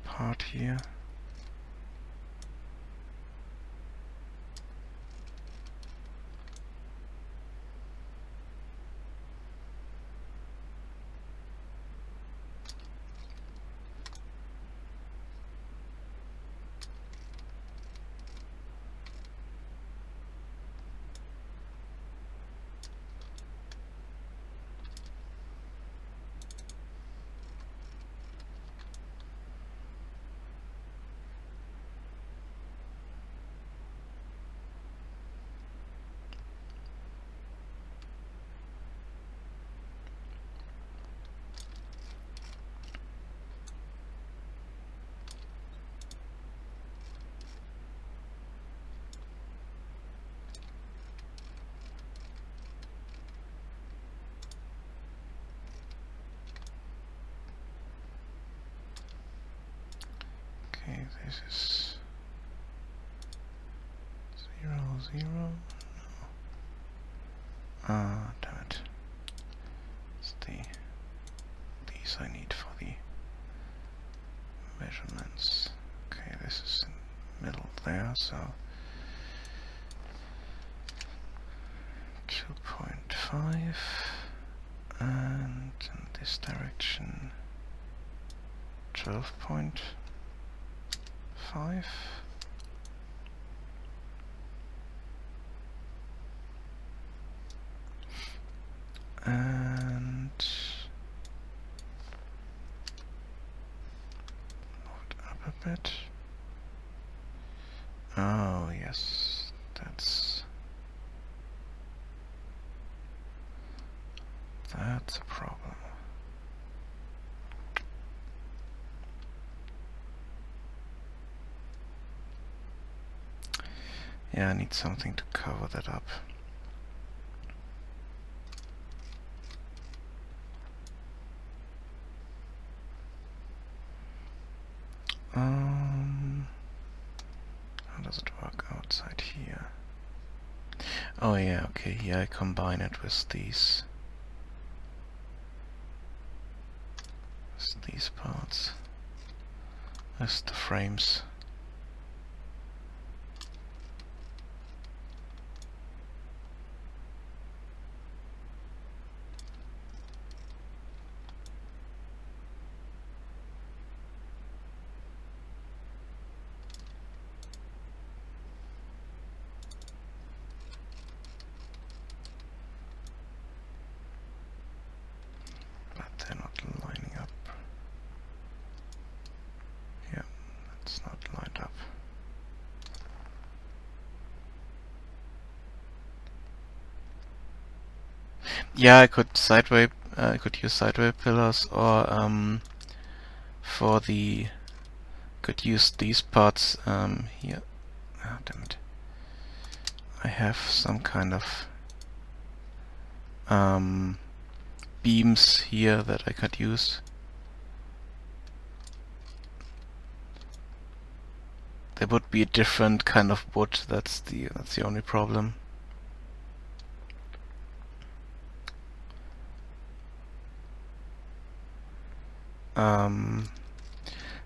part here. Okay, this is 0, 0. No. Ah, damn it. It's these I need for the measurements. Okay, this is in the middle there, so 2.5, and in this direction 12.5. And move it up a bit. Oh yes, that's a problem. Yeah, I need something to cover that up. How does it work outside here? Oh yeah, okay, here I combine it with these parts, with the frames. But they're not lining up. Yeah, that's not lined up. Yeah, I could use sideway pillars, or for the could use these parts here. Oh, damn it. I have some kind of beams here that I could use. There would be a different kind of wood. That's the only problem.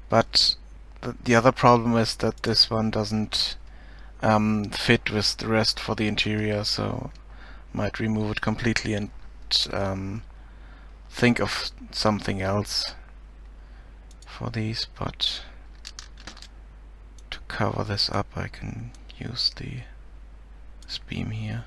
But the other problem is that this one doesn't fit with the rest for the interior, so might remove it completely and think of something else for these. But to cover this up, I can use this beam here.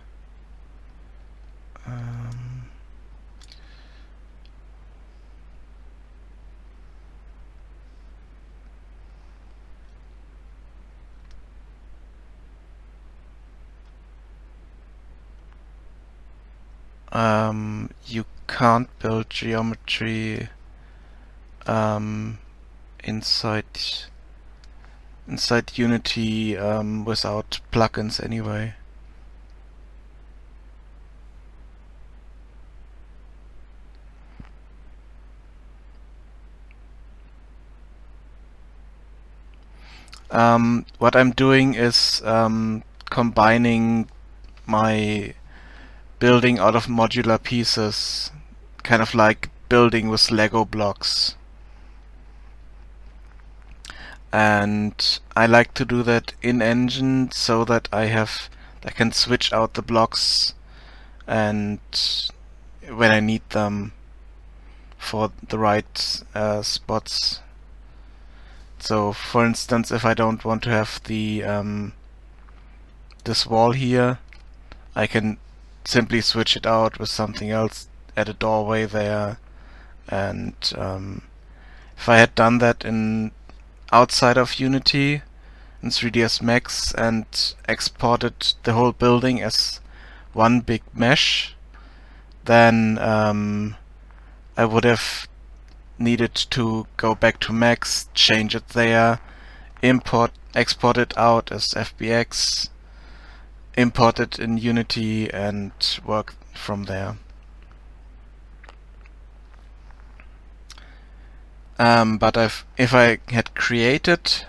You can't build geometry inside Unity without plugins anyway. What I'm doing is combining my building out of modular pieces, kind of like building with Lego blocks. And I like to do that in engine so that I can switch out the blocks and when I need them for the right spots. So for instance, if I don't want to have the this wall here, I can simply switch it out with something else, add a doorway there, and if I had done that in outside of Unity in 3ds Max and exported the whole building as one big mesh, then I would have needed to go back to Max, change it there, export it out as FBX, import it in Unity, and work from there. But if I had created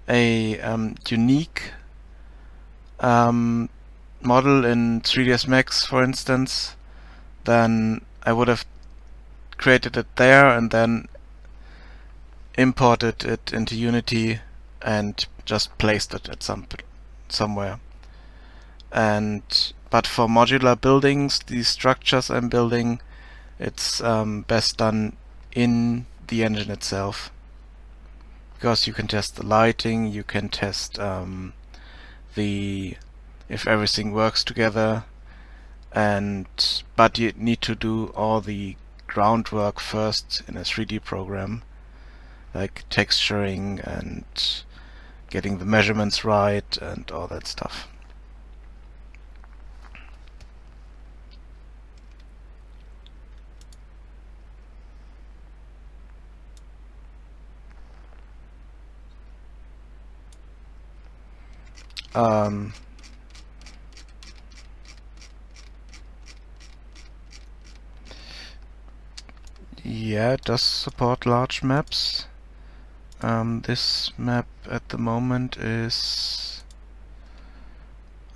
a unique model in 3ds Max, for instance, then I would have created it there and then imported it into Unity and just placed it at somewhere. But for modular buildings, these structures I'm building, it's best done in the engine itself, because you can test the lighting, you can test if everything works together, but you need to do all the groundwork first in a 3D program, like texturing and getting the measurements right and all that stuff. Yeah, it does support large maps. This map at the moment is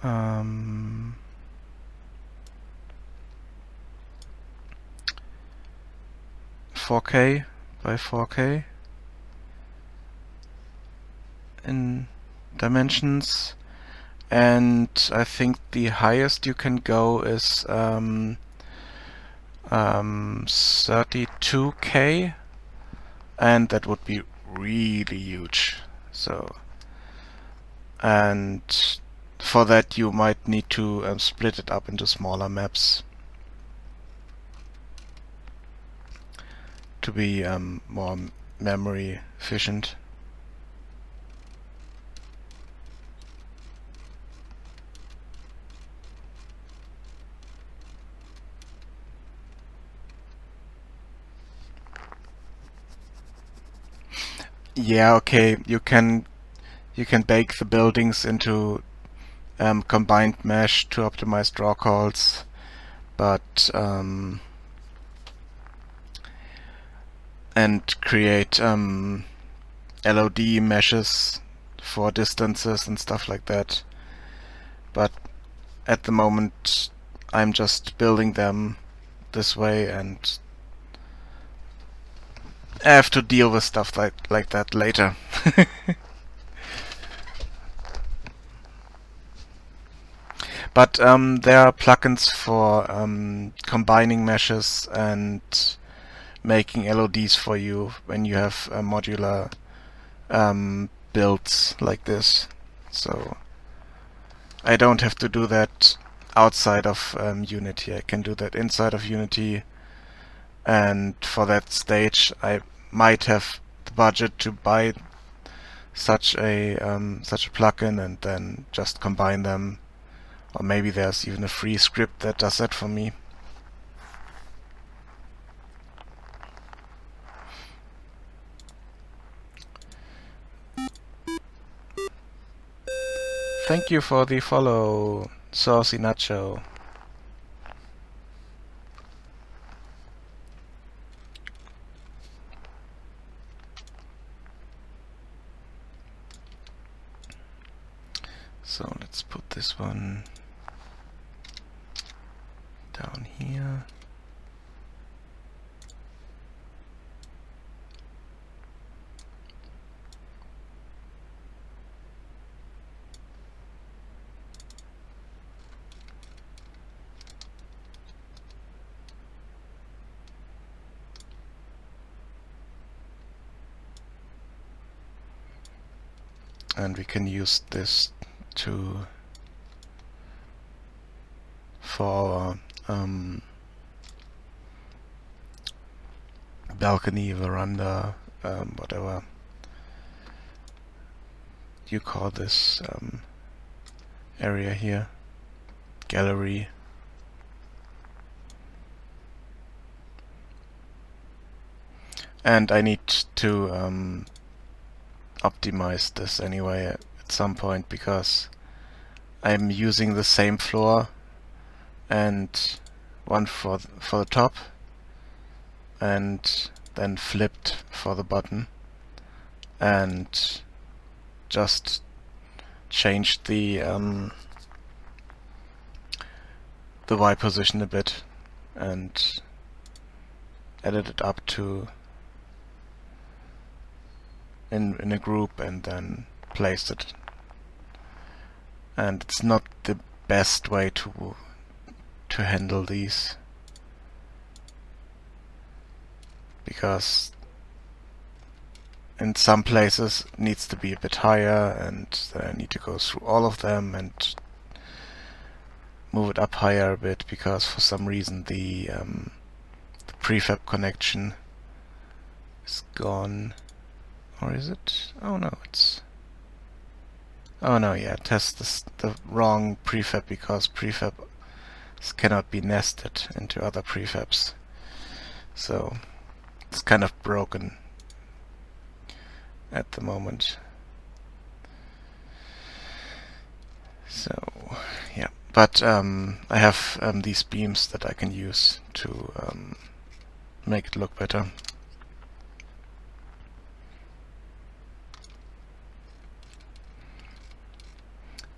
4K by 4K in dimensions, and I think the highest you can go is 32K, and that would be really huge. So, and for that you might need to split it up into smaller maps to be more memory efficient. Yeah, okay, you can bake the buildings into combined mesh to optimize draw calls, but and create LOD meshes for distances and stuff like that. But at the moment, I'm just building them this way, and I have to deal with stuff like that later. But there are plugins for combining meshes and making LODs for you when you have modular builds like this. So I don't have to do that outside of Unity. I can do that inside of Unity, and for that stage I might have the budget to buy such a plugin and then just combine them. Or maybe there's even a free script that does that for me. Thank you for the follow, Saucy Nacho. So let's put this one down here. And we can use this to for balcony, veranda, whatever you call this area here, gallery. And I need to optimize this anyway at some point, because I'm using the same floor and one for the top and then flipped for the bottom, and just changed the Y position a bit and added it up to in a group and then placed it. And it's not the best way to handle these, because in some places it needs to be a bit higher, and then I need to go through all of them and move it up higher a bit, because for some reason the prefab connection is gone. Or is it? Oh no, it's... Oh no, yeah, it has the wrong prefab, because prefabs cannot be nested into other prefabs. So it's kind of broken at the moment. So yeah, but I have these beams that I can use to make it look better.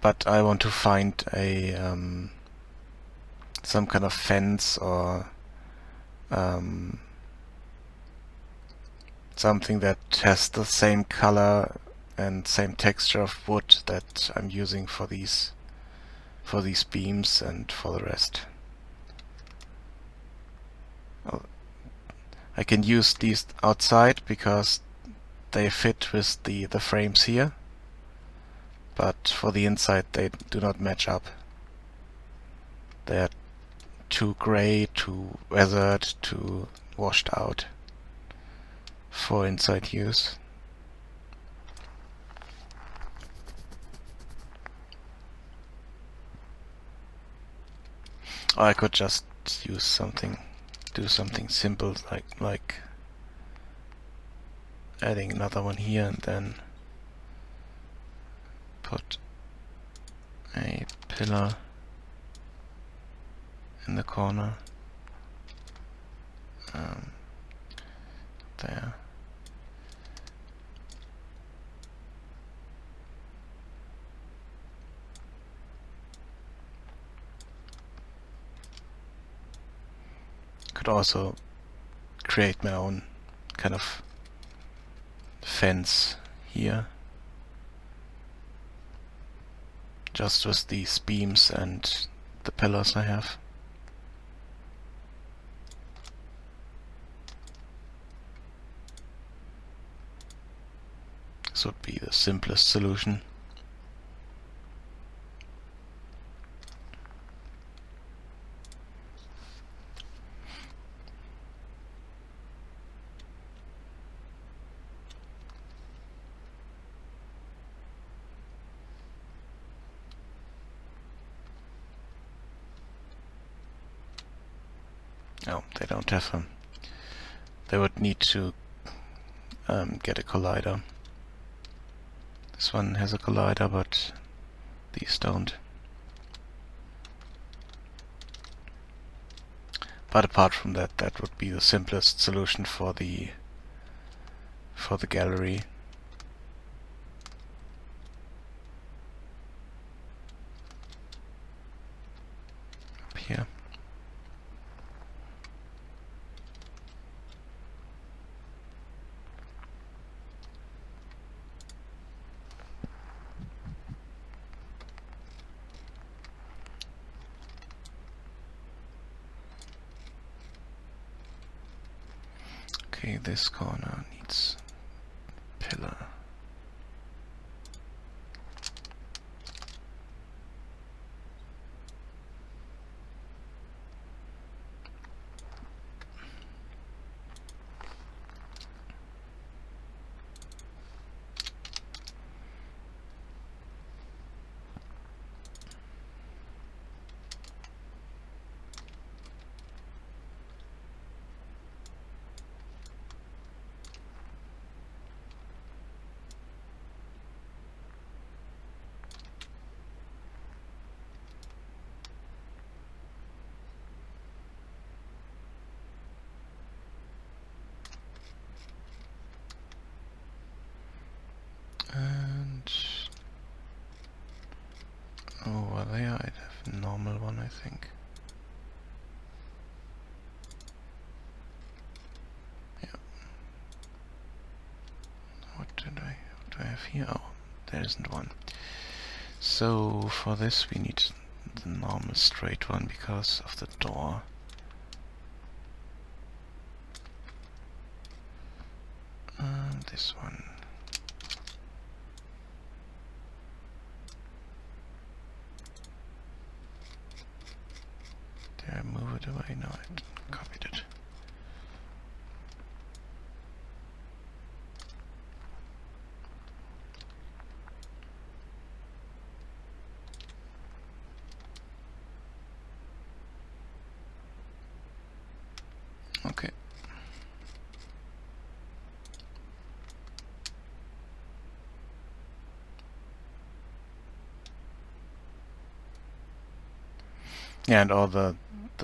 But I want to find a some kind of fence or something that has the same color and same texture of wood that I'm using for these beams and for the rest. I can use these outside because they fit with the frames here, but for the inside they do not match up. They are too gray, too weathered, too washed out for inside use. Or I could just use something, do something simple like adding another one here and then put a pillar in the corner. There. Could also create my own kind of fence here, just with these beams and the pillars I have. This would be the simplest solution. No, they don't have them. They would need to get a collider. This one has a collider, but these don't. But apart from that, that would be the simplest solution for the gallery. Up here. Okay, this corner needs pillar. And over there I'd have a normal one, I think. Yeah. What do I have here? Oh, there isn't one. So for this we need the normal straight one because of the door. This one. Did I move it away? No, I copied it. Okay. Yeah, and all the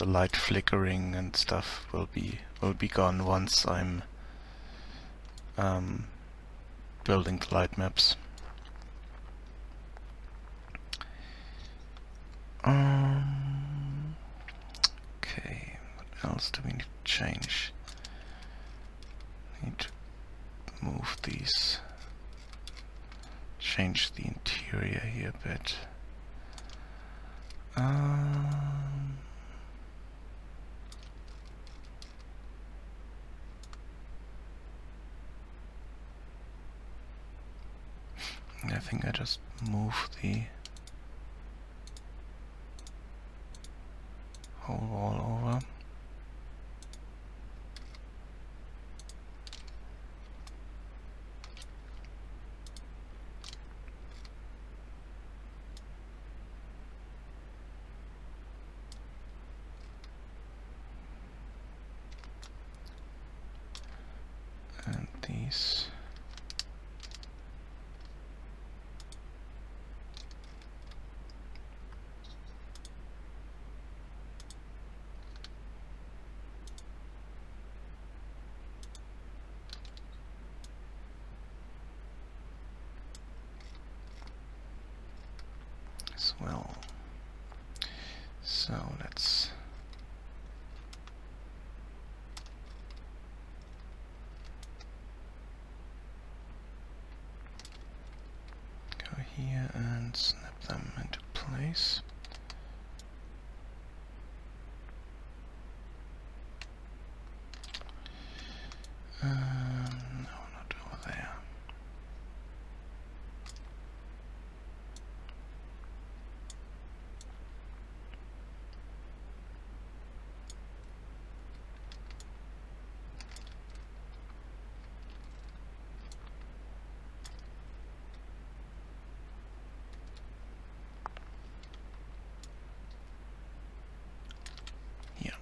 light flickering and stuff will be gone once I'm building the light maps. Okay, what else do we need to change? Need to move these, change the interior here a bit. I think I just move the whole wall over. And these place. No, not over there. Here.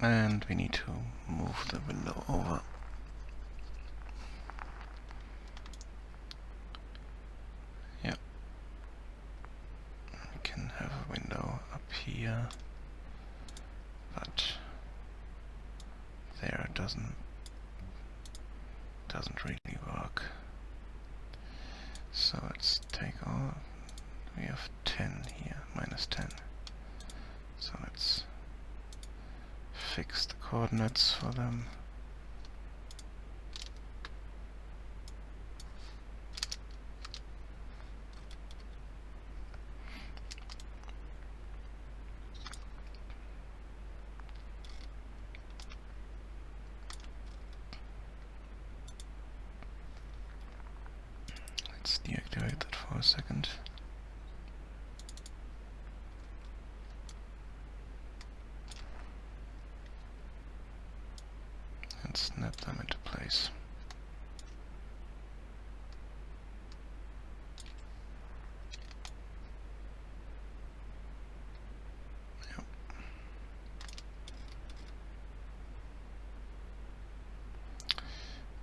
And we need to move the window over. Yeah. We can have a window up here, but there it doesn't really work. So let's take all. We have 10 here, -10. So let's fix the coordinates for them. Let's deactivate that for a second. And snap them into place. Yep.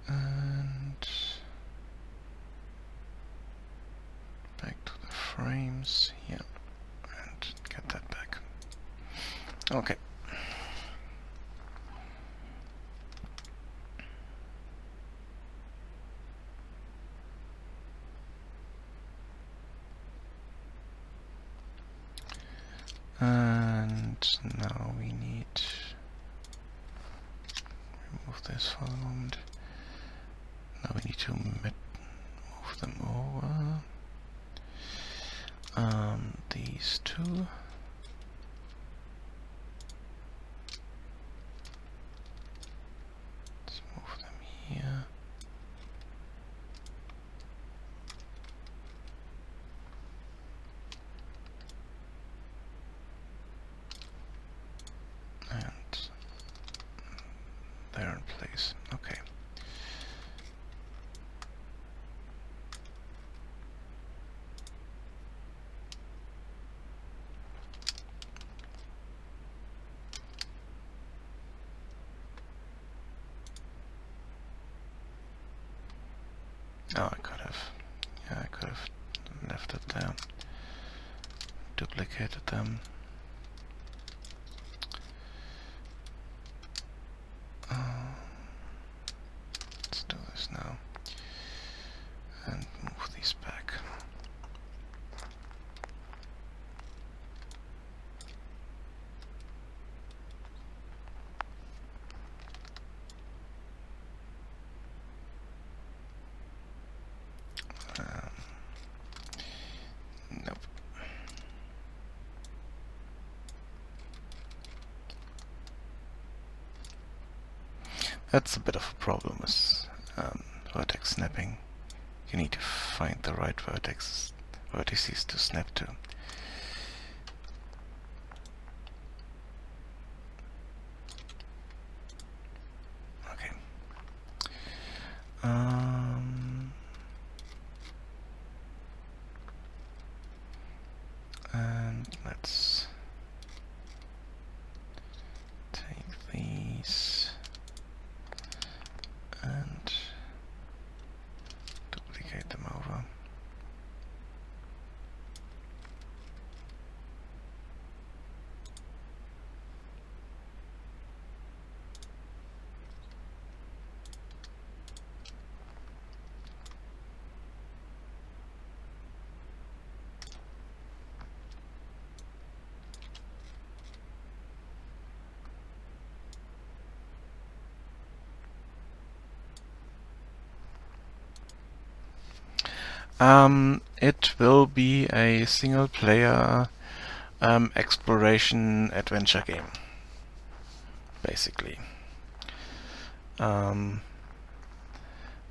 And back to the frames here and get that back. Okay. And now we need remove this for the moment. Now we need to move them over. These two. Let's move them here. And they're in place. Okay. Oh, I could have. Yeah, I could have left it there. Duplicated them. Let's do this now. And move these back. Nope. That's a bit of a problem with vertex snapping. You need to find the right vertices to snap to. Okay. And let's take these and duplicate them over. It will be a single player exploration adventure game, basically.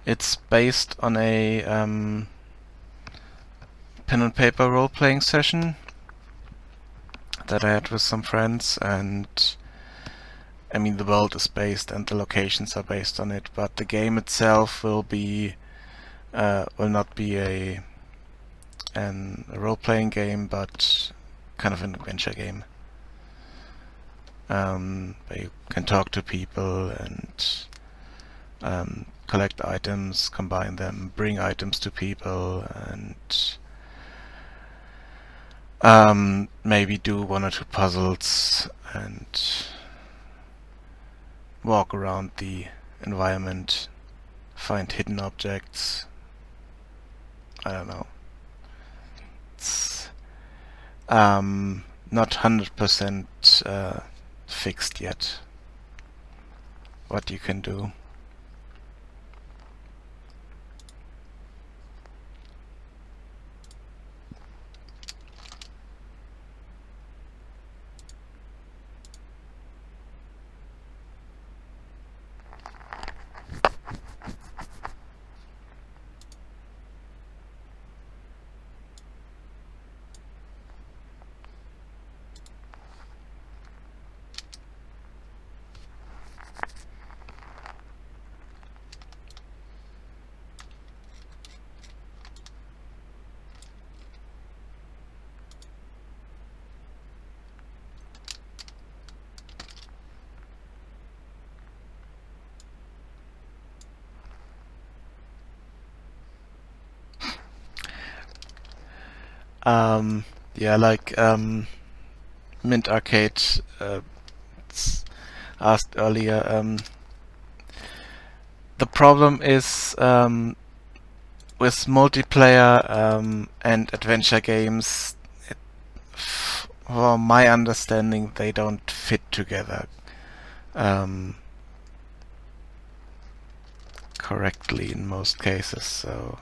It's based on a pen and paper role-playing session that I had with some friends, and I mean the world is based and the locations are based on it, but the game itself will not be a role-playing game, but kind of an adventure game. Where you can talk to people and collect items, combine them, bring items to people, and maybe do one or two puzzles and walk around the environment, find hidden objects. I don't know. It's not 100% fixed yet what you can do. Yeah, like Mint Arcade asked earlier. The problem is with multiplayer and adventure games, for my understanding, they don't fit together correctly in most cases. So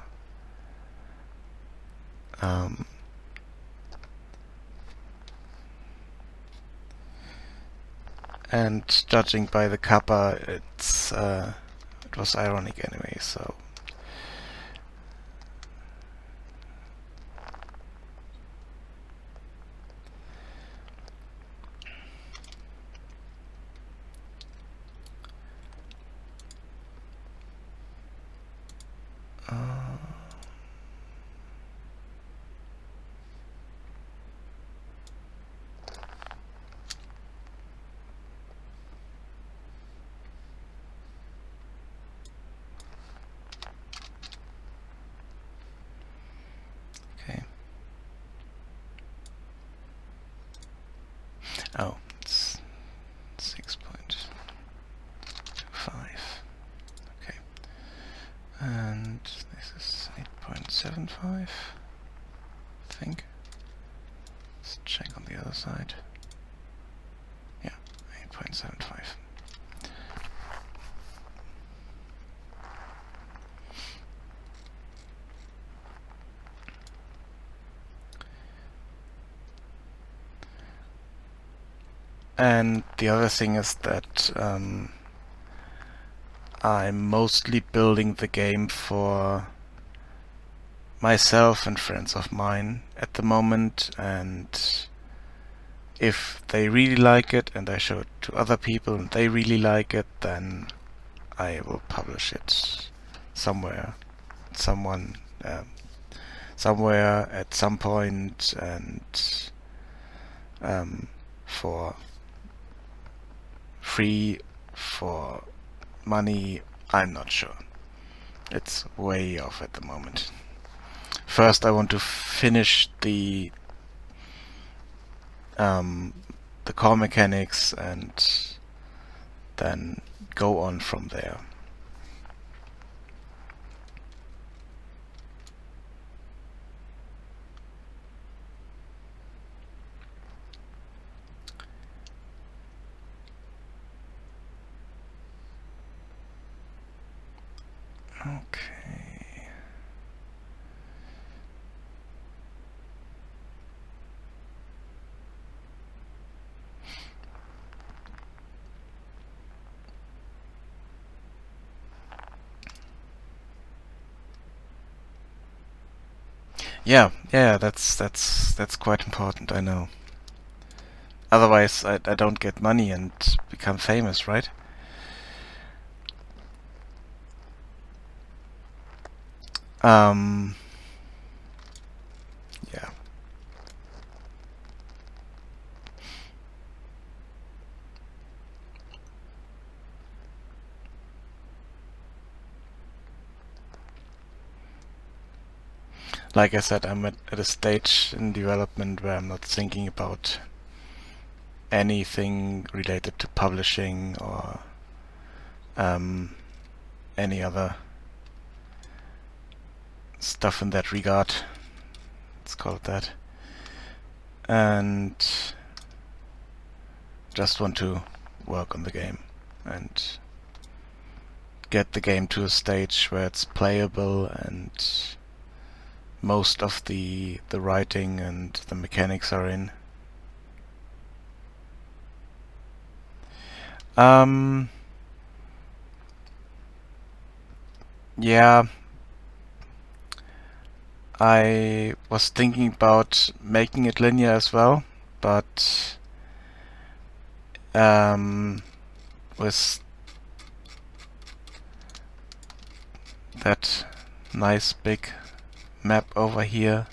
and judging by the kappa, it was ironic anyway. So. Okay. Oh, it's 6.25. Okay. And this is 8.75, I think. Let's check on the other side. Yeah, 8.75. And the other thing is that I'm mostly building the game for myself and friends of mine at the moment, and if they really like it and I show it to other people and they really like it, then I will publish it somewhere, somewhere at some point, and for free, for money, I'm not sure. It's way off at the moment. First, I want to finish the core mechanics and then go on from there. Okay. Yeah, that's quite important, I know. Otherwise, I don't get money and become famous, right? Um, yeah. Like I said, I'm at a stage in development where I'm not thinking about anything related to publishing or um, any other stuff in that regard. Let's call it that. And just want to work on the game and get the game to a stage where it's playable and most of the writing and the mechanics are in. Um, yeah, I was thinking about making it linear as well, but with that nice big map over here,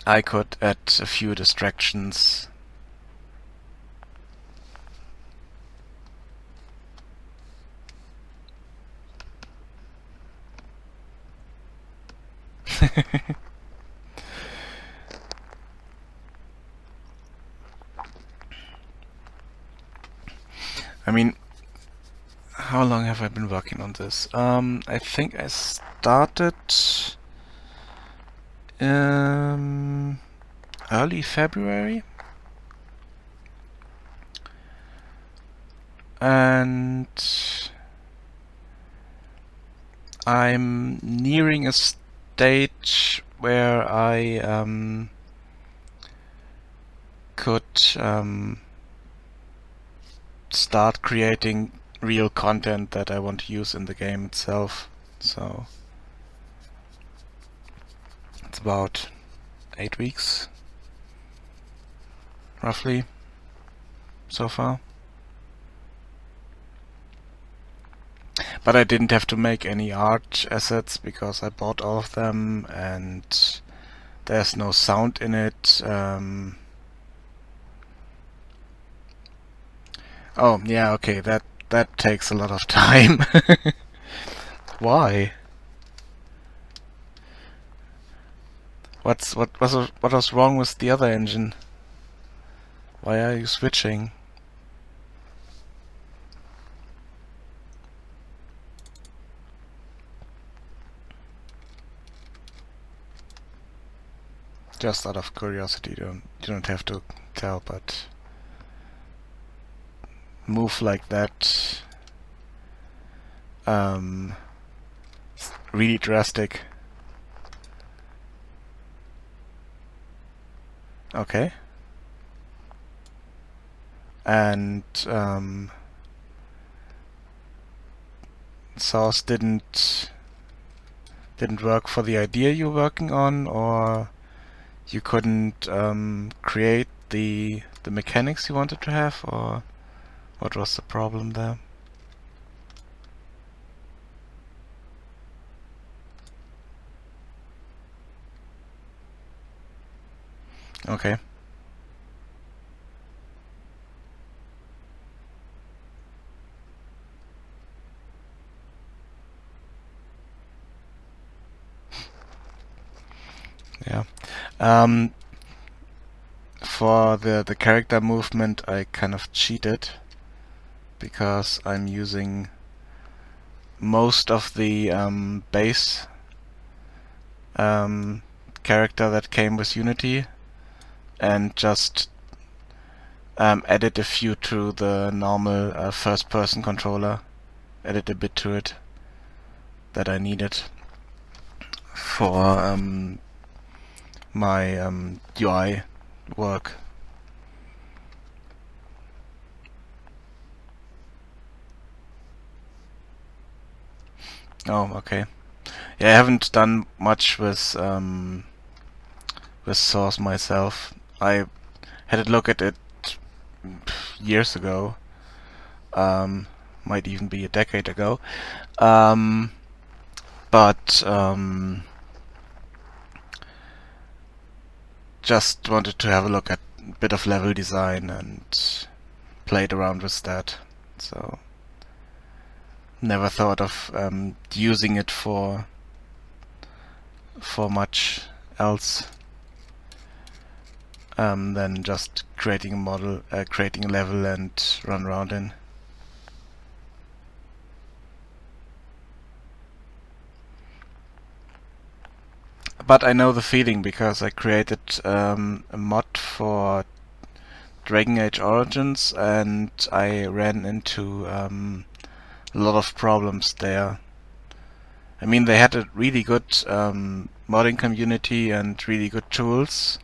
I could add a few distractions. I mean, how long have I been working on this? I think I started early February, and I'm nearing a stage where I could start creating real content that I want to use in the game itself. So it's about 8 weeks, roughly, so far. But I didn't have to make any art assets because I bought all of them and there's no sound in it. Oh, yeah, okay, that takes a lot of time. Why? What was wrong with the other engine? Why are you switching? Just out of curiosity, you don't have to tell, but move like that. Really drastic. Okay. And Source didn't work for the idea you're working on, or you couldn't create the mechanics you wanted to have, or what was the problem there? Okay. Yeah. Um, for the character movement, I kind of cheated because I'm using most of the base character that came with Unity and just added a few to the normal first-person controller. Added a bit to it that I needed for my UI work. Oh, okay. Yeah, I haven't done much with Source myself. I had a look at it years ago. Um, might even be a decade ago. Um, but just wanted to have a look at a bit of level design and played around with that. So never thought of using it for much else than just creating a model, creating a level, and run around in. But I know the feeling because I created a mod for Dragon Age Origins, and I ran into a lot of problems there. I mean, they had a really good modding community and really good tools,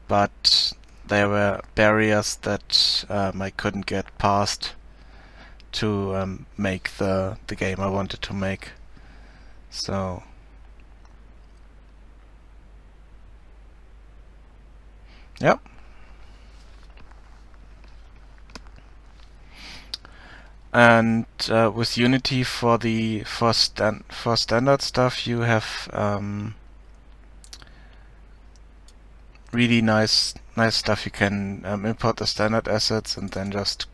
but there were barriers that I couldn't get past to make the game I wanted to make. So yeah. And with Unity for the for standard stuff, you have really nice stuff. You can import the standard assets and then just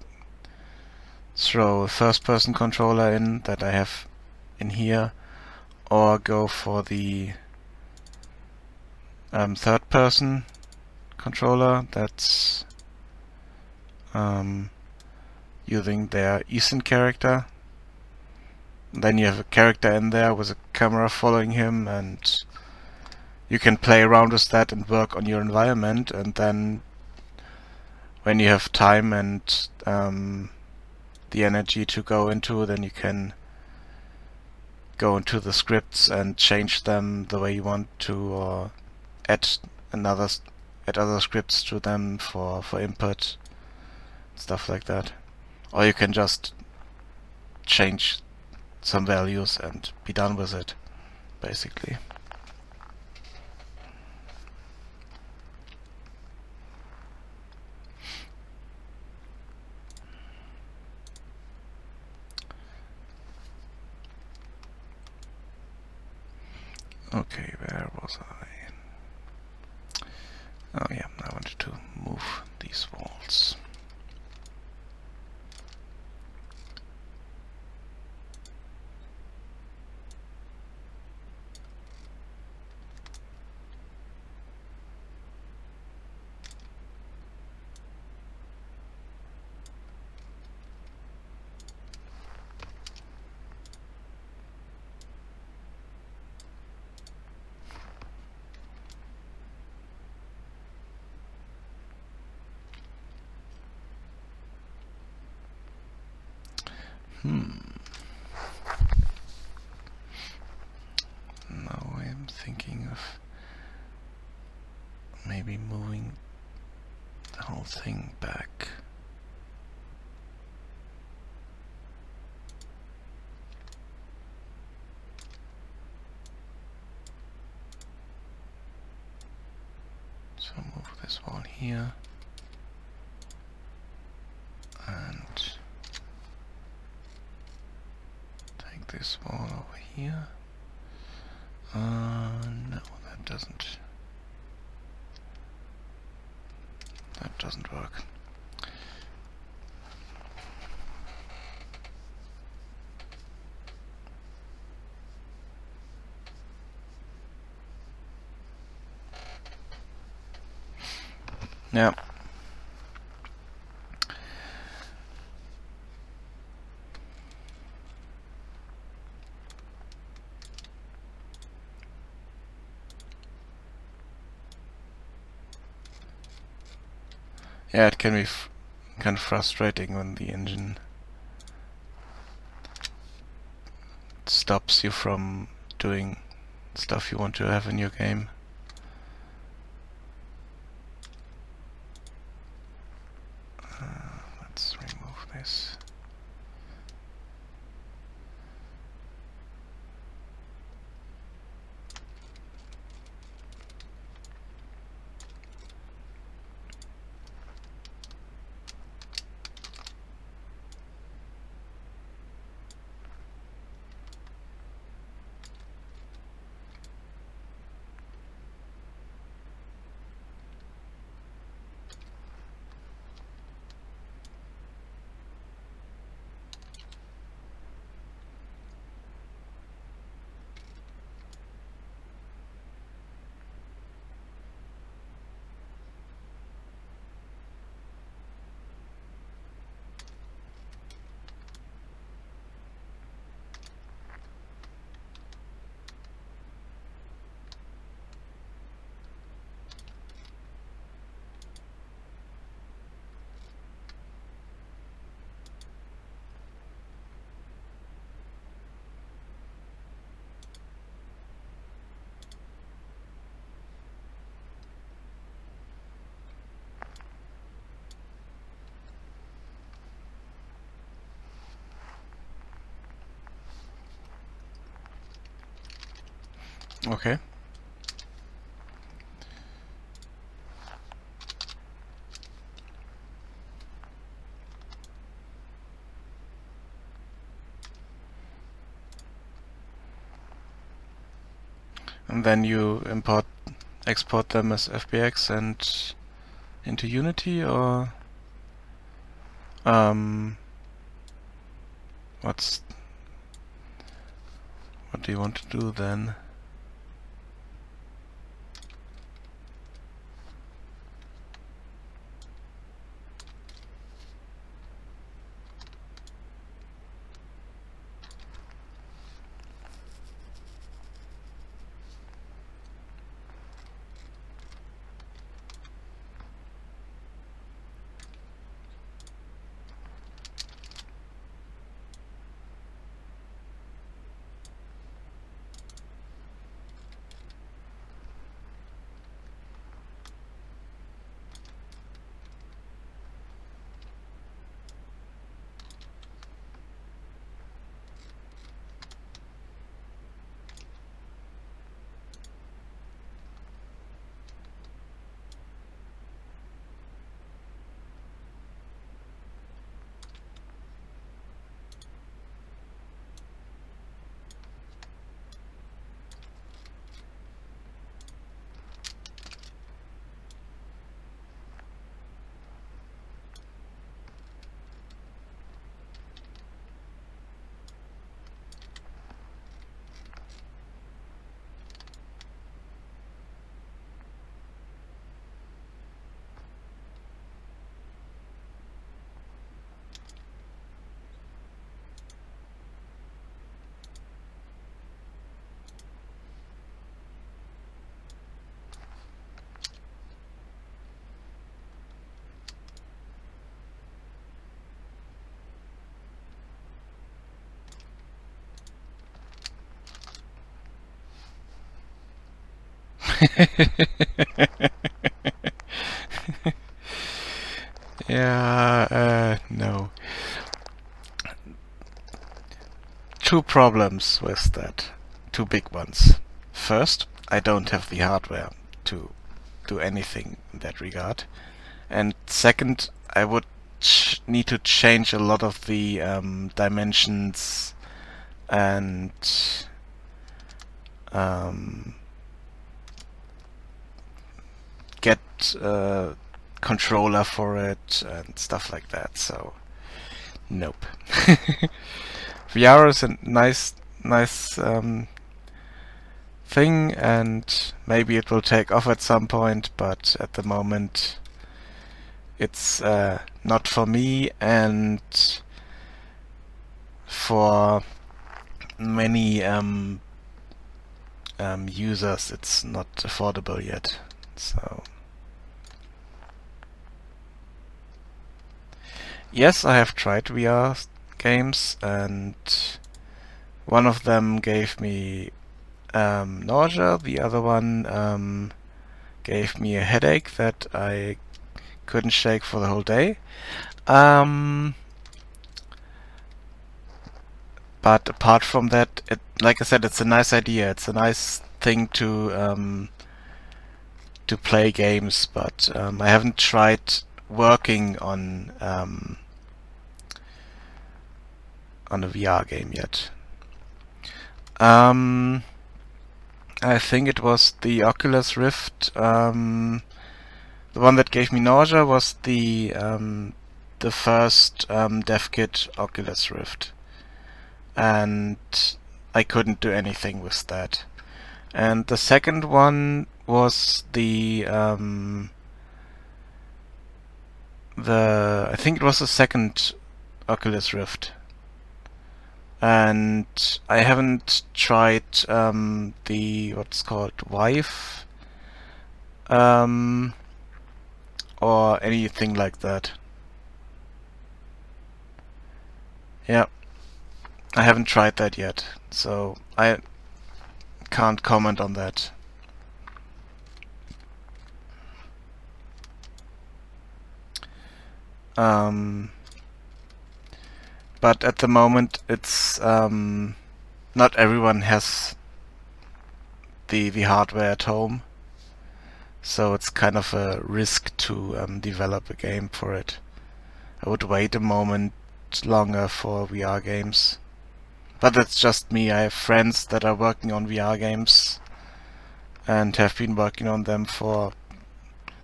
throw a first-person controller in that I have in here, or go for the third-person controller that's using their Ethan character. Then you have a character in there with a camera following him, and you can play around with that and work on your environment. And then when you have time and the energy to go into, then you can go into the scripts and change them the way you want to, or add another add other scripts to them for input, stuff like that. Or you can just change some values and be done with it, basically. Okay, where was I? Oh yeah, I wanted to move these walls. Now I'm thinking of maybe moving the whole thing back. So move this wall here and take this wall over here. No, that doesn't work. Yeah. Yeah, it can be kind of frustrating when the engine stops you from doing stuff you want to have in your game. Let's remove this. Okay. And then you export them as FBX and into Unity, or what do you want to do then? Yeah, no. Two problems with that. Two big ones. First, I don't have the hardware to do anything in that regard. And second, I would need to change a lot of the dimensions and um, get a controller for it and stuff like that. So, nope. VR is a nice thing, and maybe it will take off at some point, but at the moment it's not for me, and for many users it's not affordable yet. So yes, I have tried VR games, and one of them gave me nausea, the other one gave me a headache that I couldn't shake for the whole day. But apart from that, like I said, it's a nice idea. It's a nice thing to play games, but I haven't tried working on a VR game yet. I think it was the Oculus Rift. The one that gave me nausea was the first dev kit Oculus Rift, and I couldn't do anything with that. And the second one was I think it was the second Oculus Rift, and I haven't tried the what's called Vive or anything like that. Yeah, I haven't tried that yet, so I can't comment on that. But at the moment, it's not everyone has the hardware at home. So it's kind of a risk to develop a game for it. I would wait a moment longer for VR games. But that's just me. I have friends that are working on VR games and have been working on them for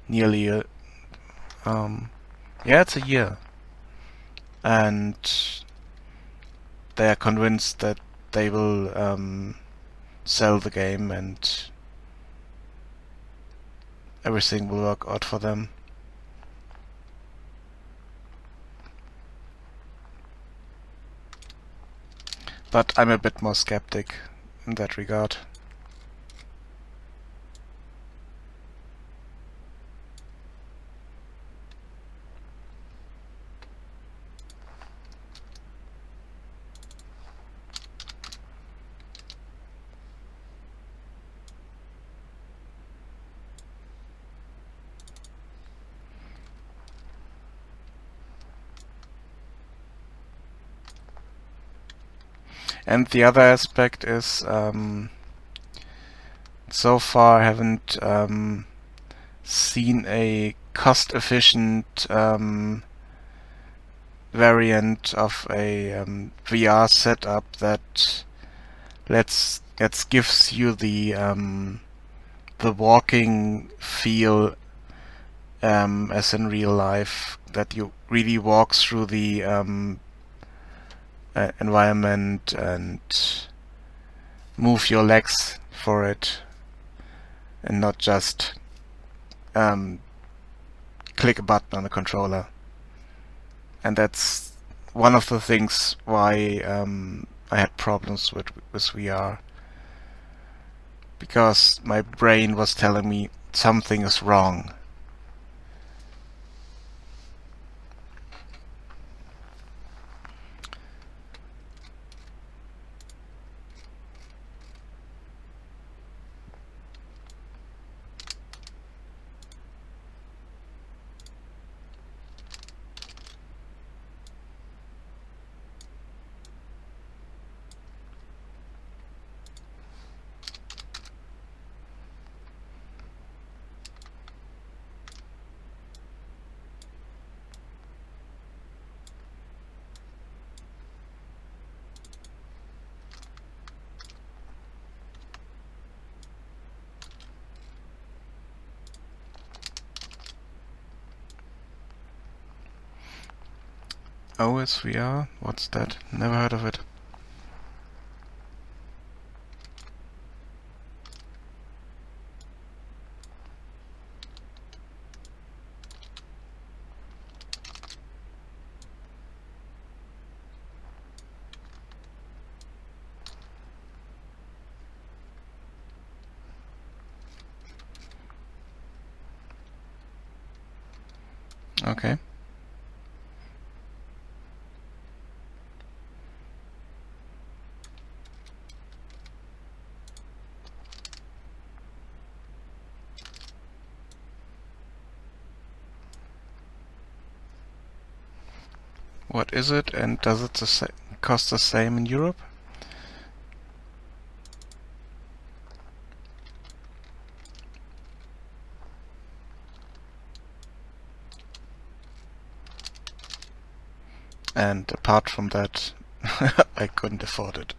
nearly it's a year. And they are convinced that they will sell the game and everything will work out for them. But I'm a bit more skeptic in that regard. And the other aspect is, so far I haven't seen a cost-efficient variant of a VR setup that gives you the walking feel as in real life, that you really walk through the environment and move your legs for it and not just click a button on the controller. And that's one of the things why I had problems with VR, because my brain was telling me something is wrong. OSVR? What's that? Never heard of it. Okay. What is it, and does it cost the same in Europe? And apart from that, I couldn't afford it.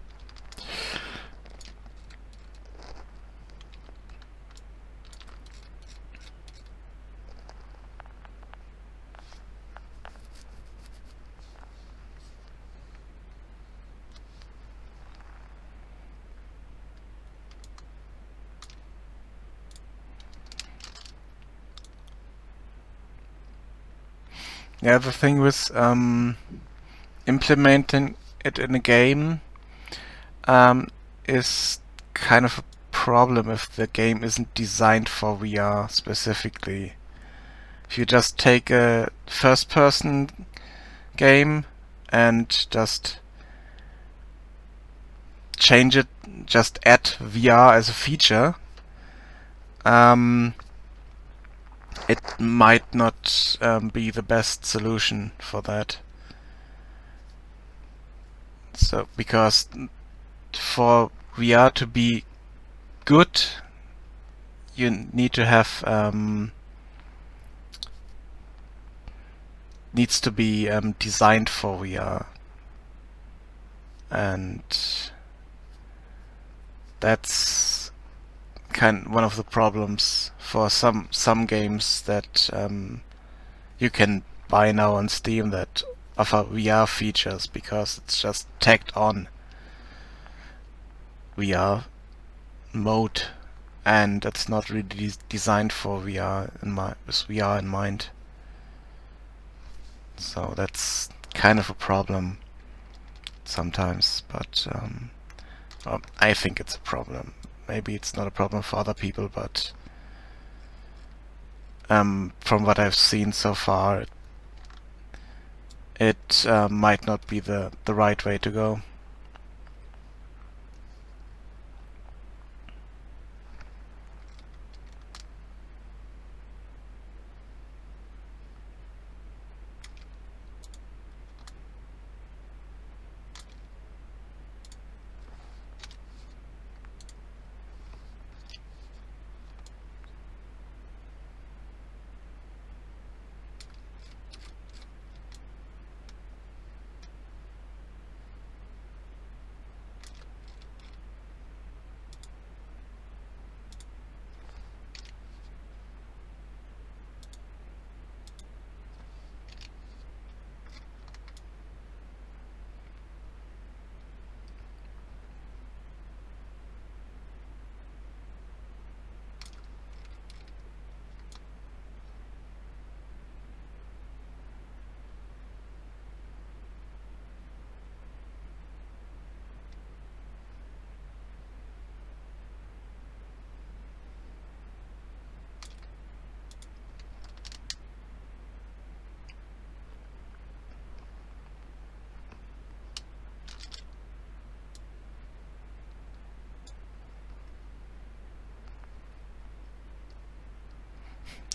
Yeah, the thing with implementing it in a game is kind of a problem if the game isn't designed for VR specifically. If you just take a first-person game and just change it, just add VR as a feature, it might not be the best solution for that. So, because for VR to be good, you need to have needs to be designed for VR, and that's one of the problems for some games that you can buy now on Steam that offer VR features, because it's just tagged on VR mode, and it's not really designed for VR with VR in mind. So that's kind of a problem sometimes, but well, I think it's a problem. Maybe it's not a problem for other people, but from what I've seen so far, it might not be the right way to go.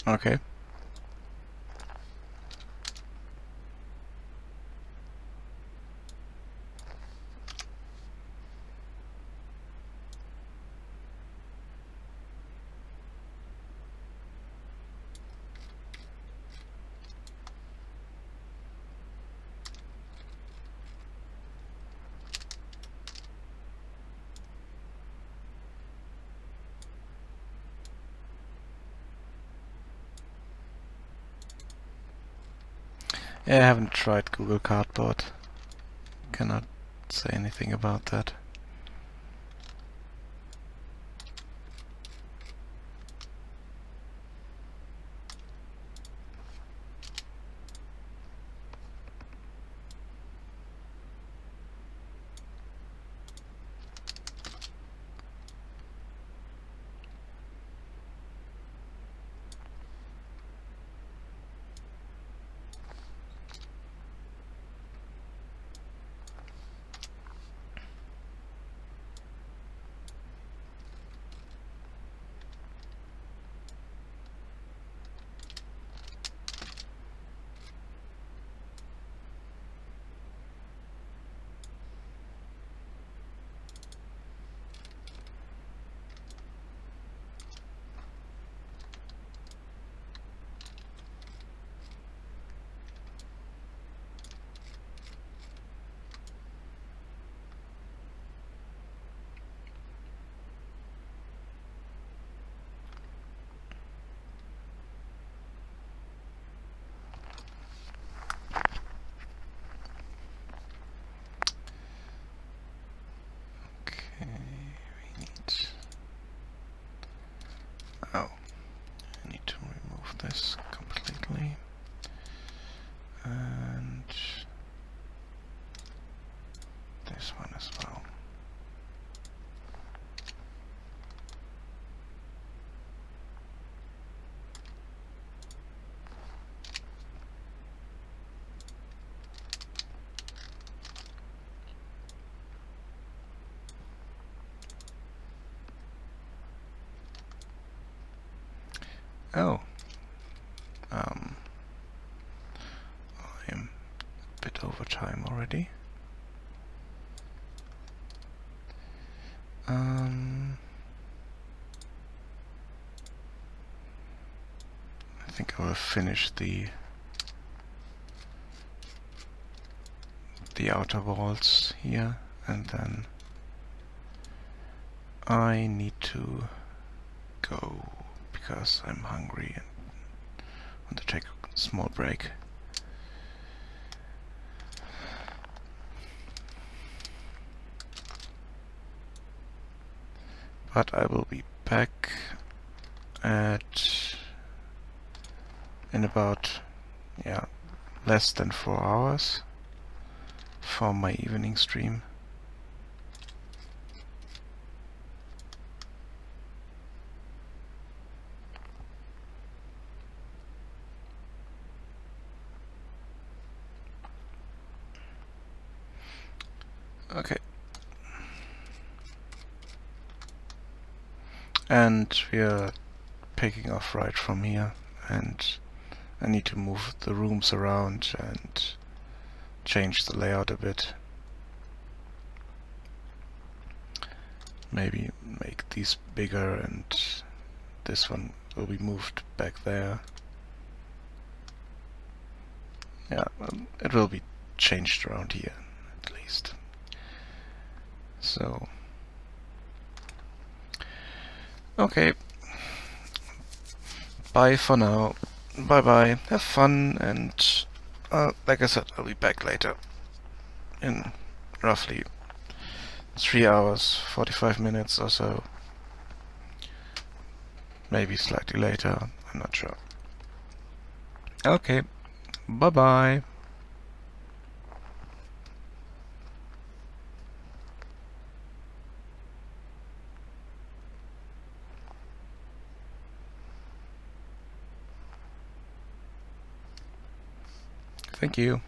Okay. Yeah, I haven't tried Google Cardboard. Cannot say anything about that. Okay, we need... Oh, I need to remove this completely. And this one as well. Oh, I'm a bit over time already. finish the outer walls here, and then I need to go because I'm hungry and want to take a small break. But I will be back in about less than 4 hours for my evening stream. Okay. And we are picking off right from here, and I need to move the rooms around and change the layout a bit. Maybe make these bigger, and this one will be moved back there. Yeah, it will be changed around here at least. So, okay. Bye for now. Bye bye. Have fun, and like I said, I'll be back later in roughly 3 hours, 45 minutes or so. Maybe slightly later, I'm not sure. Okay, bye bye. Thank you.